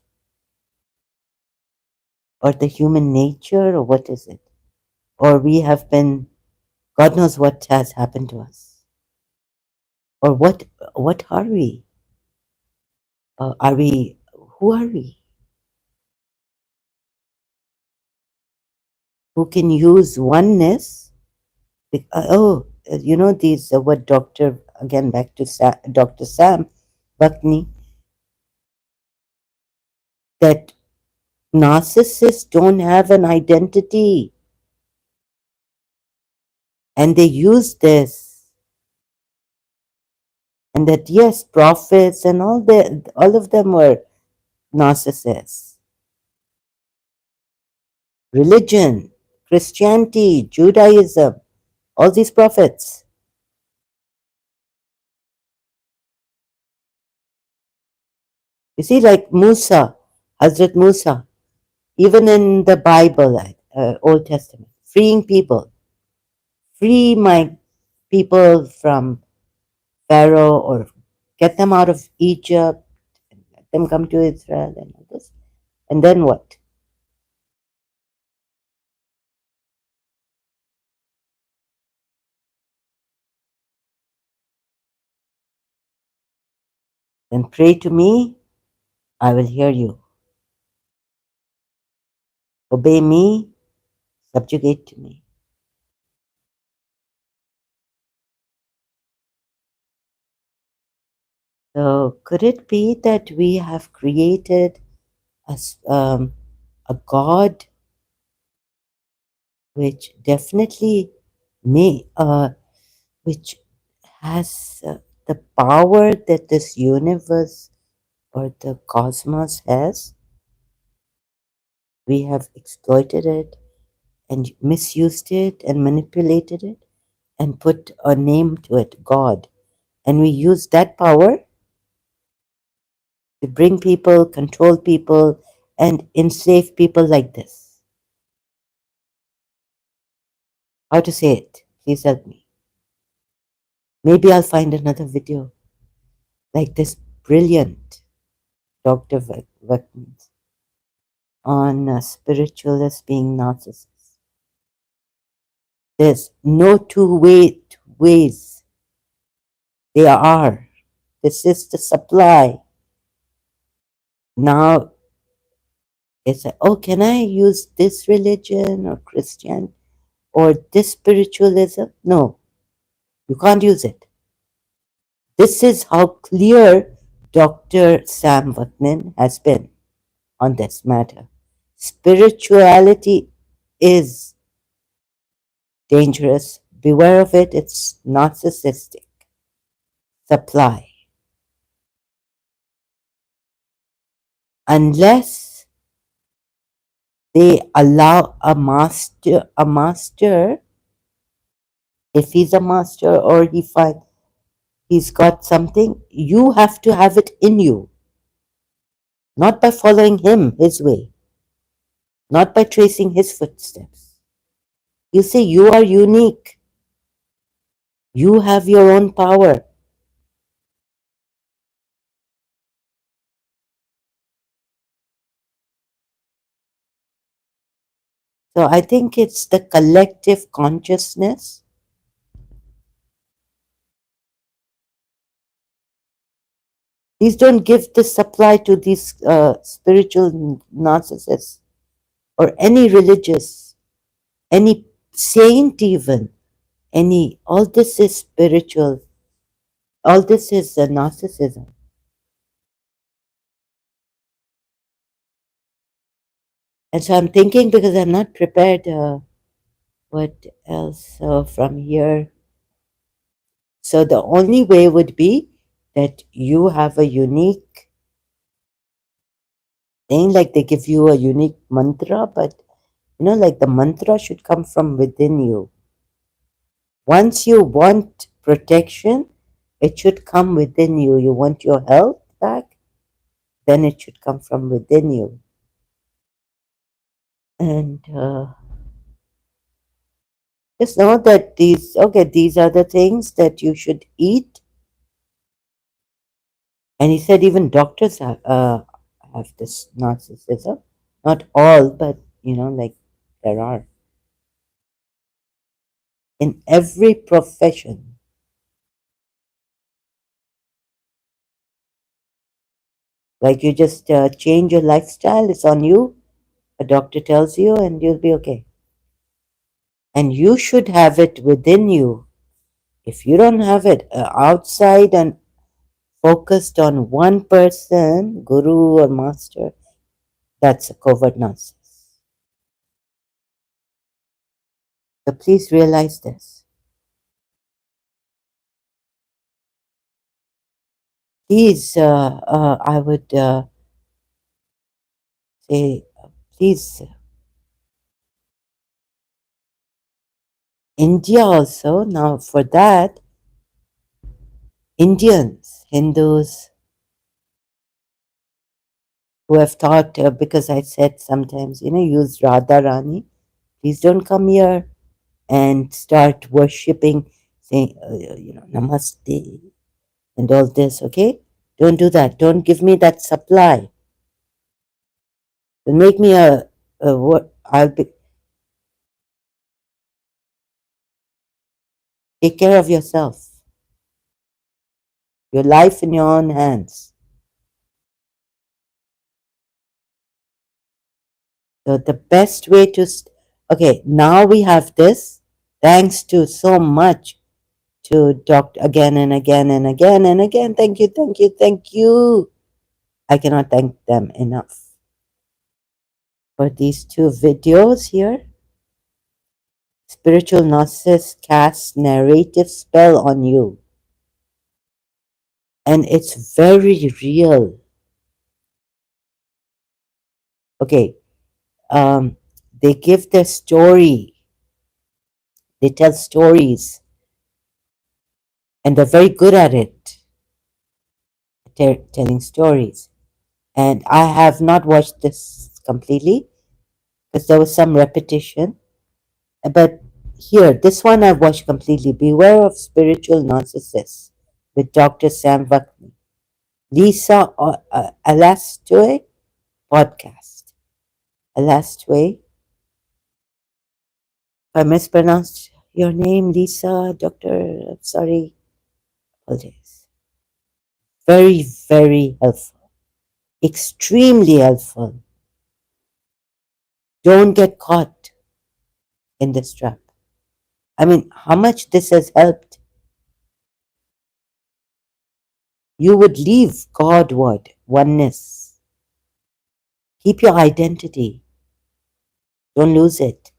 or the human nature, or what is it? Or we have been, God knows what has happened to us. Or what are we? Are we, who are we? Who can use oneness? These, what Dr., again, back to Dr. Sam Bakni, that narcissists don't have an identity and they use this. And that, yes, prophets and all of them were narcissists. Religion, Christianity, Judaism, all these prophets. You see, like Musa, Hazrat Musa, even in the Bible, Old Testament, freeing people, free my people from Pharaoh, or get them out of Egypt and let them come to Israel and all this. And then what? Then pray to me, I will hear you. Obey me, subjugate to me. So could it be that we have created a God which definitely may, which has the power that this universe or the cosmos has? We have exploited it and misused it and manipulated it and put a name to it, God. And we use that power to bring people, control people, and enslave people like this. How to say it? Please help me. Maybe I'll find another video like this brilliant Dr. Watkins on spiritualists being narcissists. There's no ways. They are. This is the supply. Now it's like, oh, can I use this religion or Christian or this spiritualism? No, you can't use it. This is how clear Dr. Sam Vaknin has been on this matter. Spirituality is dangerous. Beware of it. It's narcissistic. Supply. Unless they allow a master, if he's a master or he's got something, you have to have it in you. Not by following him, his way, not by tracing his footsteps. You say you are unique. You have your own power. So I think it's the collective consciousness. Please don't give the supply to these spiritual narcissists or any religious, any saint even, any, all this is spiritual, all this is narcissism. And so I'm thinking, because I'm not prepared, what else from here? So the only way would be that you have a unique thing, like they give you a unique mantra, but you know, like the mantra should come from within you. Once you want protection, it should come within you. You want your health back, then it should come from within you. And just know that these are the things that you should eat. And he said even doctors have this narcissism. Not all, but you know, like there are in every profession. Like you just change your lifestyle, it's on you. A doctor tells you, and you'll be okay. And you should have it within you. If you don't have it outside and focused on one person, guru or master, that's a covert narcissist. So please realize this. Please, I would say, please, India also. Now, for that, Indians, Hindus who have thought, because I said sometimes, you know, use Radha Rani, please don't come here and start worshipping, saying, you know, namaste and all this, okay? Don't do that. Don't give me that supply. Don't make me a what? I'll be, take care of yourself. Your life in your own hands. So the best way to, okay, now we have this, thanks to so much to Dr. again and again and again and again. Thank you, thank you, thank you. I cannot thank them enough for these two videos here. Spiritual narcissist casts narrative spell on you. And it's very real. Okay, they give their story. They tell stories, and they're very good at it, telling stories. And I have not watched this completely because there was some repetition. But here, this one I've watched completely. Beware of Spiritual Narcissists with Dr. Sam Vakni. Lisa Alastoy podcast. Alastoy. If I mispronounced your name, Lisa, Doctor, sorry, apologies. Very, very helpful. Extremely helpful. Don't get caught in this trap. I mean, how much this has helped. You would leave Godward, oneness. Keep your identity. Don't lose it.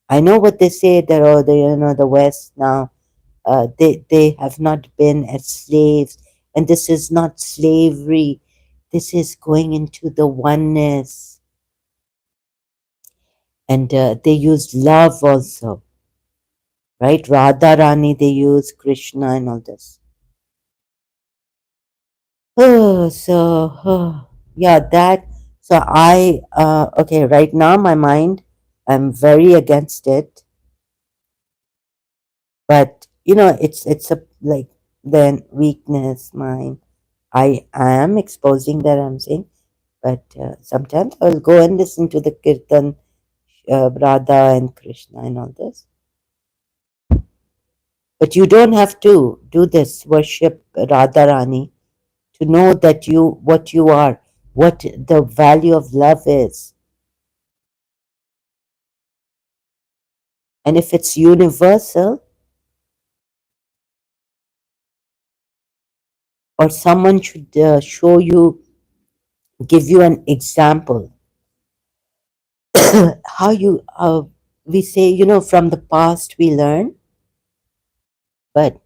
I know what they say that, oh, the West now, they have not been as slaves, and this is not slavery. This is going into the oneness. And they use love also, right? Radha Rani, they use Krishna and all this. Oh, so, yeah, that. So okay, right now my mind, I'm very against it. But, you know, it's a, like, then weakness, mine. I am exposing that, I'm saying. But sometimes I'll go and listen to the kirtan Radha and Krishna and all this. But you don't have to do this, worship Radha Rani, to know that what you are, what the value of love is. And if it's universal, or someone should show you, give you an example, how you, we say, from the past we learn, but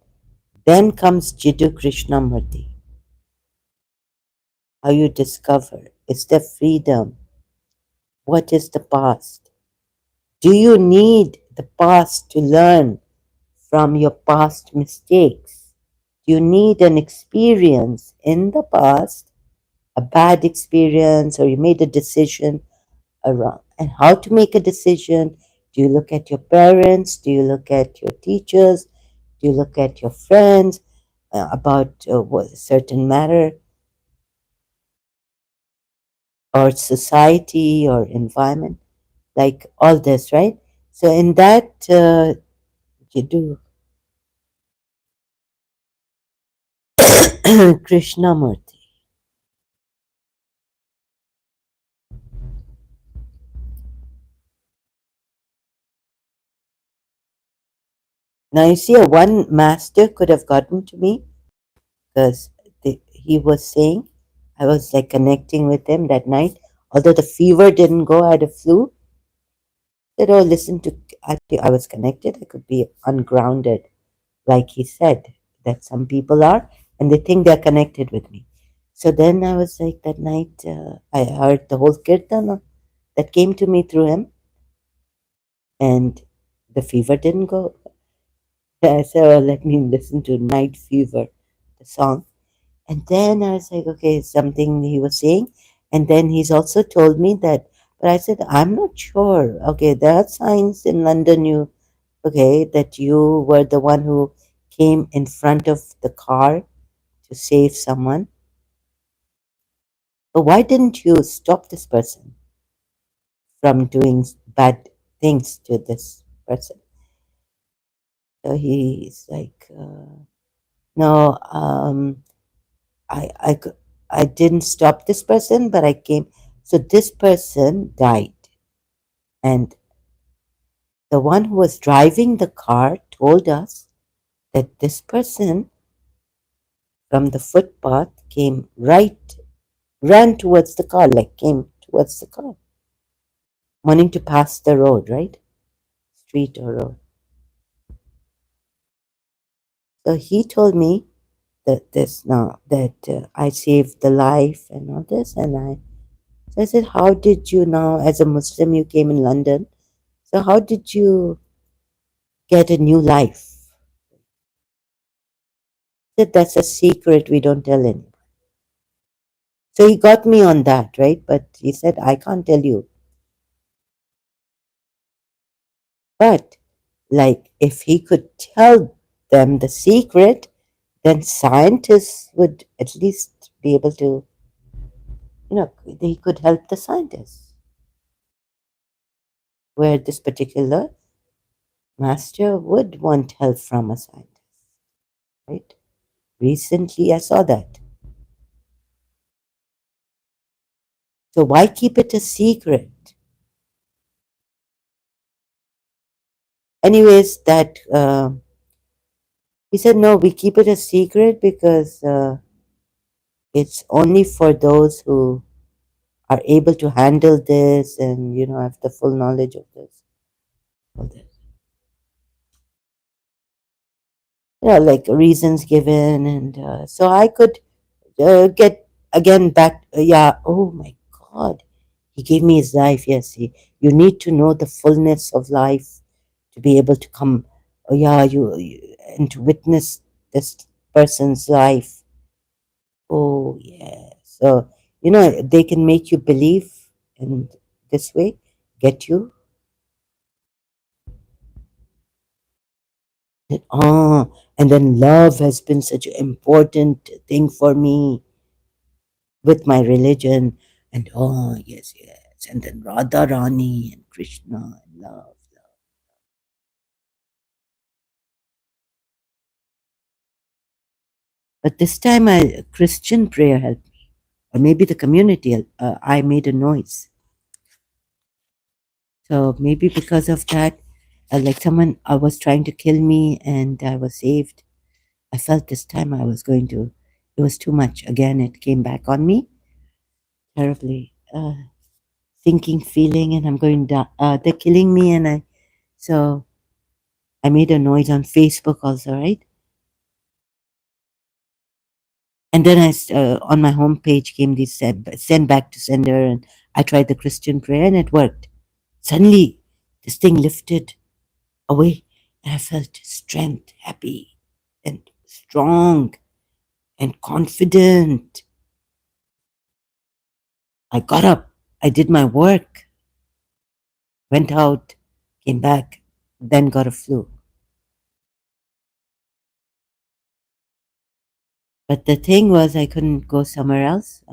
then comes Jiddu Krishnamurti, how you discover. It's the freedom. What is the past? Do you need the past to learn from your past mistakes? You need an experience in the past, a bad experience, or you made a decision around. And how to make a decision? Do you look at your parents? Do you look at your teachers? Do you look at your friends about what a certain matter, or society or environment? Like all this, right? So in that, you do Krishnamurti. Now you see, one master could have gotten to me because he was saying, I was like connecting with him that night. Although the fever didn't go, I had a flu. Said, oh, listen to, I was connected. I could be ungrounded, like he said, that some people are, and they think they're connected with me. So then I was like, that night, I heard the whole kirtan that came to me through him, and the fever didn't go. I said, oh, let me listen to Night Fever, the song. And then I was like, okay, something he was saying. And then he's also told me that, but I said, I'm not sure. Okay, there are signs in London, okay, that you were the one who came in front of the car to save someone. But why didn't you stop this person from doing bad things to this person? So he's like, no, I, I didn't stop this person, but I came. So this person died. And the one who was driving the car told us that this person from the footpath ran towards the car, like came towards the car, wanting to pass the road, right? Street or road. So he told me that I saved the life and all this. And so I said, how did you now, as a Muslim, you came in London? So how did you get a new life? That that's a secret we don't tell anyone. So he got me on that, right? But he said, I can't tell you. But like if he could tell them the secret, then scientists would at least be able to, he could help the scientists. Where this particular master would want help from a scientist, right? Recently I saw that. So why keep it a secret? Anyways, that he said, no, we keep it a secret because it's only for those who are able to handle this and, have the full knowledge of this. All this. Like reasons given. And so I could get again back. Yeah, oh my God. He gave me his life. Yes, you need to know the fullness of life to be able to come. Oh, yeah, and to witness this person's life. Oh, yeah. So, they can make you believe in this way, get you. And then love has been such an important thing for me with my religion. And yes, yes. and then Radha Rani and Krishna and love. But this time, a Christian prayer helped me, or maybe the community. I made a noise, so maybe because of that, like someone was trying to kill me, and I was saved. I felt this time I was going to. It was too much. Again, it came back on me terribly. Thinking, feeling, and I'm going down. They're killing me, and so I made a noise on Facebook also, right? And then on my homepage came this send back to sender, and I tried the Christian prayer, and it worked. Suddenly, this thing lifted away, and I felt strength, happy, and strong, and confident. I got up, I did my work, went out, came back, then got a flu. But the thing was, I couldn't go somewhere else.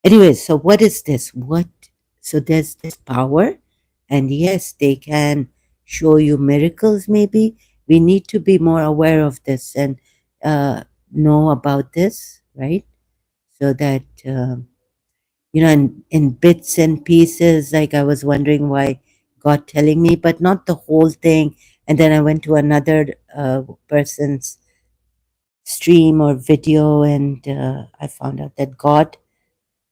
Anyways, so what is this? What? So there's this power, and yes, they can show you miracles. Maybe we need to be more aware of this and know about this, right? So that in bits and pieces. Like I was wondering why God telling me, but not the whole thing. And then I went to another person's stream or video, and I found out that God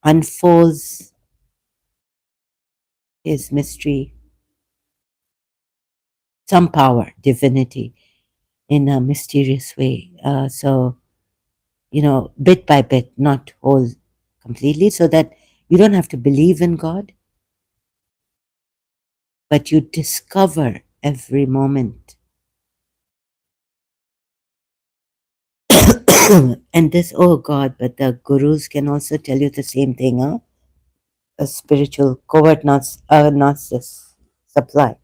unfolds His mystery, some power, divinity, in a mysterious way. So, bit by bit, not whole completely, so that you don't have to believe in God, but you discover every moment. And this, oh God, but the gurus can also tell you the same thing, huh? A spiritual covert narcissist supply.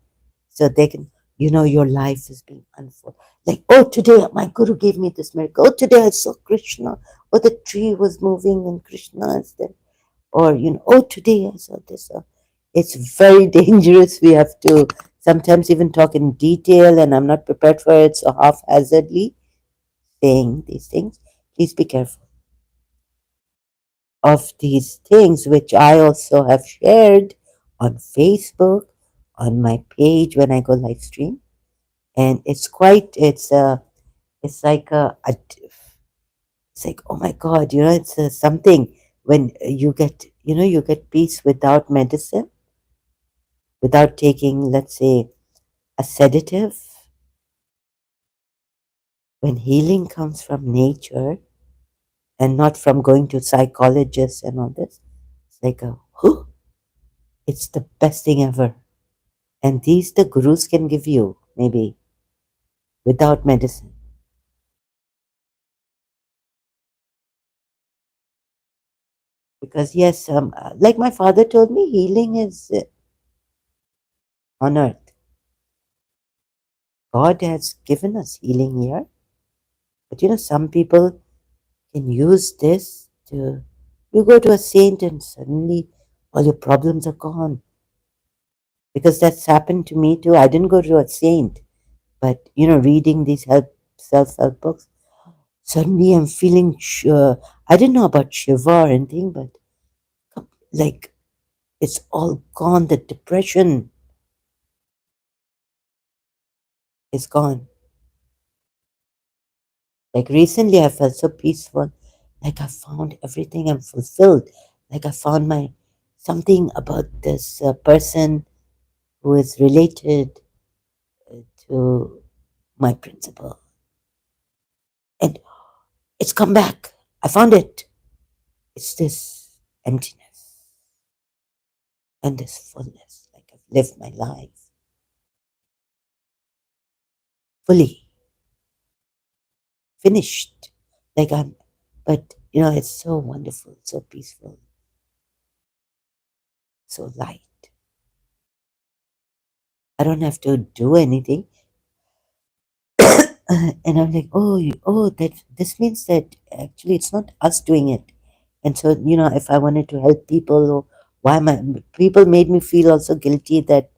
So they can, your life is being unfolded. Like, oh, today my guru gave me this miracle. Oh, today I saw Krishna. Oh, the tree was moving and Krishna is there. Or, oh, today I saw this. It's very dangerous. We have to sometimes even talk in detail, and I'm not prepared for it. So haphazardly saying these things. Please be careful of these things, which I also have shared on Facebook, on my page when I go live stream. And it's like it's like, oh my God, it's something when you get peace without medicine, without taking, let's say, a sedative. When healing comes from nature and not from going to psychologists and all this, it's like whew, it's the best thing ever. And these the gurus can give you, maybe without medicine. Because yes, like my father told me, healing is on earth. God has given us healing here. But some people can use this to, you go to a saint and suddenly all your problems are gone. Because that's happened to me too. I didn't go to a saint, but reading these self-help books, suddenly I'm feeling sure. I didn't know about Shiva or anything, but like it's all gone. The depression is gone. Like recently, I felt so peaceful. Like I found everything. I'm fulfilled. Like I found my something about this person who is related to my principal, and it's come back. I found it. It's this emptiness and this fullness. Like I've lived my life fully, finished. Like I'm, but it's so wonderful, so peaceful, so light. I don't have to do anything. And I'm like, oh, that this means that actually it's not us doing it. And so, if I wanted to help people, or why am I, people made me feel also guilty that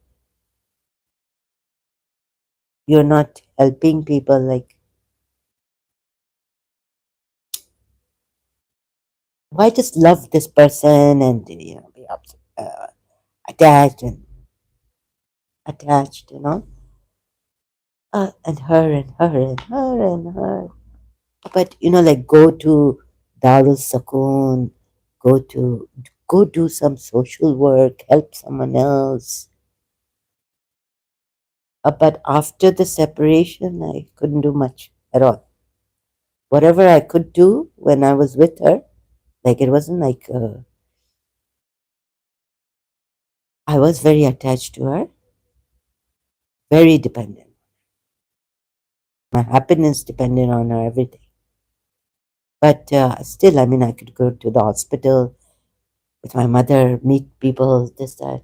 you're not helping people. Like, why just love this person and, be attached and attached. And her and her and her and her. But, like go to Darul Sakoon, go to, go do some social work, help someone else. But after the separation, I couldn't do much at all. Whatever I could do when I was with her, like it wasn't like I was very attached to her, very dependent. My happiness depended on her, everything. But still, I mean, I could go to the hospital with my mother, meet people, this, that.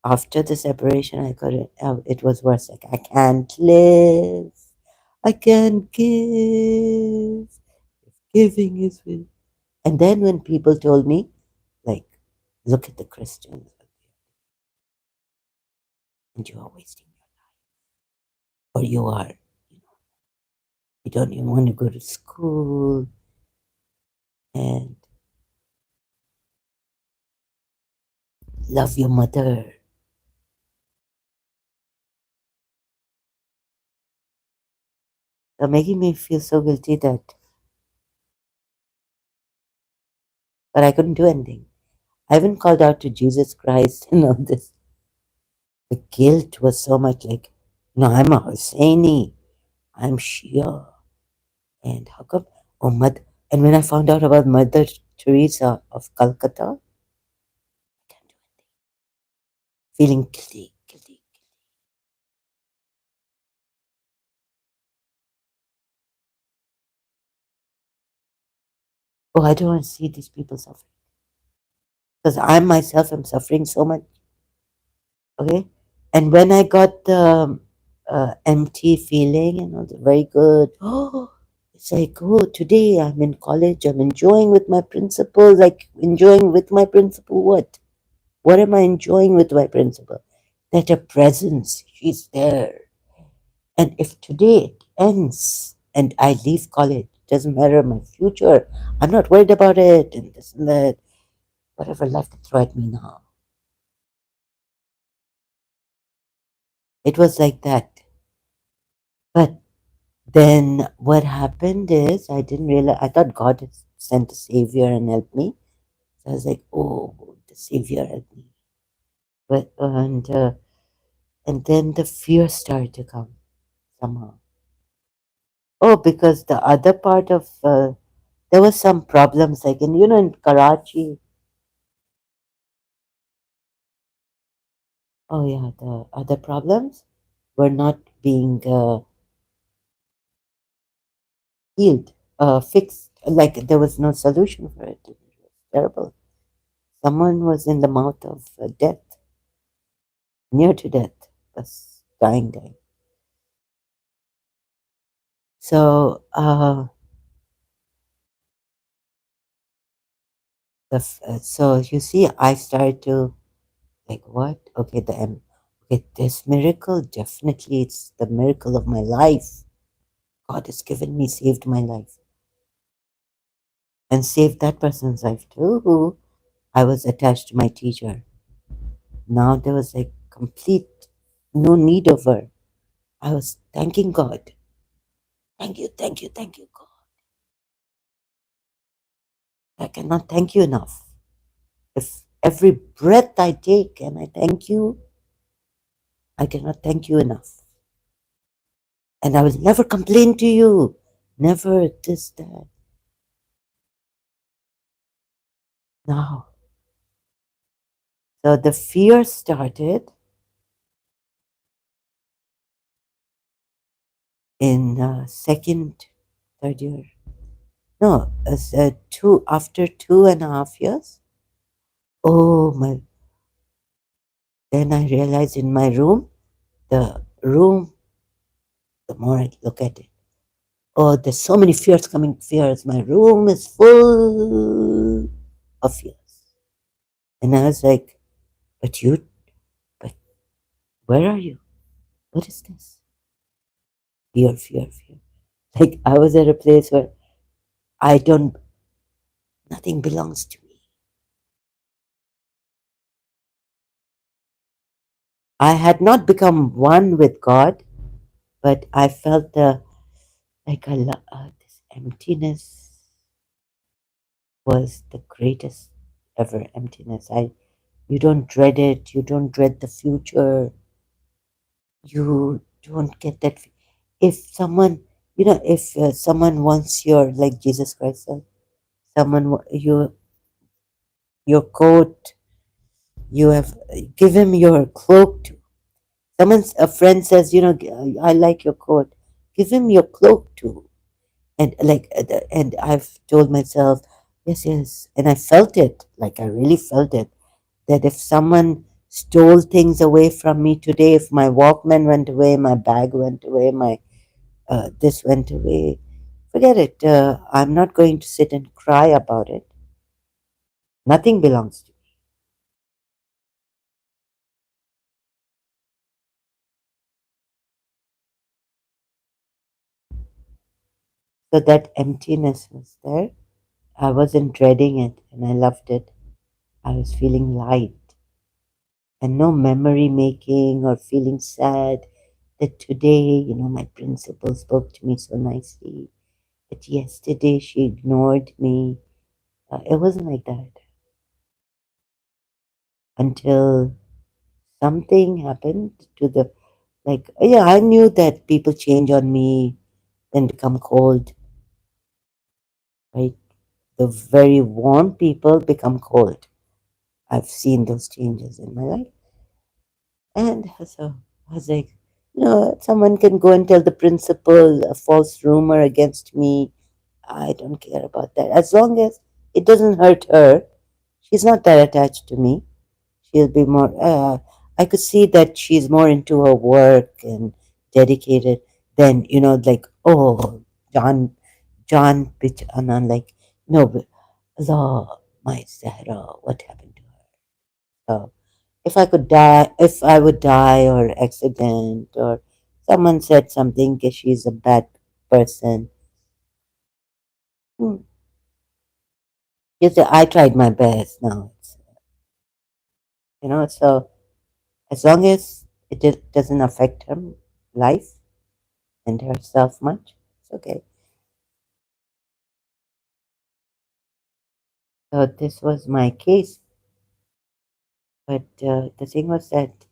After the separation, I got it. It was worse. Like, I can't live. I can't give. Giving is with. And then when people told me, like, look at the Christians, and you are wasting your life, or you don't even want to go to school, and love your mother. They're making me feel so guilty but I couldn't do anything. I haven't called out to Jesus Christ and all this. The guilt was so much like, no, I'm a Husseini, I'm Shia, and how come? Oh, and when I found out about Mother Teresa of Calcutta, feeling guilty, guilty. Oh, I don't want to see these people suffering because I myself am suffering so much. Okay, and when I got the empty feeling, very good. Oh, it's like, oh, today I'm in college. I'm enjoying with my principal. Like enjoying with my principal. What? What am I enjoying with my principal? That her presence. She's there. And if today it ends and I leave college, doesn't matter my future. I'm not worried about it and this and that. Whatever life they throw at me now. It was like that. But then what happened is I didn't realize, I thought God had sent a savior and helped me. So I was like, oh, the savior helped me. But and then the fear started to come somehow. Oh, because the other part of there was some problems like in Karachi. Oh yeah, the other problems were not being healed, fixed. Like there was no solution for it. It was terrible. Someone was in the mouth of death, near to death, was dying. So, so you see, I started to like, what? Okay, okay, this miracle definitely it's the miracle of my life. God has given me, saved my life, and saved that person's life too. Who I was attached to my teacher. Now there was like complete no need of her. I was thanking God. Thank you, God. I cannot thank you enough. If every breath I take and I thank you, I cannot thank you enough. And I will never complain to you. Never this, that. Now. So the fear started in second, third year. No, as after 2.5 years. Oh my! Then I realized in my room, the room the more I look at it. Oh, there's so many fears coming, fears. My room is full of fears. And I was like, but you, but where are you? What is this? Fear, fear, fear. Like I was at a place where I don't, nothing belongs to me. I had not become one with God, but I felt like this emptiness was the greatest ever emptiness. You don't dread it. You don't dread the future. You don't get that. If someone, if someone wants like Jesus Christ said, your coat, you have give him your cloak to. A friend says, I like your coat. Give him your cloak too. And and I've told myself, yes, yes, and I felt it. Like I really felt it. That if someone stole things away from me today, if my Walkman went away, my bag went away, my this went away, forget it. I'm not going to sit and cry about it. Nothing belongs to me. So that emptiness was there. I wasn't dreading it, and I loved it. I was feeling light, and no memory making or feeling sad that today, my principal spoke to me so nicely, but yesterday she ignored me. It wasn't like that until something happened to yeah, I knew that people change on me and become cold, right? The very warm people become cold. I've seen those changes in my life. And so I was like, someone can go and tell the principal a false rumor against me. I don't care about that. As long as it doesn't hurt her, she's not that attached to me. She'll be more, I could see that she's more into her work and dedicated than, like, oh, John, bitch, and I'm like, no, but, Allah, my Zahra, what happened to her? So, if I would die or accident or someone said something that she's a bad person, hmm, you say, I tried my best now. So as long as doesn't affect her life and herself much, it's okay. So this was my case. But the thing was that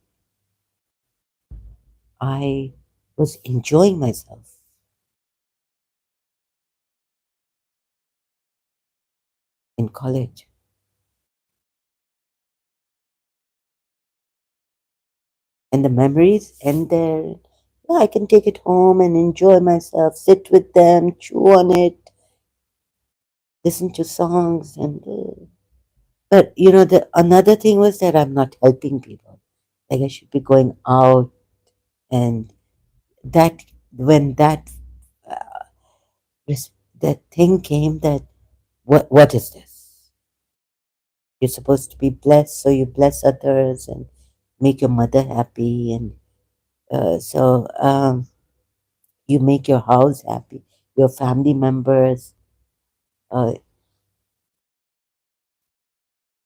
I was enjoying myself in college. And the memories end there. Yeah, I can take it home and enjoy myself, sit with them, chew on it, listen to songs, and but the another thing was that I'm not helping people. Like I should be going out, and that when uh, that thing came, that what is this? You're supposed to be blessed, so you bless others and make your mother happy, and you make your house happy, your family members, uh,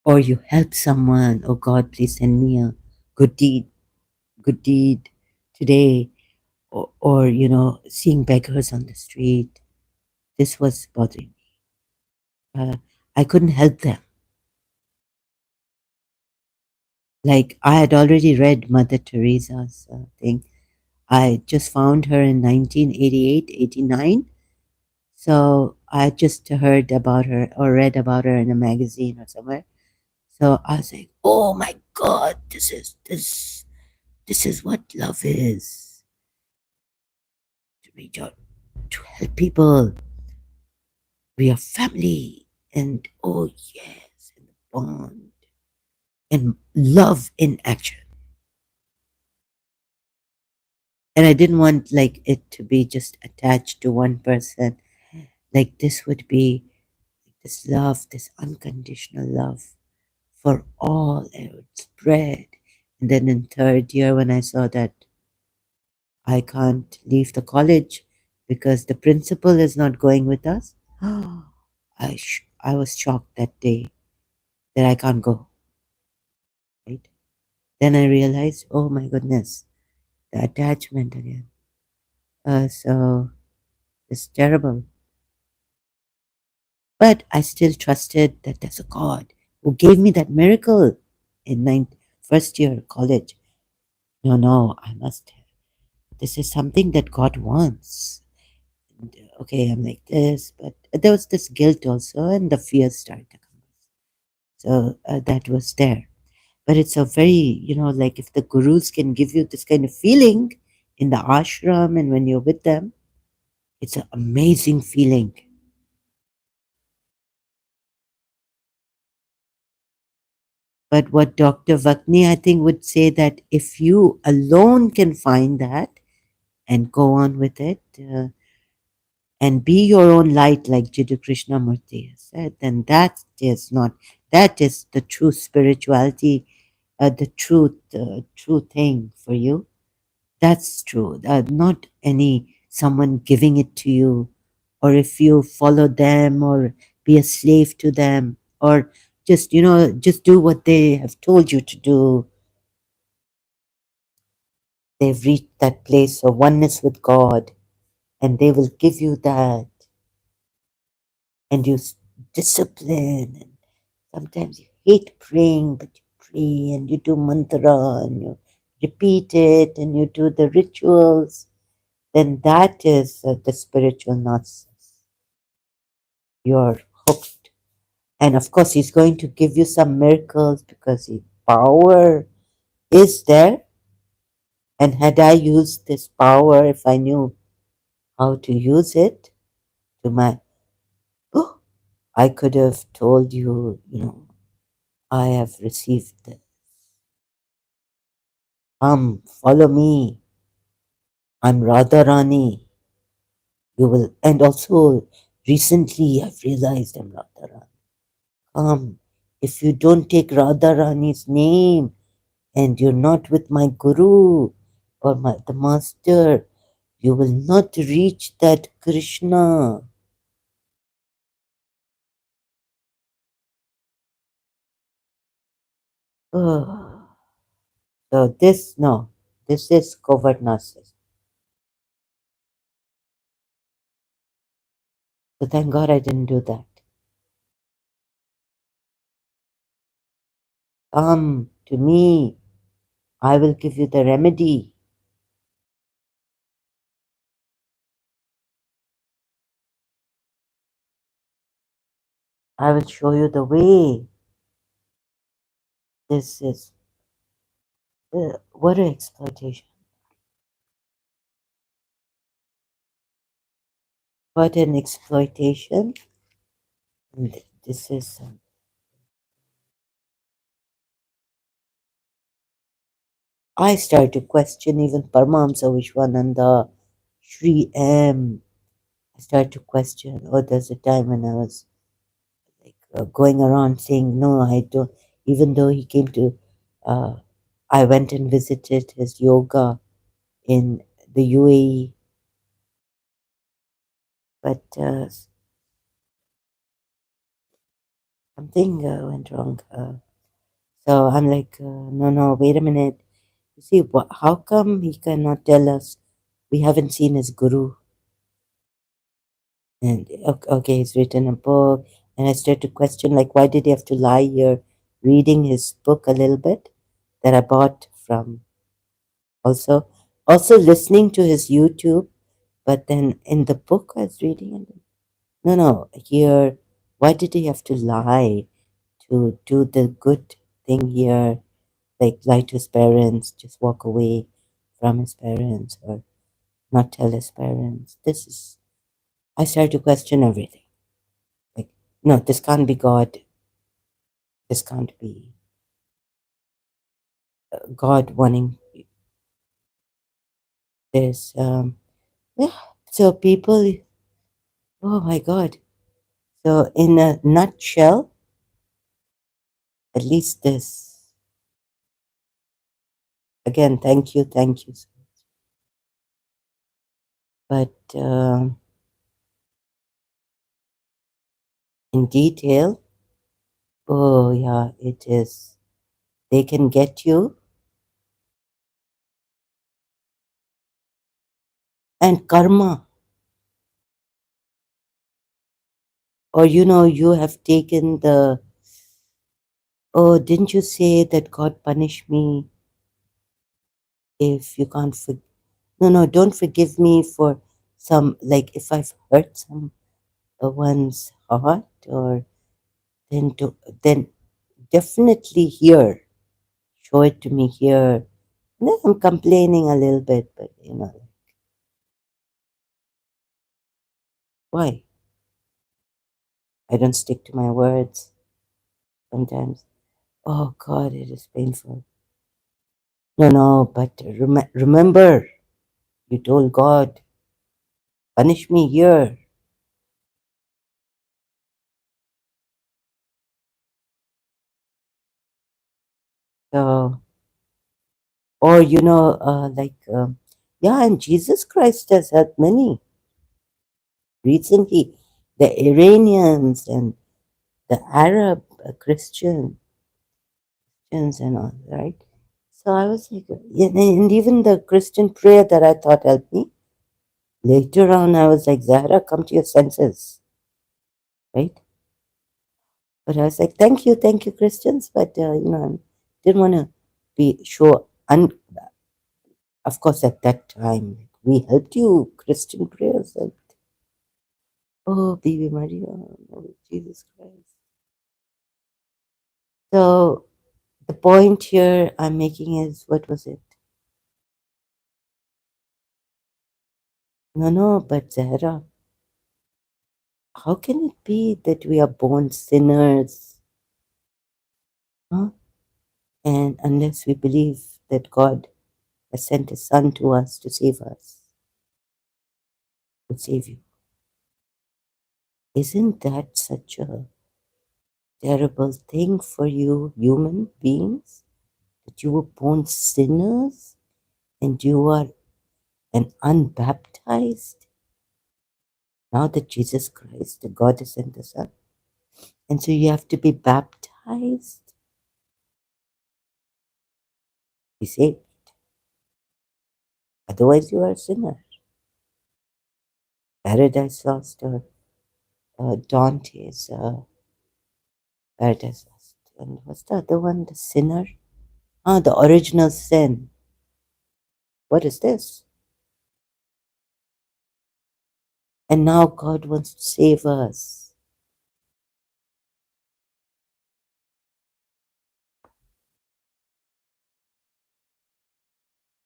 or you help someone. Oh God, please send me a good deed, good deed today, or seeing beggars on the street. This was bothering me. I couldn't help them. Like I had already read Mother Teresa's thing. I just found her in 1988, 89. So I just heard about her or read about her in a magazine or somewhere. So I was like, "Oh my God, this is what love is: to reach out, to help people. We are family, and oh yes, and bond and love in action." And I didn't want like it to be just attached to one person. Like this would be this love, this unconditional love for all, it would spread. And then in third year, when I saw that I can't leave the college because the principal is not going with us, I was shocked that day that I can't go. Right? Then I realized, oh my goodness, the attachment again. So it's terrible. But I still trusted that there's a God who gave me that miracle in first year college. No, I must have. This is something that God wants. And, okay, I'm like this, but there was this guilt also, and the fear started to come. So that was there. But it's a very, like if the gurus can give you this kind of feeling in the ashram and when you're with them, it's an amazing feeling. But what Dr. Vakni, I think, would say that if you alone can find that and go on with it and be your own light, like Jiddu Krishnamurti has said, then that is the true spirituality, the true thing for you. That's true. Not any someone giving it to you, or if you follow them or be a slave to them, or just do what they have told you to do. They've reached that place of oneness with God, and they will give you that, and discipline. And sometimes you hate praying, but you pray and you do mantra and you repeat it and you do the rituals. Then that is the spiritual nonsense. You're hooked. And of course, he's going to give you some miracles because his power is there. And had I used this power, if I knew how to use it to my, oh, I could have told you, I have received this. Come, follow me. I'm Radharani. You will, and also recently I've realized I'm Radharani. Come, if you don't take Radharani's name, and you're not with my guru or the master, you will not reach that Krishna. Oh. So this is covert narcissism. So thank God I didn't do that. Come to me. I will give you the remedy. I will show you the way. This is what an exploitation. What an exploitation. And this is I started to question even Paramahamsa Vishwananda, Sri M. I started to question. Oh, there's a time when I was like going around saying, no, I don't. Even though he came to, I went and visited his yoga in the UAE, but something went wrong. So I'm like, no, wait a minute. You see, how come he cannot tell us we haven't seen his guru? And okay, he's written a book, and I started to question, like, why did he have to lie here, reading his book a little bit that I bought from also listening to his YouTube, but then in the book I was reading, and no, here, why did he have to lie to do the good thing here, like lie to his parents, just walk away from his parents, or not tell his parents? I started to question everything. Like, no, this can't be God. This can't be God wanting. There's yeah. So people, oh my God. So in a nutshell, at least this. Again, thank you, thank you. But in detail, oh yeah, it is. They can get you, and karma, or you have taken the. Oh, didn't you say that God punish me if you can't forgive? No, no, don't forgive me for some, like if I've hurt someone's heart, or then definitely here, show it to me here. No, I'm complaining a little bit, but why? I don't stick to my words sometimes. Oh God, it is painful. No, no, but remember, you told God, punish me here. So, or yeah, and Jesus Christ has helped many recently, the Iranians and the Arab Christians and all, right? So I was like, yeah, and even the Christian prayer that I thought helped me, later on I was like, Zahra, come to your senses, right? But I was like, thank you, Christians, but I didn't want to be sure. And of course, at that time, we helped you, Christian prayers. Oh, baby Maria, oh, Jesus Christ. So the point here I'm making is, what was it? No, no, but Zahra, how can it be that we are born sinners? Huh? And unless we believe that God has sent His Son to us to save us, to save you. Isn't that such a terrible thing for you, human beings? That you were born sinners and you are an unbaptized? Now that Jesus Christ, the God, has sent us up. And so you have to be baptized, be saved. Otherwise, you are a sinner. Paradise Lost, or Dante's Paradise Lost. And what's the other one? The Sinner? Ah, the original sin. What is this? And now God wants to save us.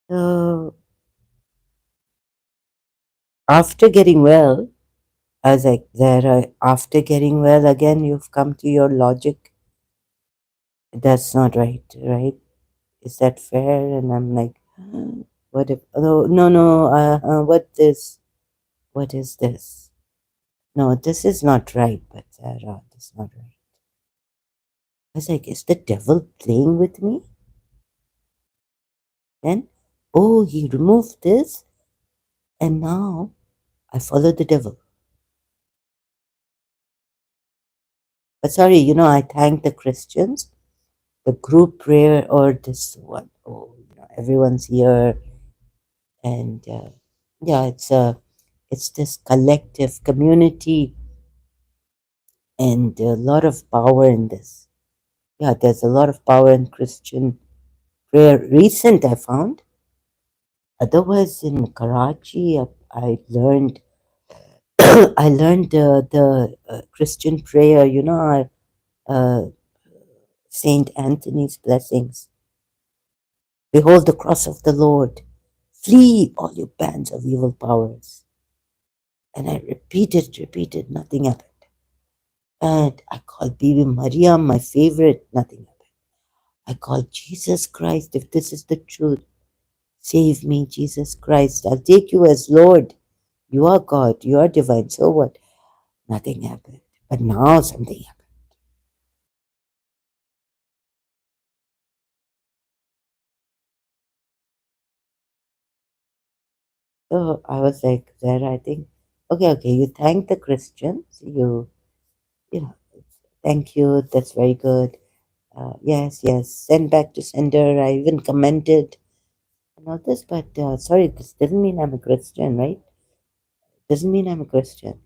So after getting well, I was like, there, after getting well, again, you've come to your logic. That's not right, right? Is that fair? And I'm like, what if, oh, no, no, what is this? No, this is not right, but Sarah, this is not right. I was like, is the devil playing with me? Then, oh, he removed this, and now I follow the devil. But sorry, I thank the Christians, the group prayer, or this one. Oh, everyone's here, and yeah, it's this collective community, and a lot of power in this. Yeah, there's a lot of power in Christian prayer. Recent, I found. Otherwise, in Karachi, I learned I learned the Christian prayer. Saint Anthony's blessings. Behold the cross of the Lord. Flee all you bands of evil powers. And I repeated, nothing happened. And I called Bibi Maria my favorite, nothing happened. I called Jesus Christ, if this is the truth, Save me, Jesus Christ. I'll take you as Lord. You are God. You are divine. So what? Nothing happened. But now something happened. So I was like, there, I think, okay, you thank the Christians. You know, thank you. That's very good. Yes, send back to sender. I even commented and all this, but sorry, this doesn't mean I'm a Christian, right? Doesn't mean I'm a Christian.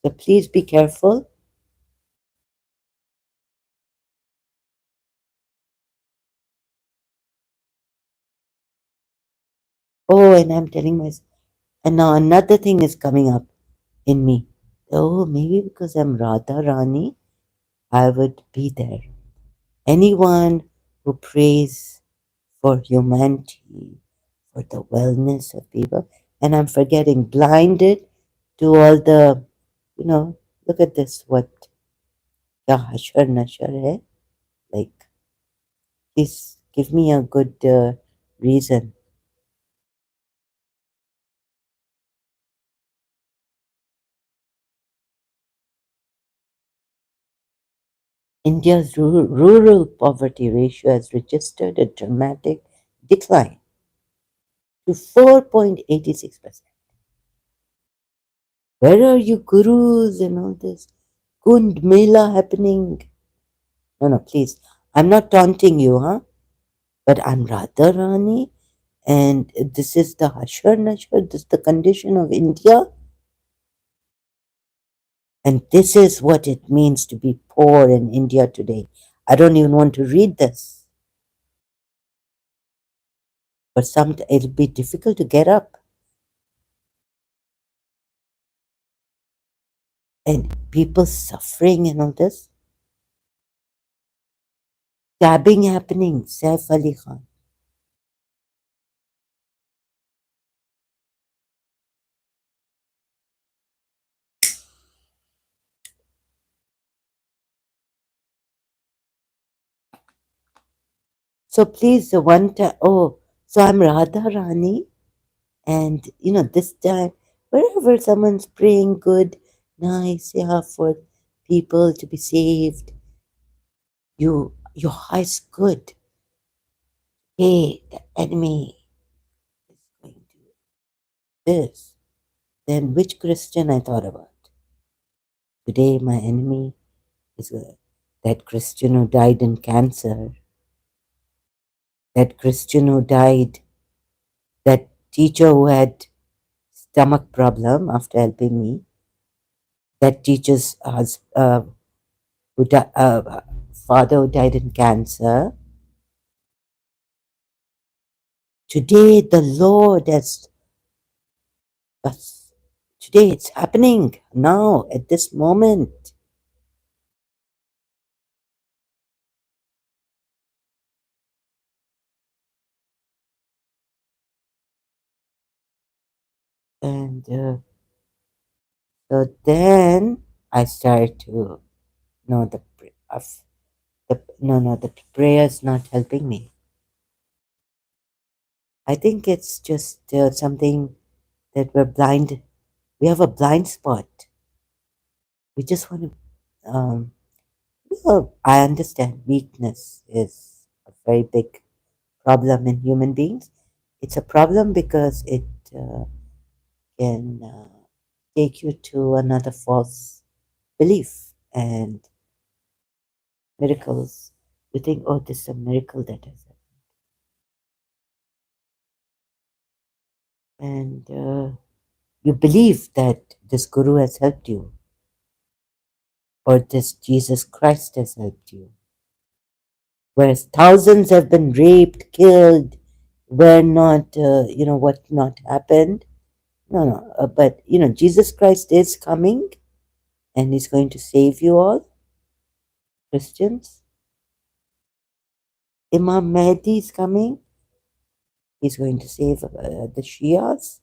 So please be careful. Oh, and I'm telling myself, and now another thing is coming up in me. Oh, maybe because I'm Radha Rani, I would be there. Anyone who prays for humanity, for the wellness of people, and I'm forgetting, blinded to all the, look at this, what the hashar nashar hai. Like, please give me a good reason. India's rural poverty ratio has registered a dramatic decline to 4.86%. Where are you gurus and all this? Kund Mela happening. No, please. I'm not taunting you, huh? But I'm Radha Rani, and this is the Hashar Nashar, this is the condition of India, and this is what it means to be poor in India today. I don't even want to read this, but it'll be difficult to get up. And people suffering and all this. Stabbing happening, Saif Ali Khan. So please, the one time, oh, so I'm Radha Rani, and this time, wherever someone's praying good, nice, yeah, for people to be saved, your heart is good. Hey, the enemy is going to this. Then which Christian I thought about? Today, my enemy is that Christian who died in cancer, that Christian who died, that teacher who had stomach problem after helping me, that teacher's father who died in cancer. Today, the Lord has today it's happening now at this moment. And so then I started to know the prayer's not helping me. I think it's just something that we're blind. We have a blind spot. We just want to. Well, I understand weakness is a very big problem in human beings. It's a problem because it uh, can take you to another false belief and miracles. You think, oh, this is a miracle that has happened. And you believe that this guru has helped you or this Jesus Christ has helped you. Whereas thousands have been raped, killed, were not, what not happened. No, but, Jesus Christ is coming and he's going to save you all, Christians. Imam Mahdi is coming. He's going to save the Shias.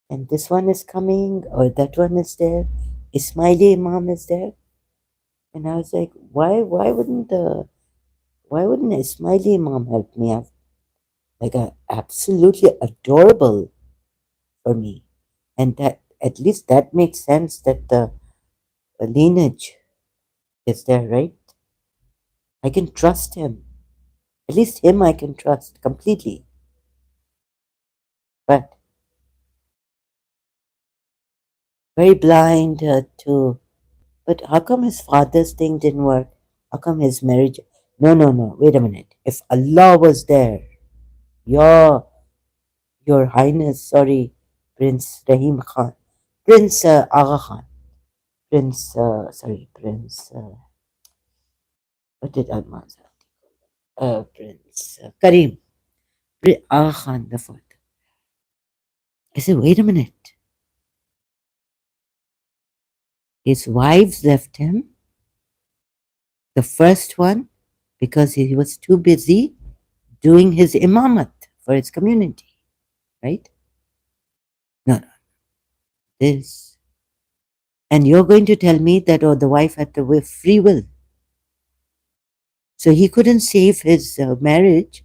And this one is coming, or that one is there. Ismaili Imam is there. And I was like, why wouldn't Ismaili Imam help me out? Like a absolutely adorable for me. And that at least that makes sense that the lineage is there, right? I can trust him. At least him I can trust completely. But very blind to. But how come his father's thing didn't work? How come his marriage? No, no, no. Wait a minute. If Allah was there, your Your Highness, sorry, Prince Rahim Khan, Prince Agha Khan, Prince, Prince, what did I say? Prince Karim, Agha Khan the fourth. I said, wait a minute. His wives left him, the first one, because he was too busy doing his imamat for his community, right? No, no, this. And you're going to tell me that, oh, the wife had the free will. So he couldn't save his marriage,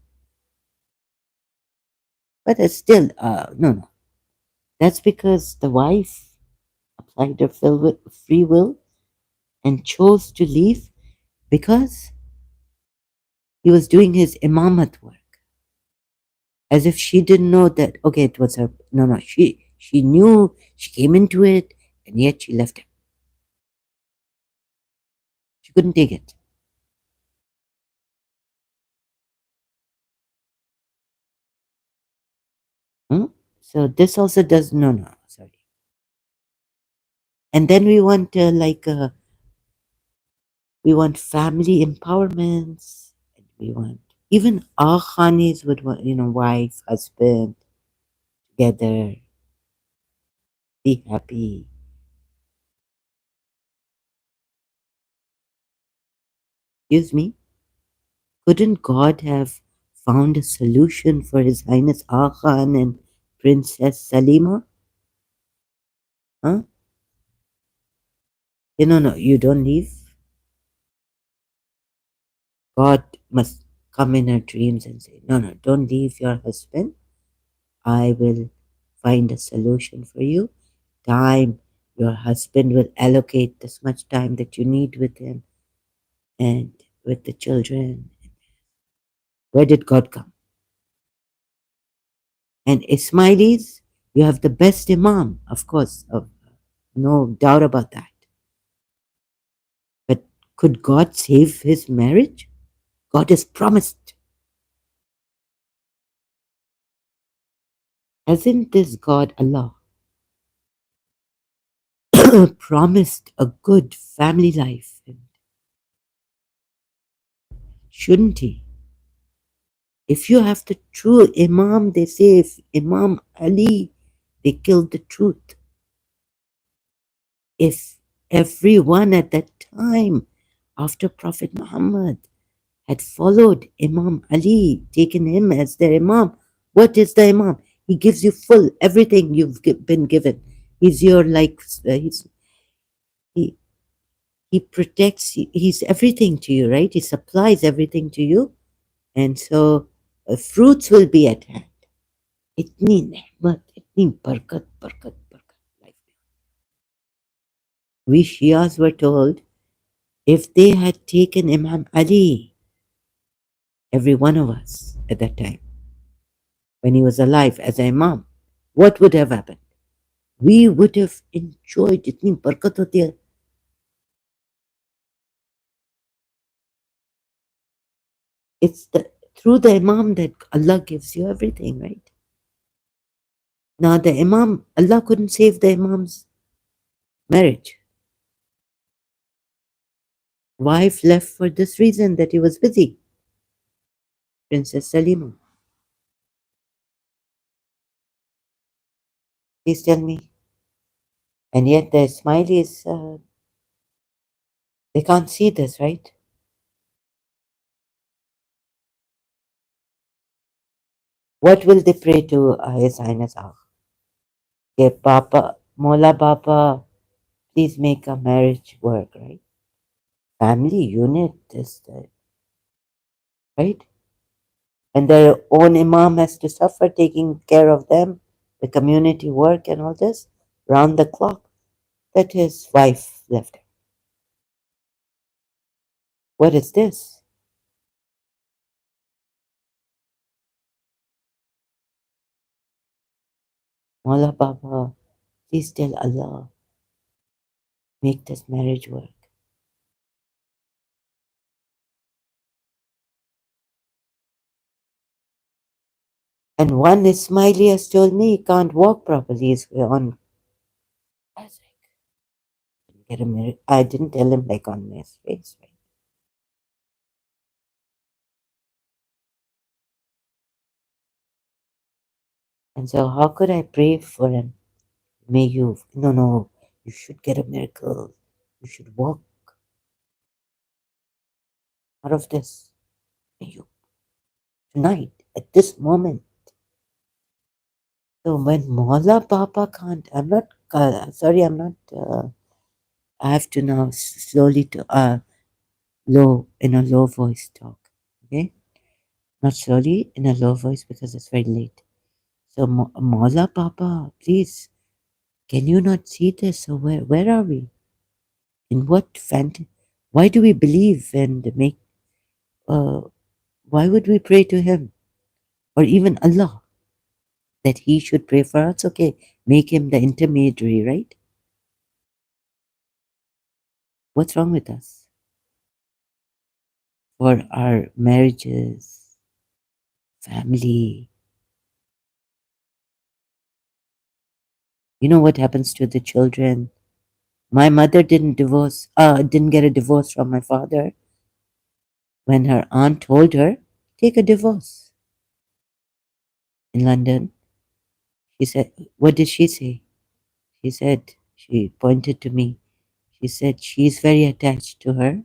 but it's still, no, no. That's because the wife applied her free will and chose to leave because he was doing his imamat work. As if she didn't know that, okay, it was her. No, no, she knew, she came into it, and yet she left him. She couldn't take it. Hmm? So this also does, no, no, sorry. And then we want we want family empowerments. We want even our Khanis would want, wife, husband together, be happy. Excuse me, couldn't God have found a solution for His Highness Aga Khan and Princess Salima? Huh? No, you don't leave. God must come in her dreams and say, no, no, don't leave your husband. I will find a solution for you. Time, your husband will allocate this much time that you need with him and with the children. Where did God come? And Ismailis, you have the best Imam, of course, no doubt about that. But could God save his marriage? God has promised. Hasn't this God, Allah, promised a good family life? Shouldn't he? If you have the true Imam, they say, if Imam Ali, they killed the truth. If everyone at that time, after Prophet Muhammad, had followed Imam Ali, taken him as their Imam, what is the Imam? He gives you full everything you've been given. He's your he he protects you. He's everything to you, right? He supplies everything to you, and so fruits will be at hand. इतनी नेमत, इतनी बरकत, बरकत, बरकत. Life. We Shias were told if they had taken Imam Ali, every one of us at that time, when he was alive as an Imam, what would have happened? We would have enjoyed itni barakat hoti hai. It's through the Imam that Allah gives you everything, right? Now the Imam, Allah couldn't save the Imam's marriage. Wife left for this reason that he was busy. Princess Salima. Please tell me. And yet the Ismailis, they can't see this, right? What will they pray to His Highness Allah? Ke Papa, Mola Baba, Please make our marriage work, right? Family unit is the right, and their own imam has to suffer taking care of them, the community work and all this round the clock that his wife left him. What is this? Mawla Baba, please tell Allah, make this marriage work. And one Ismaili has told me he can't walk properly. He's on. I was like, get a mirror. I didn't tell him like on his face, right? And so, how could I pray for him? May you, no, no, you should get a miracle. You should walk out of this. May you, tonight, at this moment. So, when Mawla Baba can't, I'm not, sorry, I'm not, I have to now slowly, to, low, in a low voice talk. Okay? Not slowly, in a low voice because it's very late. So, Mawla Baba, please, can you not see this? So, where are we? In what fantasy? Why do we believe and make, uh, why would we pray to him or even Allah that he should pray for us? Okay, make him the intermediary, right? What's wrong with us? For our marriages, family. You know what happens to the children? My mother didn't get a divorce from my father when her aunt told her, take a divorce in London. She said, what did she say? She said, she pointed to me. She said, she's very attached to her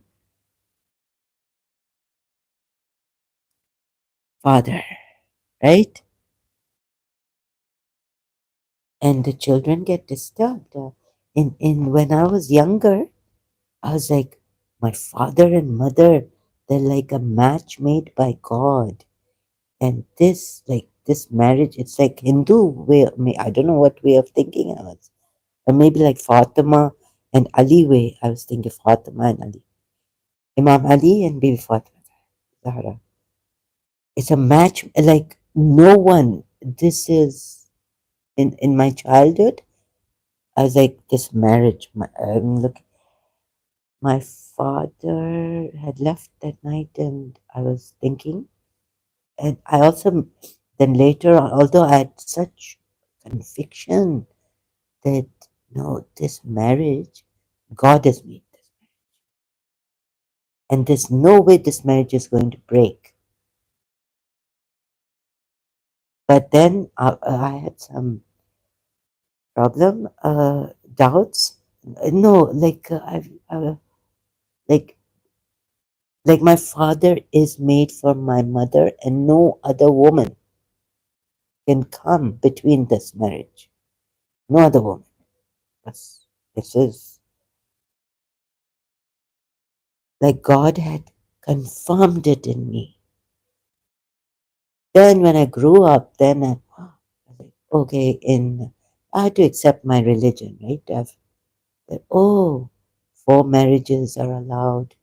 father, right? And the children get disturbed. In when I was younger, I was like, my father and mother, they're like a match made by God. And this, like this marriage, it's like Hindu way. I don't know what way of thinking I was, or maybe like Fatima and Ali way. I was thinking Fatima and Ali, Imam Ali and Bibi Fatima Zahra. It's a match like no one. This is in my childhood. I was like this marriage. Look, my father had left that night, and I was thinking, and I also then later, although I had such conviction that no, this marriage, God has made this, and there's no way this marriage is going to break. But then I had some problem, doubts. No, like I've like like my father is made for my mother, and no other woman can come between this marriage. No other woman. Yes, this is like God had confirmed it in me. Then when I grew up, then I was like, okay, I had to accept my religion, right? Oh, 4 marriages are allowed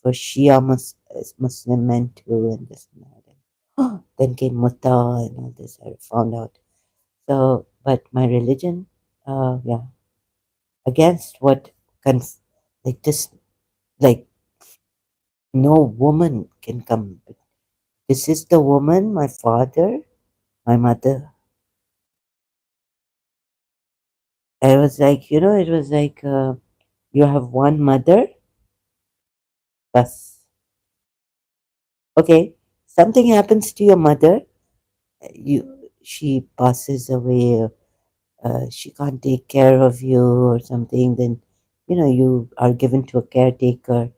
for Shia Muslim men too, and this and that. Then came Mutta and all this. I found out. So, but my religion, yeah, against what, conf- like this, like no woman can come. This is the woman, my father, my mother. I was like, it was like you have one mother, bus. Okay, something happens to your mother, she passes away, she can't take care of you or something, then you are given to a caretaker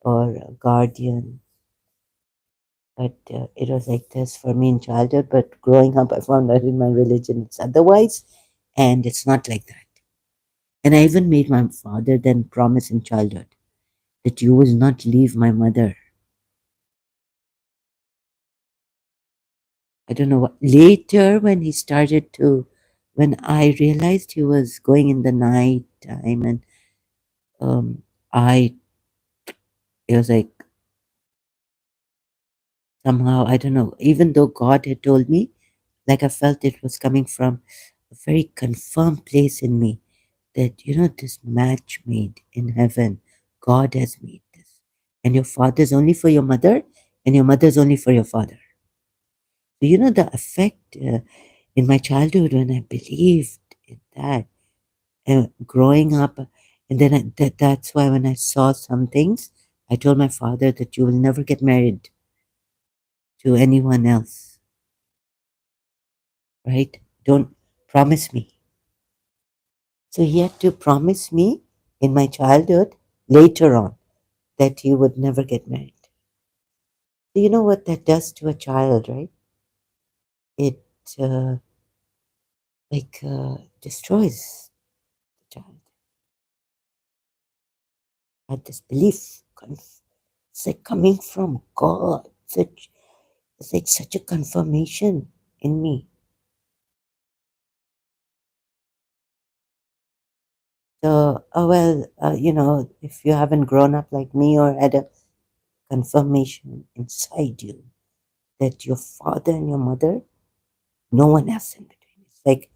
or a guardian. But it was like this for me in childhood. But growing up, I found out in my religion it's otherwise, and it's not like that. And I even made my father then promise in childhood that you will not leave my mother. I don't know what. Later, when he started to, when I realized he was going in the night time, and um, I, it was like somehow, I don't know, even though God had told me, like I felt it was coming from a very confirmed place in me that, this match made in heaven, God has made this. And your father is only for your mother, and your mother is only for your father. So, the effect in my childhood when I believed in that, growing up, and then that's why when I saw some things, I told my father that you will never get married to anyone else, right? Don't promise me. So he had to promise me in my childhood later on that he would never get married. So you know what that does to a child, right? It uh, destroys the child. I had this belief, it's like coming from God. It's like such a confirmation in me. So, if you haven't grown up like me or had a confirmation inside you that your father and your mother, no one else in between. It's like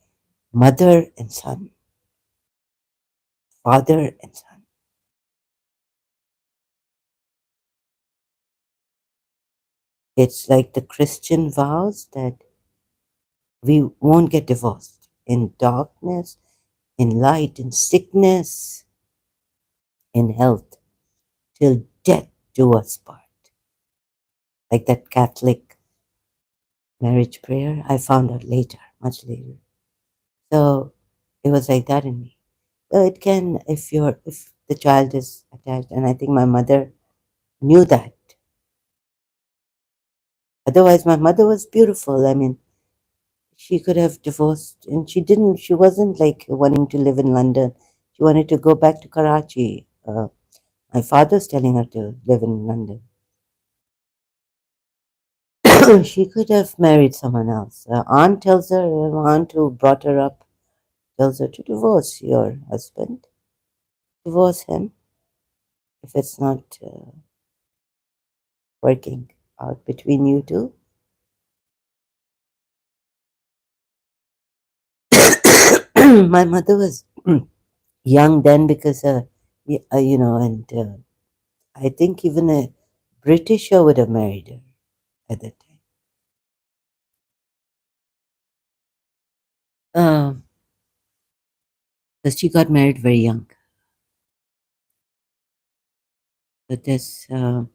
mother and son, father and son. It's like the Christian vows that we won't get divorced in darkness, in light, in sickness, in health, till death do us part. Like that Catholic marriage prayer, I found out later, much later. So it was like that in me. So it can, if the child is attached, and I think my mother knew that. Otherwise, my mother was beautiful. I mean, she could have divorced, and she didn't. She wasn't like wanting to live in London. She wanted to go back to Karachi. My father's telling her to live in London. She could have married someone else. Aunt tells her, aunt who brought her up, tells her to divorce your husband. Divorce him if it's not working out between you two. My mother was young then because, and I think even a Britisher would have married her at that time. Because she got married very young. But this, yeah,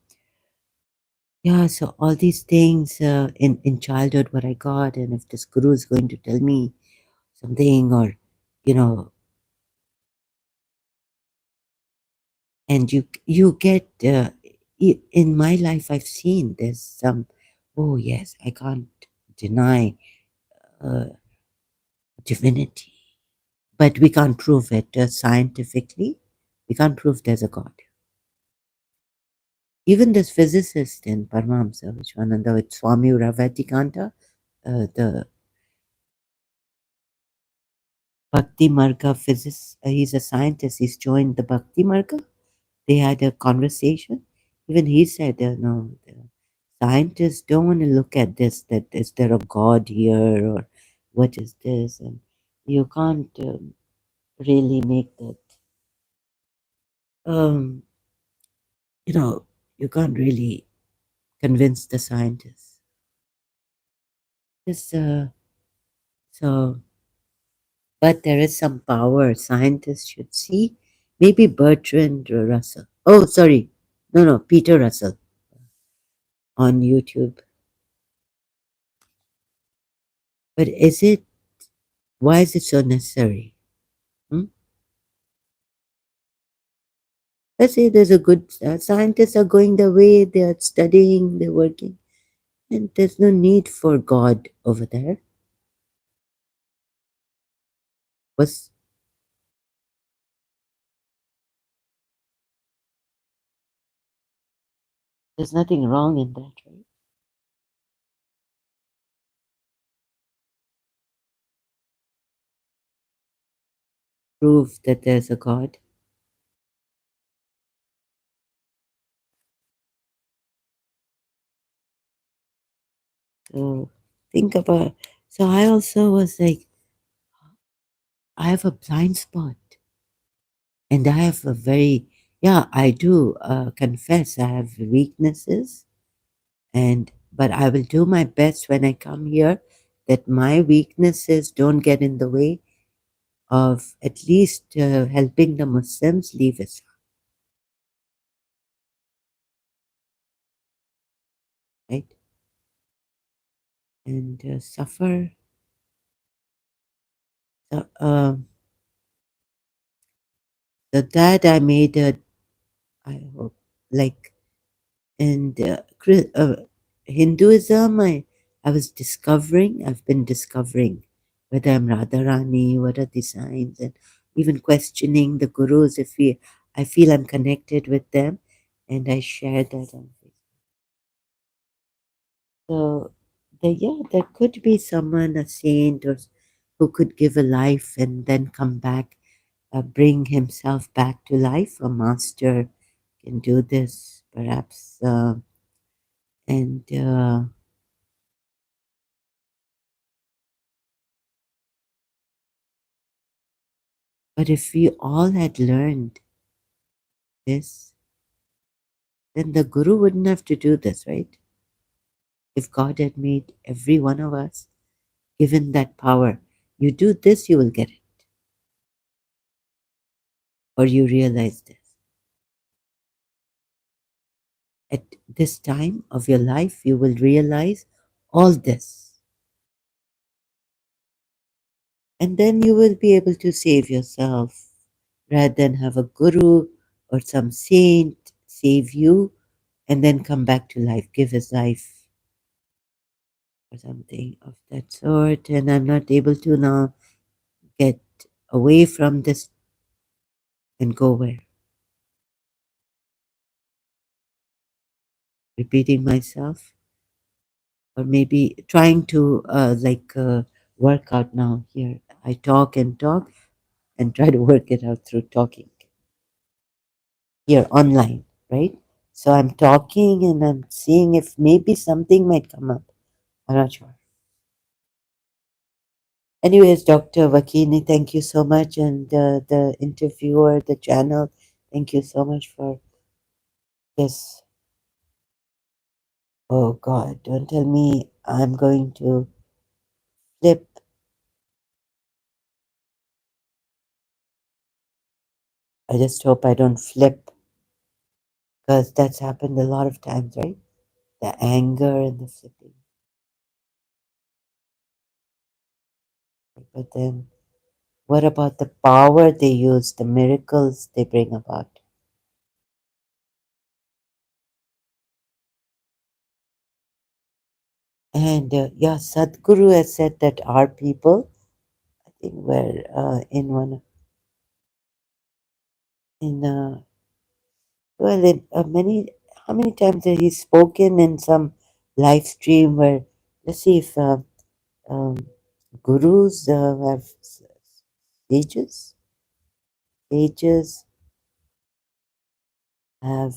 so all these things in childhood, what I got, and if this guru is going to tell me something, or, you know, and you get, in my life, I've seen there's some, oh, yes, I can't deny uh, divinity, but we can't prove it scientifically. We can't prove there's a God. Even this physicist in Paramahamsa Vishwananda with Swami Ravatikanta, the Bhakti Marga physicist, he's a scientist, he's joined the Bhakti Marga. They had a conversation. Even he said, no, the scientists don't want to look at this, that is there a God here, or what is this? And you can't really make that, um, you know, you can't really convince the scientists. Just, so, but there is some power scientists should see. Maybe Bertrand Russell. Oh, sorry. No, Peter Russell on YouTube. But why is it so necessary? Hmm? Let's say there's a good, scientists are going their way, they're studying, they're working, and there's no need for God over there. Was There's nothing wrong in that, right? Prove that there's a God. So think about. So I also was like, I have a blind spot, and I have a very, yeah, I do confess I have weaknesses, and but I will do my best when I come here that my weaknesses don't get in the way of at least helping the Muslims leave Islam, right? And suffer. So, so that I made a, I hope, like, and Hinduism, I was discovering, I've been discovering whether I'm Radharani, what are the signs, and even questioning the gurus if I feel I'm connected with them, and I share that on Facebook. So, yeah, there could be someone, a saint, or who could give a life and then come back, bring himself back to life. A master can do this, perhaps, and. But if we all had learned this, then the Guru wouldn't have to do this, right? If God had made every one of us given that power, you do this, you will get it. Or you realize this. At this time of your life, you will realize all this. And then you will be able to save yourself rather than have a Guru or some saint save you and then come back to life, give his life or something of that sort. And I'm not able to now get away from this and go where? Repeating myself, or maybe trying to work out now here. I talk and try to work it out through talking here online, right? So I'm talking and I'm seeing if maybe something might come up. I'm not sure. Anyways, Dr. Vakini, thank you so much. And the interviewer, the channel, thank you so much for this. Oh God, don't tell me I'm going to flip. I just hope I don't flip because that's happened a lot of times, right? The anger and the flipping. But then what about the power they use, the miracles they bring about? And yeah, Sadhguru has said that our people, I think we're in one, in, well, in many, how many times has he spoken in some live stream where, let's see if um, gurus have sages, sages have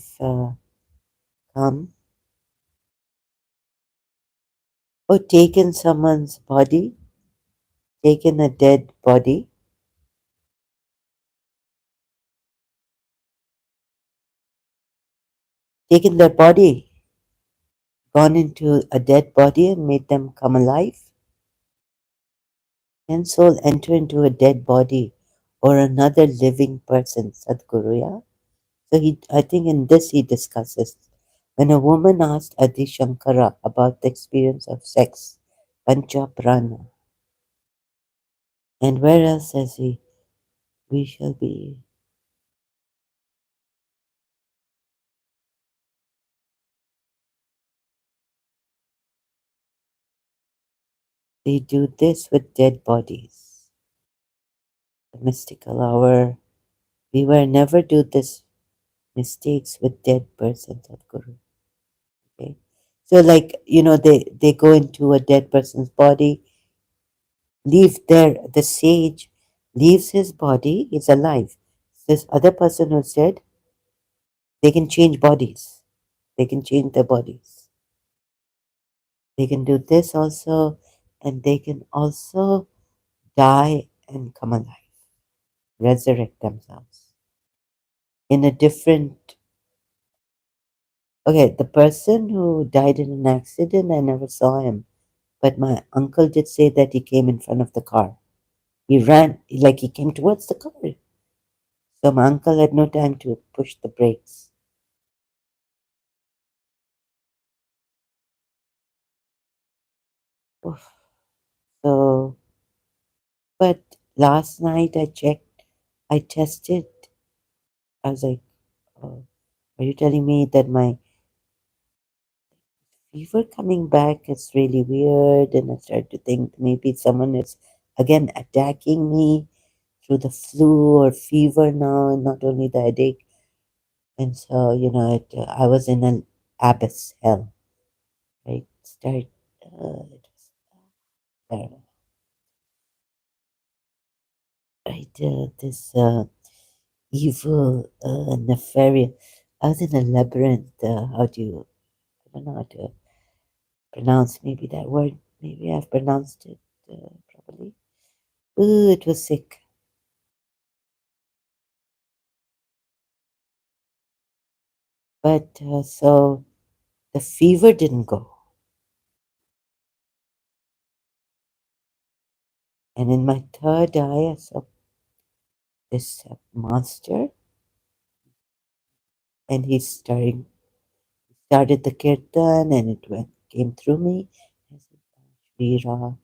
come or taken someone's body, taken a dead body, taken their body, gone into a dead body and made them come alive. Can soul enter into a dead body or another living person, Sadhguru? Yeah? So I think in this he discusses when a woman asked Adi Shankara about the experience of sex, Pancha Prana, and where else says he, we shall be. They do this with dead bodies. The mystical hour. We were never do this mistakes with dead persons, Sadhguru. Okay. So like, they go into a dead person's body, leave there, the sage leaves his body, he's alive. This other person who's dead, they can change bodies. They can change their bodies. They can do this also, and they can also die and come alive, resurrect themselves in a different. Okay, the person who died in an accident, I never saw him, but my uncle did say that he came in front of the car. He ran, like he came towards the car. So my uncle had no time to push the brakes. Oof. So, but last night I checked, I tested. I was like, oh, are you telling me that my fever coming back is really weird? And I started to think maybe someone is again attacking me through the flu or fever now, and not only the headache. And so, I was in an abyss hell, right? It was terrible, right? This evil, nefarious. I was in a labyrinth. I don't know how to pronounce maybe that word. Maybe I've pronounced it properly. Ooh, it was sick. But so the fever didn't go. And in my third eye, I saw this monster, and started the kirtan, and it came through me. I said, Shira,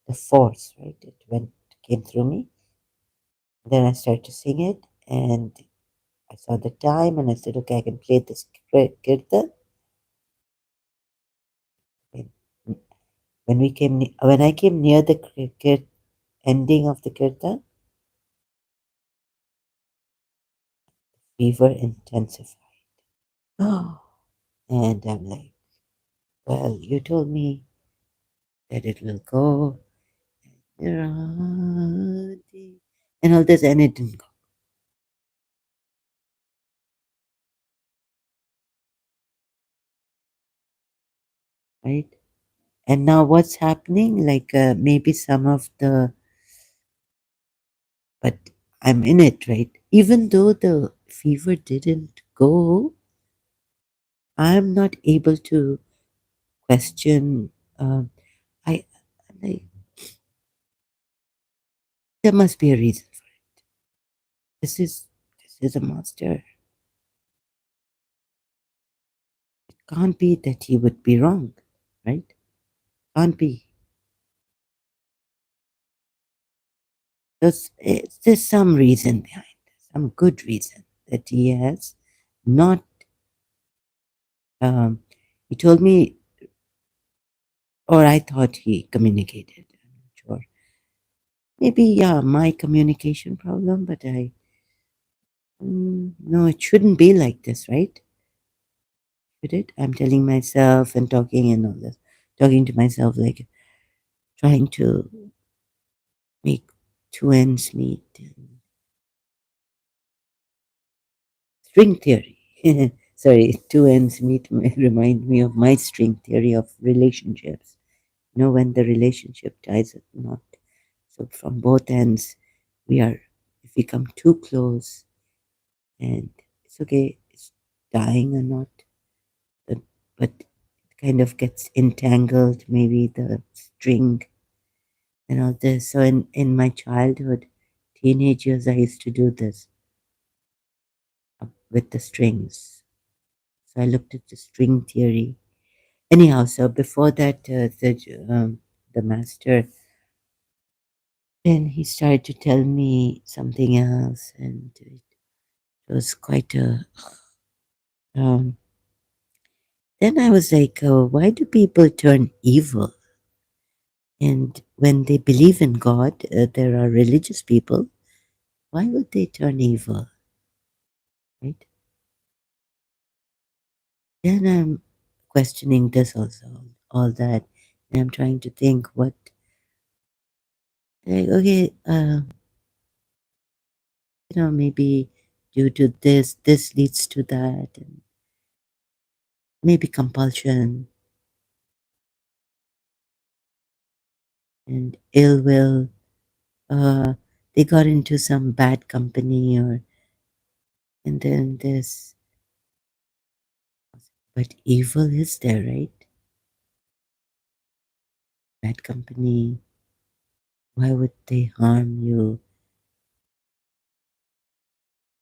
the force, right? Came through me. Then I started to sing it, and I saw the time, and I said, okay, I can play this kirtan. And when I came near the ending of the kirtan, fever intensified. Oh, and I'm like, well, you told me that it will go, and all this, and it didn't go, right? And now what's happening? Like maybe some of the, but I'm in it, right? Even though the fever didn't go, I'm not able to question. Um, I, I'm like, there must be a reason for it. This is a master. It can't be that he would be wrong, right? Can't be. There's some reason behind it, some good reason that he has not. Um, he told me, or I thought he communicated. I'm not sure. Maybe, yeah, my communication problem, but no, it shouldn't be like this, right? Should it? I'm telling myself and talking and all this, talking to myself, like trying to make two ends meet. String theory. Sorry, two ends meet remind me of my string theory of relationships. When the relationship ties a knot. So from both ends, if we come too close, and it's okay, it's tying a knot, but, but it kind of gets entangled, maybe the string and all this. So in my childhood, teenage years, I used to do this with the strings. So I looked at the string theory. Anyhow, so before that, the master, then he started to tell me something else, and it was quite a. Um, then I was like, oh, why do people turn evil? And when they believe in God, there are religious people. Why would they turn evil? Right? Then I'm questioning this also, all that. And I'm trying to think what, like, okay, maybe due to this leads to that, and maybe compulsion and ill will. Uh, they got into some bad company, and then this, but evil is there, right? Bad company. Why would they harm you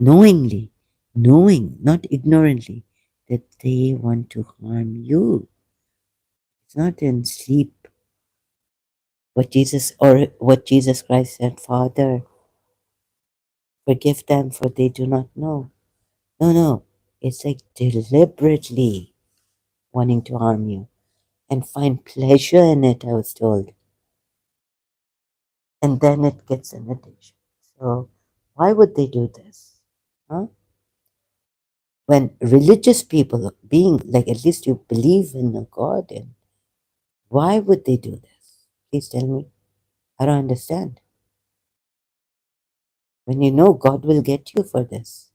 knowingly, knowing, not ignorantly, that they want to harm you? It's not in sleep. What Jesus Christ said, Father, forgive them for they do not know. No, no. It's like deliberately wanting to harm you and find pleasure in it, I was told. And then it gets an addiction. So why would they do this? Huh? When religious people, being like at least you believe in a God, and why would they do this? Please tell me. I don't understand. When you know God will get you for this.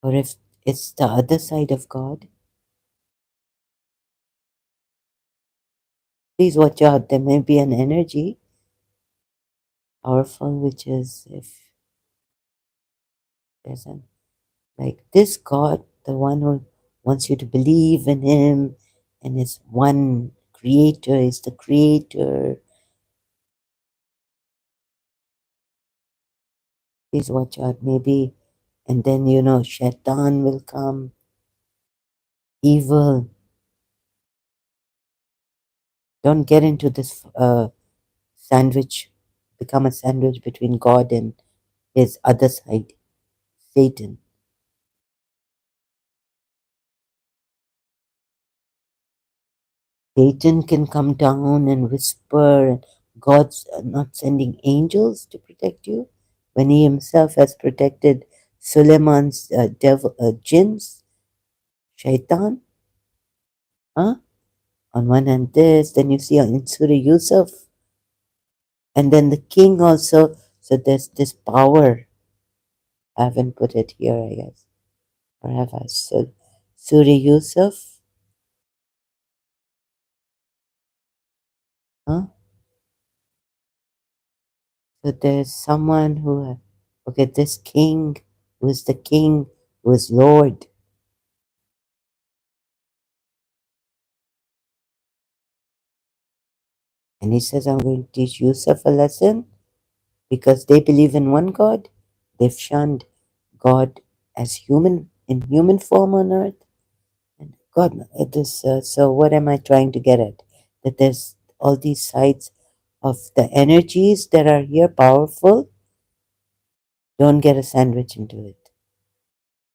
Or if it's the other side of God, please watch out. There may be an energy powerful, which is if there's an like this God, the one who wants you to believe in Him and is one creator, is the creator. Please watch out, maybe. And then, Shaitan will come, evil. Don't get into this sandwich, become a sandwich between God and his other side, Satan. Satan can come down and whisper, and God's not sending angels to protect you when he himself has protected Suleiman's jinns, shaitan. Huh? On one hand, this, then you see in Surah Yusuf, and then the king also. So there's this power. I haven't put it here, I guess. Or have I? So, Surah Yusuf. Huh? So there's someone who, okay, this king who is the king, who is Lord. And he says, I'm going to teach Yusuf a lesson because they believe in one God. They've shunned God as human, in human form on earth. And God, it is, so what am I trying to get at? That there's all these sides of the energies that are here powerful. Don't get a sandwich into it.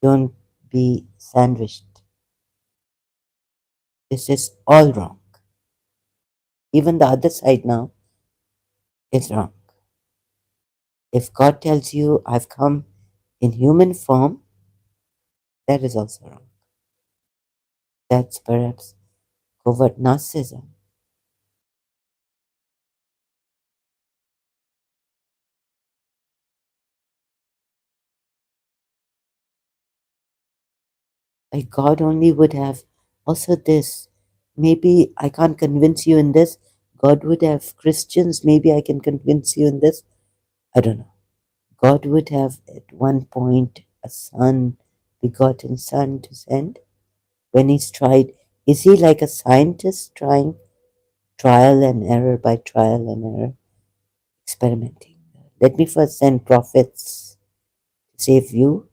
Don't be sandwiched. This is all wrong. Even the other side now is wrong. If God tells you, I've come in human form, that is also wrong. That's perhaps covert narcissism. Like God only would have also this. Maybe I can't convince you in this. God would have Christians. Maybe I can convince you in this. I don't know. God would have at one point a son, begotten son to send. When he's tried, is he like a scientist trying trial and error by trial and error, experimenting? Let me first send prophets to save you.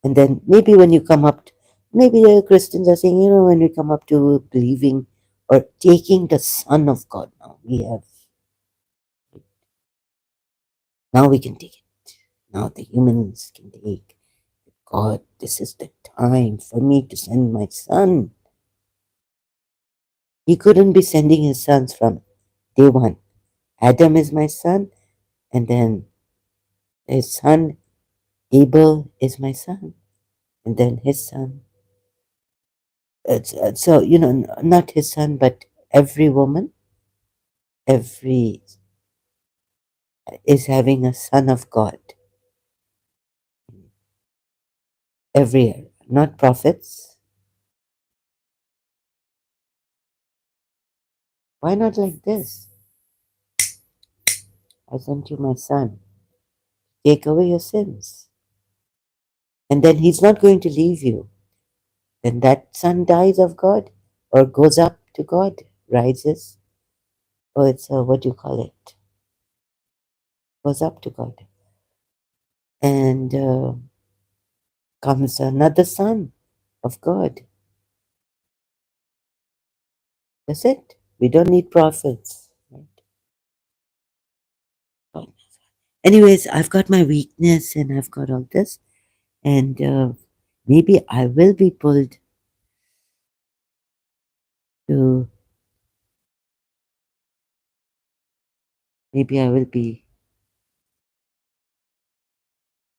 And then maybe when you come up, maybe the Christians are saying, when we come up to believing or taking the Son of God now, now we can take it. Now the humans can take God. This is the time for me to send my son. He couldn't be sending his sons from day one. Adam is my son, and then his son Abel is my son, and then his son. So, not his son, but every woman, every is having a son of God every year, not prophets. Why not like this? I sent you my son. Take away your sins. And then he's not going to leave you. Then that son dies of God or goes up to God, rises. Oh, it's what do you call it? Goes up to God. And comes another son of God. That's it. We don't need prophets. Right? God. Anyways, I've got my weakness and I've got all this. And maybe I will be pulled to, maybe I will be,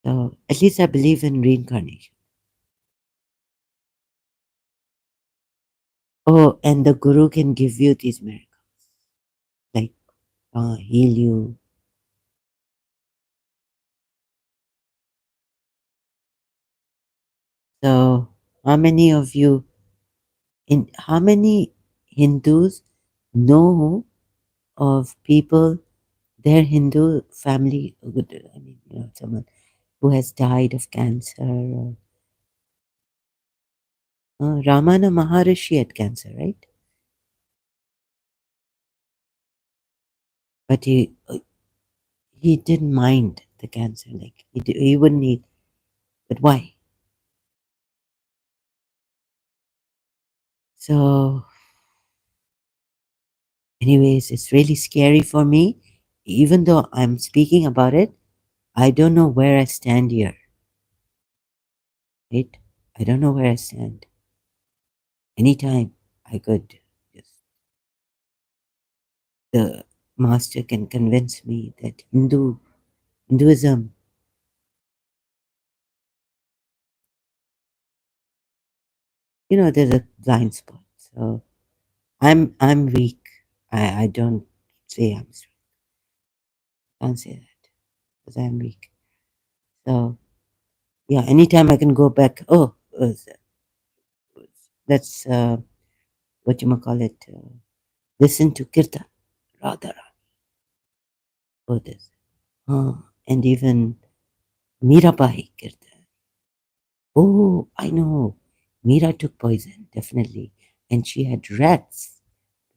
at least I believe in reincarnation. Oh, and the guru can give you these miracles, like heal you. So, how many Hindus know of people, their Hindu family, I mean, someone who has died of cancer? Ramana Maharishi had cancer, right? But he didn't mind the cancer, like he wouldn't need. But why? So, anyways, it's really scary for me. Even though I'm speaking about it, I don't know where I stand here, right? I don't know where I stand. Anytime I could just, the master can convince me that Hinduism, there's a blind spot. So I'm weak. I don't say I'm strong. I can't say that because I'm weak. So yeah, anytime I can go back. Oh, let's what you call it. Listen to Kirtan, Radha, oh this, and even Mirabai Kirtan. Oh, I know. Mira took poison, definitely, and she had rats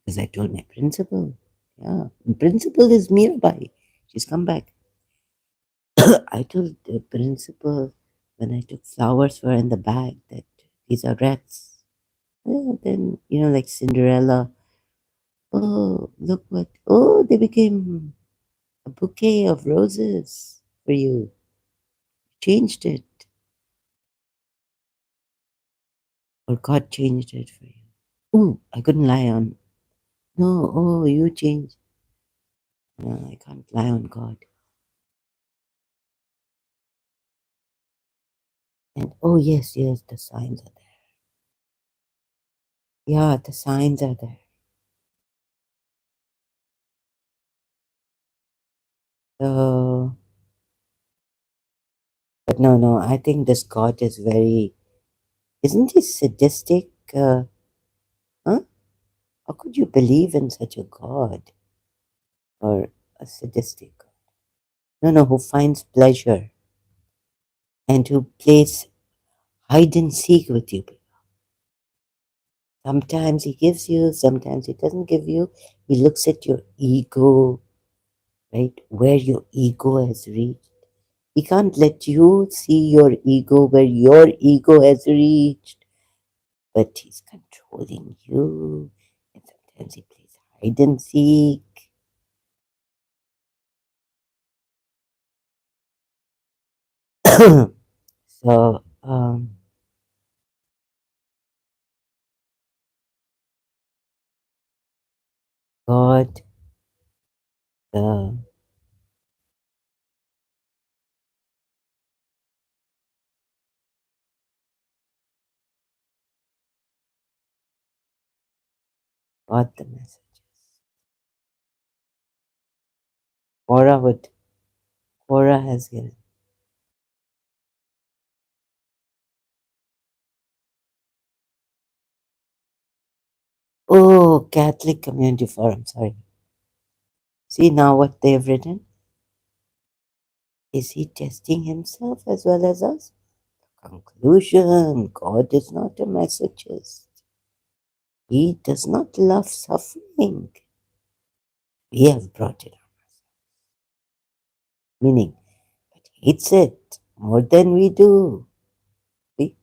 because I told my principal. Yeah, principal is Mirabai. She's come back. I told the principal when I took flowers for her in the bag that these are rats. Then, like Cinderella. Oh, look what. Oh, they became a bouquet of roses for you. Changed it. Or God changed it for you. Oh, I couldn't lie on. No, oh, you changed. No, I can't lie on God. And oh, yes, yes, the signs are there. Yeah, the signs are there. So, but no, no, I think this God is very. Isn't he sadistic? Huh? How could you believe in such a God or a sadistic God? No, no, who finds pleasure and who plays hide and seek with you. Sometimes he gives you, sometimes he doesn't give you. He looks at your ego, right? Where your ego has reached. He can't let you see your ego where your ego has reached, but he's controlling you. And sometimes he plays hide and seek. So, God, the got the messages. Cora has given. Oh, Catholic Community Forum, sorry. See now what they've written? Is he testing himself as well as us? Conclusion: God is not a masochist. He does not love suffering. We have brought it on. Meaning, it hates it more than we do. He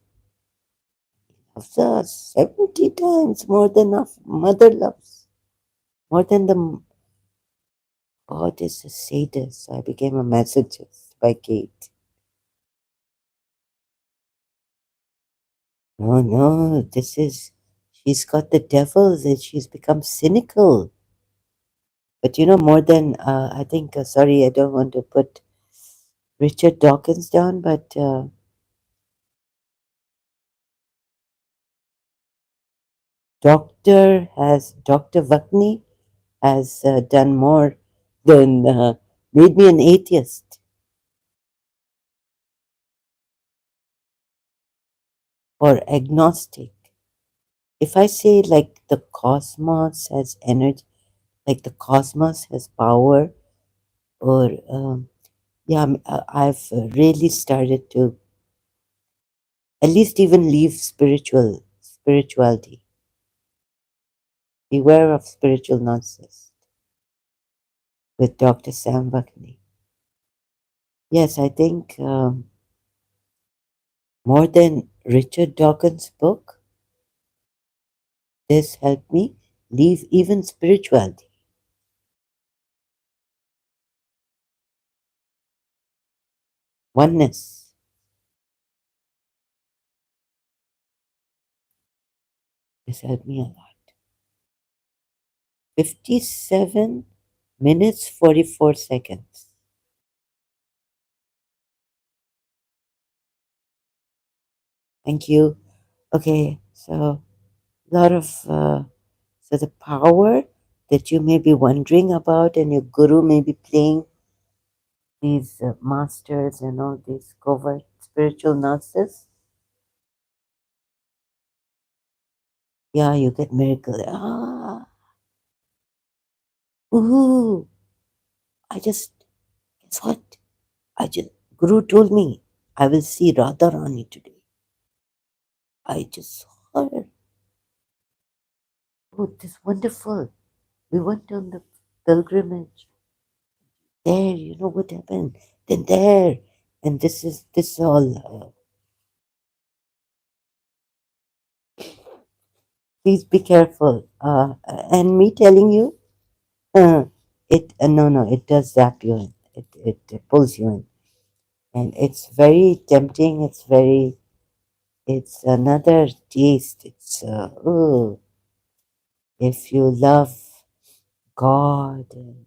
loves us 70 times more than our mother loves. More than the God is a sadist. So I became a masochist by Kate. No, no, she's got the devils and she's become cynical. But more than, I think, sorry, I don't want to put Richard Dawkins down, but Dr. Vakni has done more than made me an atheist or agnostic. If I say like the cosmos has energy, like the cosmos has power, or yeah, I've really started to at least even leave spirituality. Beware of spiritual nonsense with Dr. Sam Vakni. Yes, I think more than Richard Dawkins' book, this helped me leave even spirituality. Oneness. This helped me a lot. 57 minutes 44 seconds. Thank you. Okay, so a lot of so the power that you may be wondering about, and your guru may be playing these masters and all these covert spiritual nurses. Yeah, you get miracle. Ooh! I just guess what? Guru told me I will see Radharani today. I just saw her. Oh, this wonderful. We went on the pilgrimage. There, you know what happened? Then there, and this all. Please be careful. And me telling you, no, it does zap you in. It pulls you in, and it's very tempting. It's another taste. It's oh, if you love God, and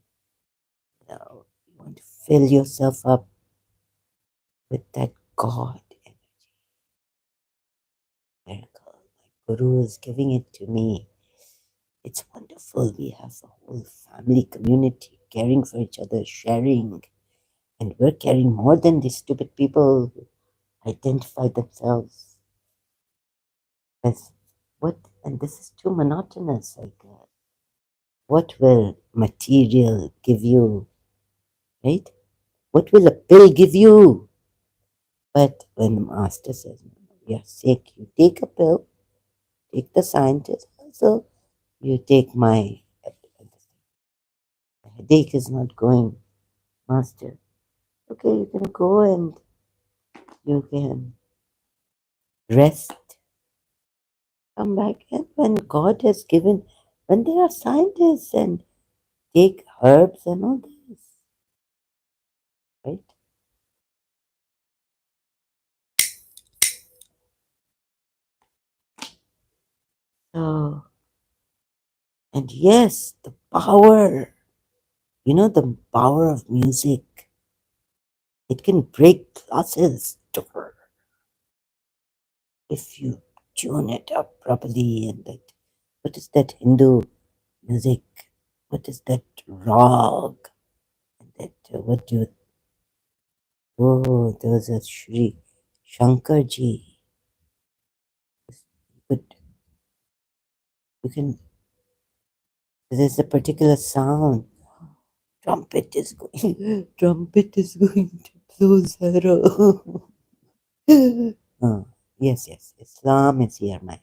you want to fill yourself up with that God miracle. My Guru is giving it to me. It's wonderful. We have a whole family community caring for each other, sharing, and we're caring more than these stupid people who identify themselves as what. And this is too monotonous. Like, what will material give you, right? What will a pill give you? But when the master says, "No, you're sick, you take a pill, take the scientist, also you take my the headache is not going, master. Okay, you can go and you can rest, come back. And when God has given, when there are scientists and take herbs and all this, right? So, and yes, the power, the power of music, it can break glasses if you tune it up properly. And that, what is that Hindu? music. What is that rag? That what do you? Oh, those are Shri Shankar Ji. But you can. There's a particular sound. Trumpet is going. Trumpet is going to blow zero. Oh, yes, yes. Islam is here, man.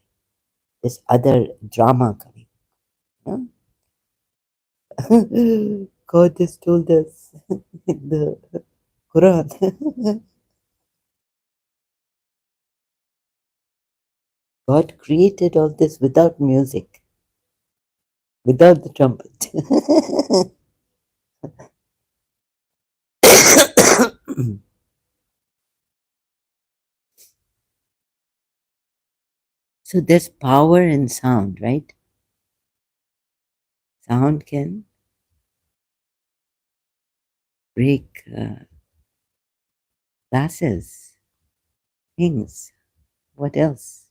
This other drama coming. Huh? God has told us in the Quran. God created all this without music, without the trumpet. So there's power in sound, right? Sound can break glasses, things. What else?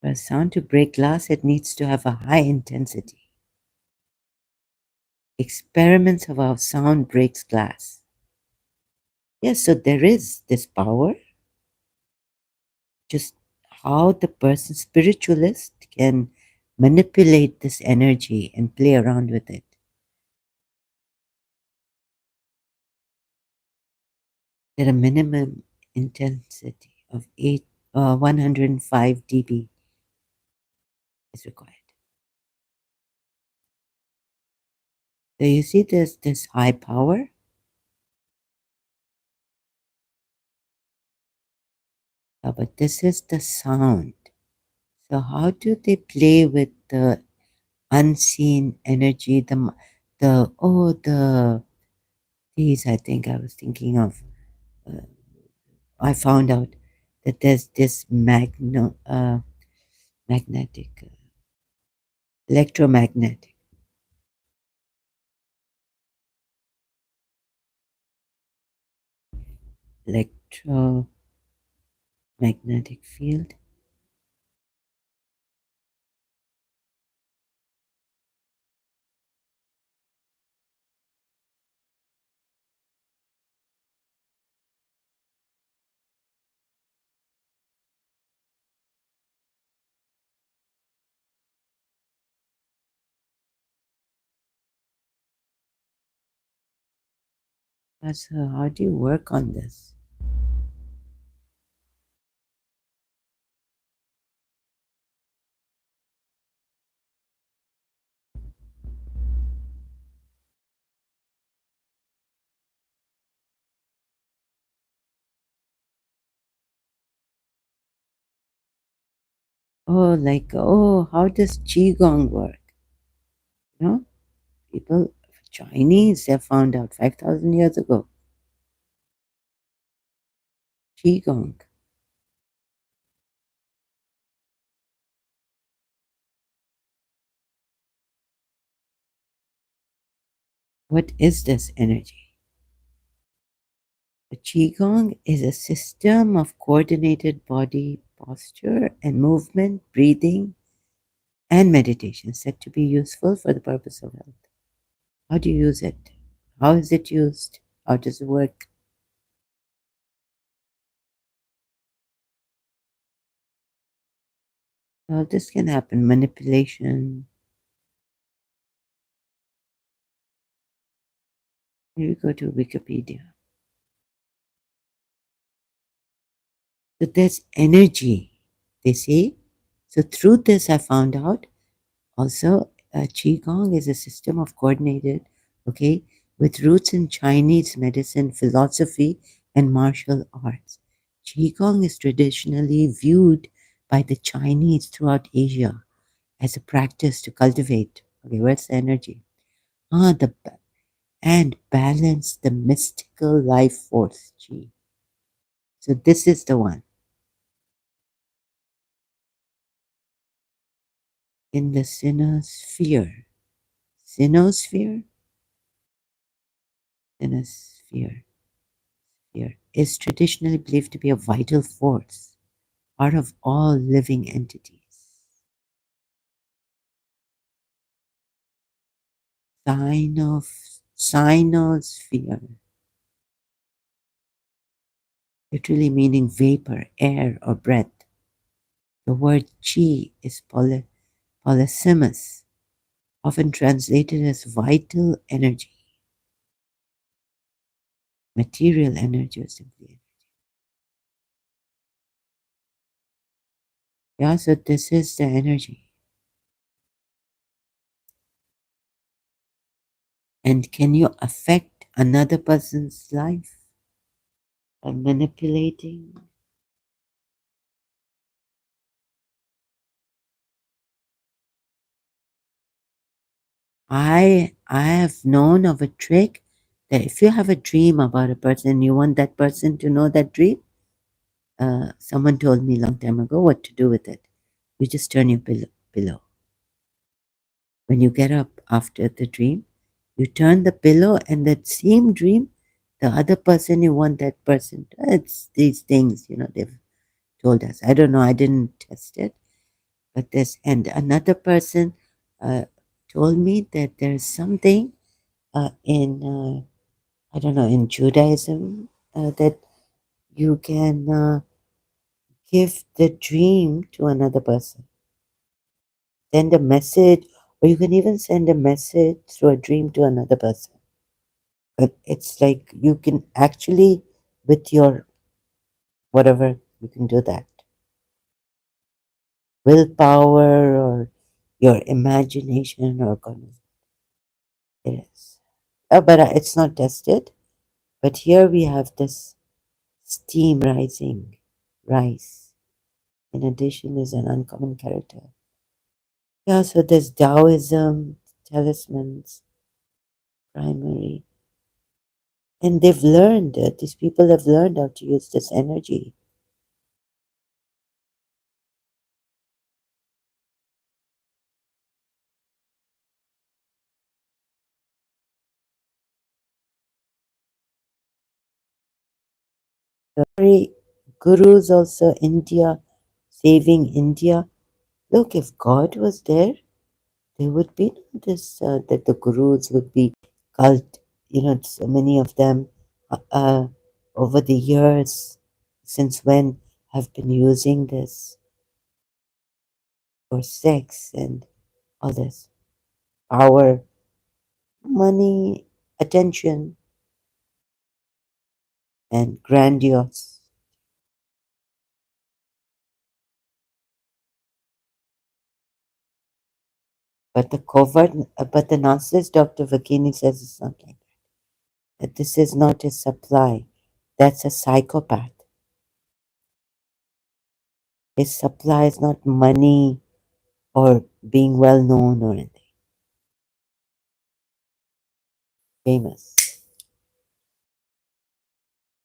For a sound to break glass, it needs to have a high intensity. Experiments of how sound breaks glass. Yes, so there is this power, just how the person, spiritualist, can manipulate this energy and play around with it. At a minimum intensity of 105 dB is required. So you see there's this high power, but this is the sound. So how do they play with the unseen energy? These I think I was thinking of. Uh, I found out that there's this magnetic, electromagnetic, electromagnetic field. So how do you work on this? Oh, like, oh, how does Qigong work? You know, people, Chinese, they found out 5,000 years ago. Qigong. What is this energy? The Qigong is a system of coordinated body posture and movement, breathing, and meditation said to be useful for the purpose of health. How do you use it? How is it used? How does it work? Well, this can happen. Manipulation. Here we go to Wikipedia. So there's energy, they say. So through this, I found out also Qigong is a system of coordinated, okay, with roots in Chinese medicine, philosophy, and martial arts. Qigong is traditionally viewed by the Chinese throughout Asia as a practice to cultivate, okay, where's the energy? And balance the mystical life force, Qi. So this is the one. In the sinosphere. Sinosphere? Sinosphere. Sphere is traditionally believed to be a vital force, part of all living entities. Cynosphere, literally meaning vapor, air, or breath. The word chi is polysemous, often translated as vital energy, material energy, or simply. Yeah, so this is the energy. And can you affect another person's life by manipulating? I have known of a trick that if you have a dream about a person, you want that person to know that dream. Someone told me a long time ago what to do with it. You just turn your pillow. When you get up after the dream, you turn the pillow, and that same dream, the other person you want that person. It's these things, they've told us. I don't know. I didn't test it, but this and another person uh, told me that there's something in I don't know, in Judaism, that you can give the dream to another person, send a message, or you can even send a message through a dream to another person. But it's like you can actually, with your whatever, you can do that. Willpower or your imagination or goodness. It is. But it's not tested. But here we have this steam rising, rise. In addition, is an uncommon character. Yeah, so there's Taoism, talismans, primary. And they've learned, these people have learned how to use this energy. Very gurus also, India, saving India. Look, if God was there, there would be this, that the gurus would be cult, so many of them over the years, since when, have been using this for sex and all this power, money, attention, and grandiose. But the narcissist, Dr. Vakini says it's not like that. This is not a supply. That's a psychopath. His supply is not money or being well known or anything. Famous.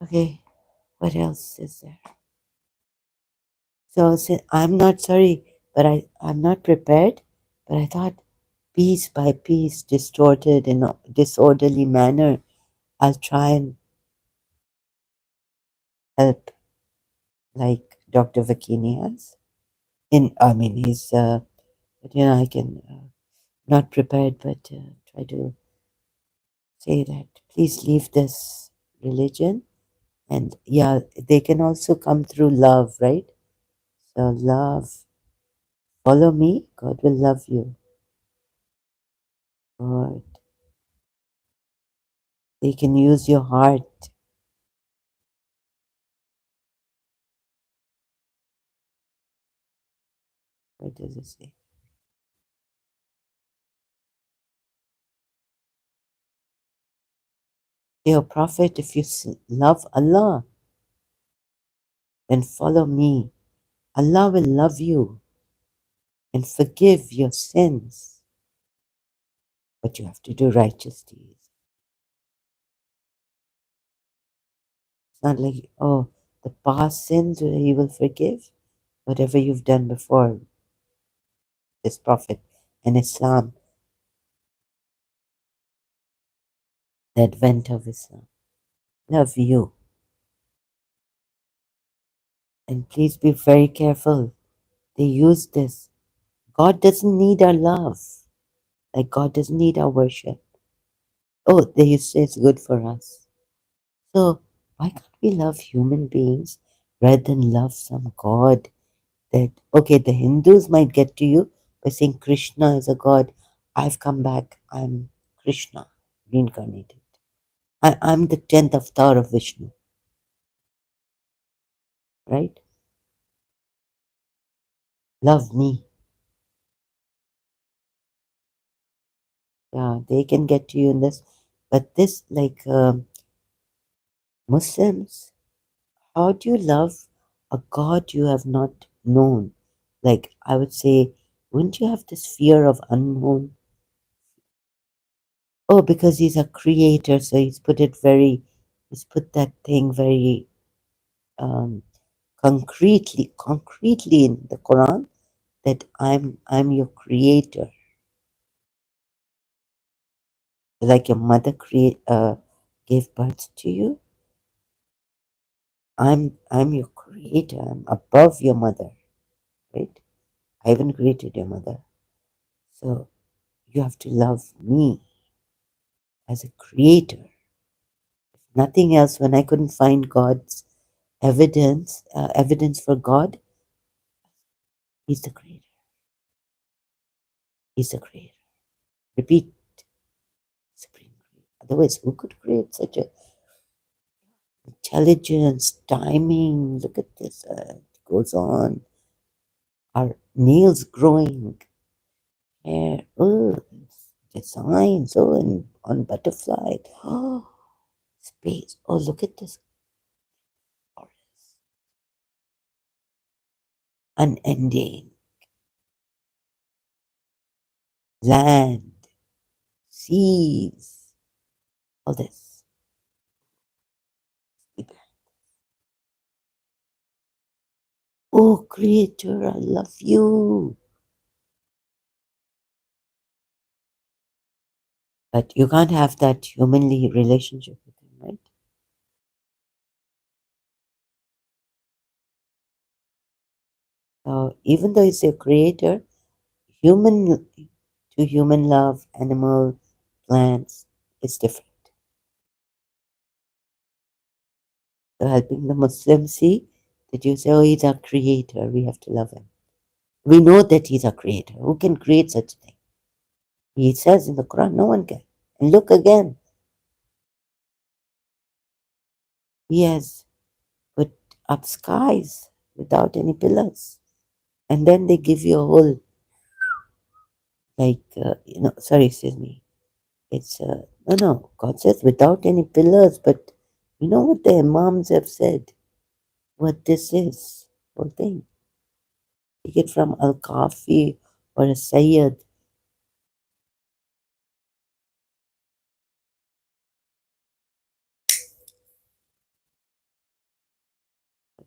Okay, what else is there? So I'm not sorry, but I'm not prepared. But I thought piece by piece, distorted in a disorderly manner, I'll try and help like Dr. Vakini has. I mean, he's, but I can, not prepared, but try to say that please leave this religion. And yeah, they can also come through love, right? So love, follow me, God will love you. Or they can use your heart. What does it say? Dear Prophet, if you love Allah, then follow me. Allah will love you and forgive your sins. But you have to do righteous deeds. It's not like, oh, the past sins He will forgive. Whatever you've done before, this Prophet and Islam, the advent of Islam. Love you. And please be very careful. They use this. God doesn't need our love. Like God doesn't need our worship. Oh, they say it's good for us. So why can't we love human beings rather than love some god that, okay, the Hindus might get to you by saying Krishna is a god. I've come back. I'm Krishna, reincarnated. I'm the 10th avatar of Vishnu, right? Love me. Yeah, they can get to you in this. But this, like Muslims, how do you love a God you have not known? Like, I would say, wouldn't you have this fear of unknown? Oh, because he's a creator, so he's put that thing very um, concretely in the Quran that I'm your creator. Like your mother gave birth to you. I'm your creator. I'm above your mother, right? I haven't created your mother. So you have to love me as a creator. Nothing else. When I couldn't find God's evidence for God, He's the creator. He's the creator. Repeat, supreme creator. Otherwise, who could create such a intelligence, timing? Look at this. It goes on. Our nails growing, hair, oh, designs, oh, and on butterfly. Oh, space. Oh, look at this forest. Unending land, seas, all this. Oh, Creator, I love you. But you can't have that humanly relationship with him, right? So even though he's a creator, human to human love, animal, plants, is different. So helping the Muslims see that you say, oh, he's our creator, we have to love him. We know that he's a creator. Who can create such a thing? He says in the Quran, no one can. And look again, he has put up skies without any pillars. And then they give you a whole, like, sorry, excuse me. It's, no, God says without any pillars, but you know what the Imams have said? What this is, whole thing. Take it from Al Kafi or a Sayyid.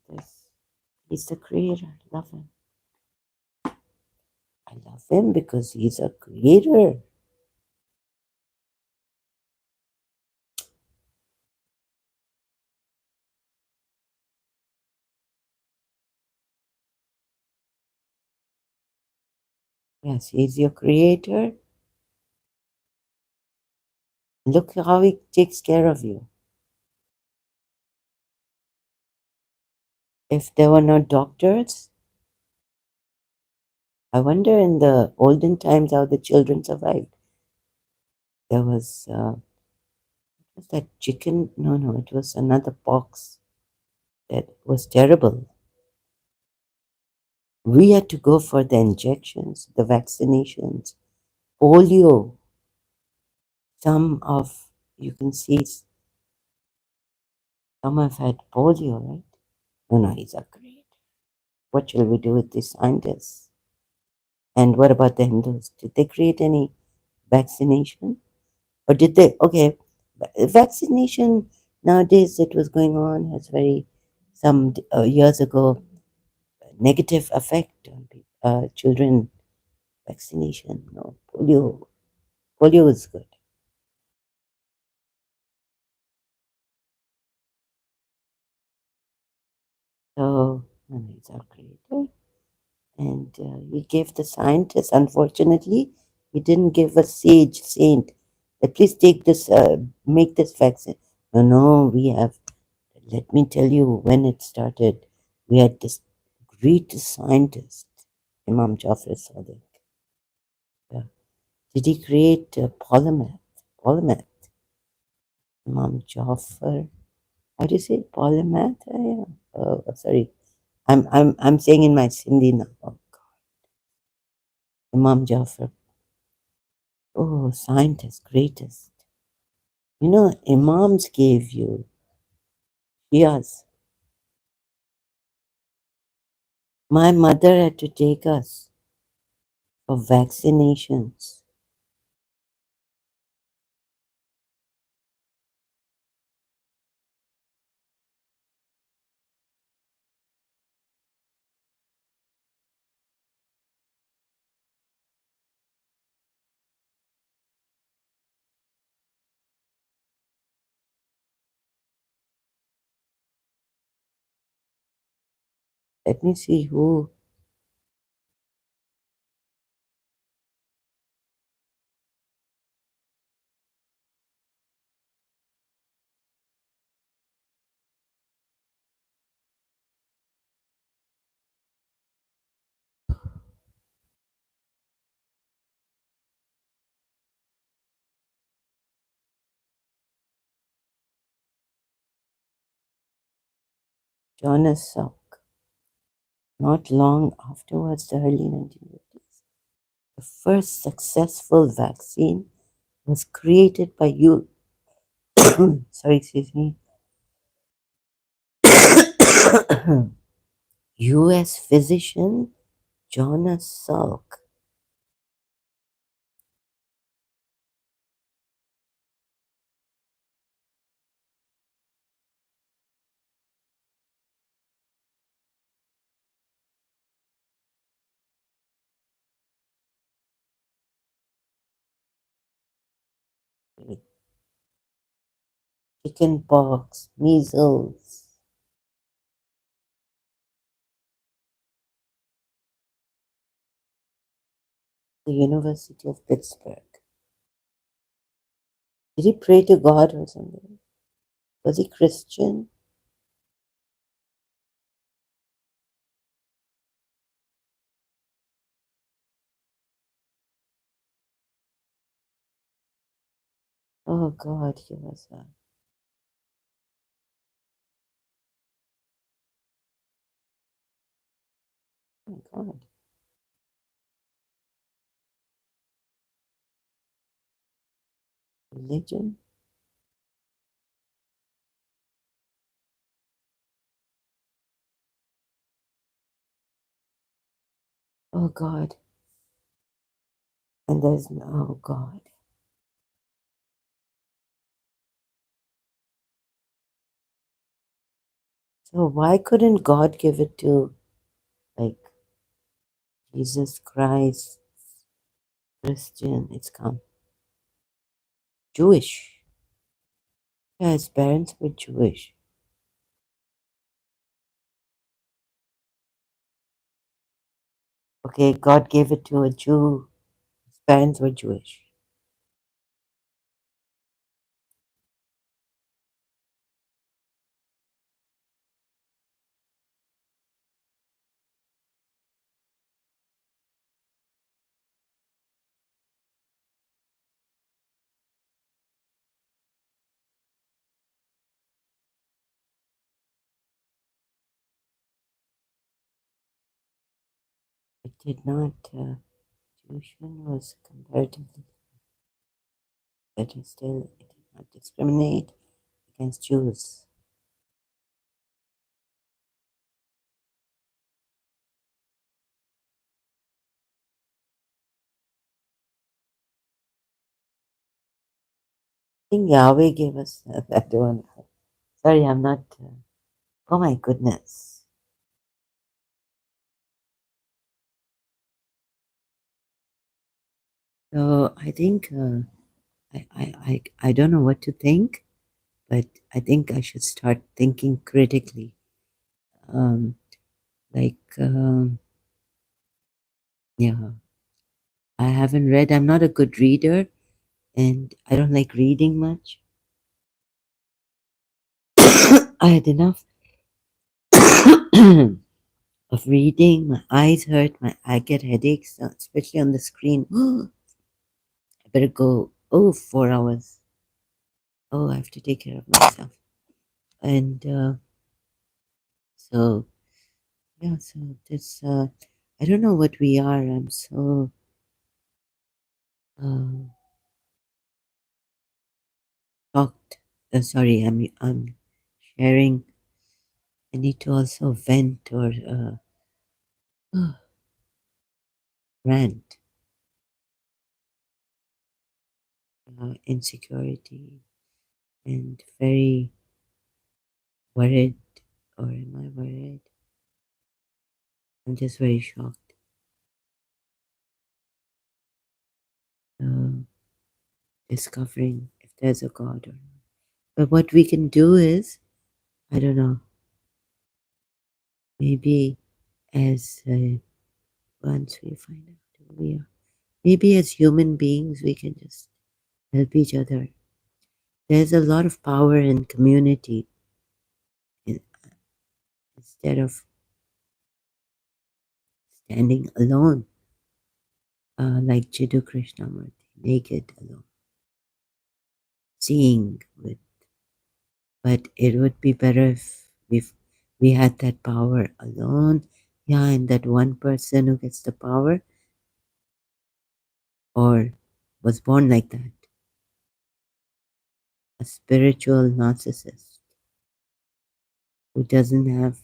This. He's the creator. Love him. I love him because he's a creator. Yes, he's your creator. Look how he takes care of you. If there were no doctors, I wonder in the olden times how the children survived. There was that chicken? No, it was another pox that was terrible. We had to go for the injections, the vaccinations, polio. Some of, you can see, some have had polio, right? No, he's a great. What shall we do with these scientists? And what about the Hindus? Did they create any vaccination? Or did they? Okay, vaccination nowadays that was going on has very, some years ago, negative effect on children. Vaccination, no, polio is good. So, no, he's our creator. And he gave the scientists, unfortunately, he didn't give a sage saint At least take this, make this vaccine. No, no, we have, let me tell you when it started. We had this great scientist, Imam Jafar Sadiq. Yeah. Did he create polymath? Polymath. Imam Jafar. How do you say it? Polymath? Yeah. Oh, sorry. I'm saying in my Sindhi now. Oh, God. Imam Jafar. Oh, scientist, greatest. You know, Imams gave you Shias. My mother had to take us for vaccinations. Let me see who. Jonas Salk. Not long afterwards, the early 1950s, the first successful vaccine was created by you. Sorry, excuse me. U.S. physician Jonas Salk. Chicken pox, measles. The University of Pittsburgh. Did he pray to God or something? Was he Christian? Oh God, he was a, oh my God, religion. Oh God, and there's no, oh God. So why couldn't God give it to like Jesus Christ, Christian? It's come Jewish. Yeah, his parents were Jewish. Okay, God gave it to a Jew. His parents were Jewish. It did not. Tuition was comparatively better still. It did not discriminate against Jews. I think Yahweh gave us that one. Sorry, I'm not. Oh my goodness. So I think I don't know what to think, but I think I should start thinking critically. Um, like, yeah, I haven't read. I'm not a good reader, and I don't like reading much. I had enough of reading. My eyes hurt. I get headaches, especially on the screen. I better go. Oh, 4 hours. Oh, I have to take care of myself. And so, yeah, so this, I don't know what we are. I'm so uh, shocked. Sorry, I'm sharing. I need to also vent or rant. Insecurity and very worried. Or am I worried? I'm just very shocked. Uh, Discovering if there's a God or not. But what we can do is, I don't know, maybe as once we find out who we are, maybe as human beings, we can just help each other. There's a lot of power in community in, instead of standing alone, like Jiddu Krishnamurti, naked alone, seeing with. But it would be better if we had that power alone. Yeah, and that one person who gets the power or was born like that, a spiritual narcissist who doesn't have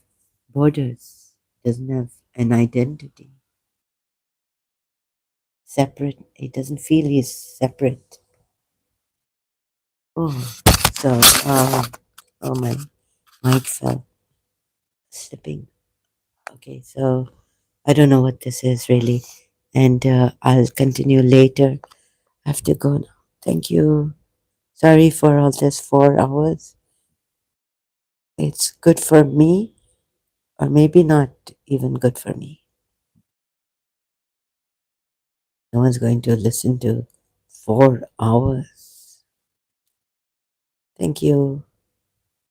borders, doesn't have an identity, separate. He doesn't feel he's separate. Oh, so oh my mic fell, slipping. Okay, so I don't know what this is really, and I'll continue later. I have to go now. Thank you. Sorry for all this 4 hours. It's good for me, or maybe not even good for me. No one's going to listen to 4 hours. Thank you.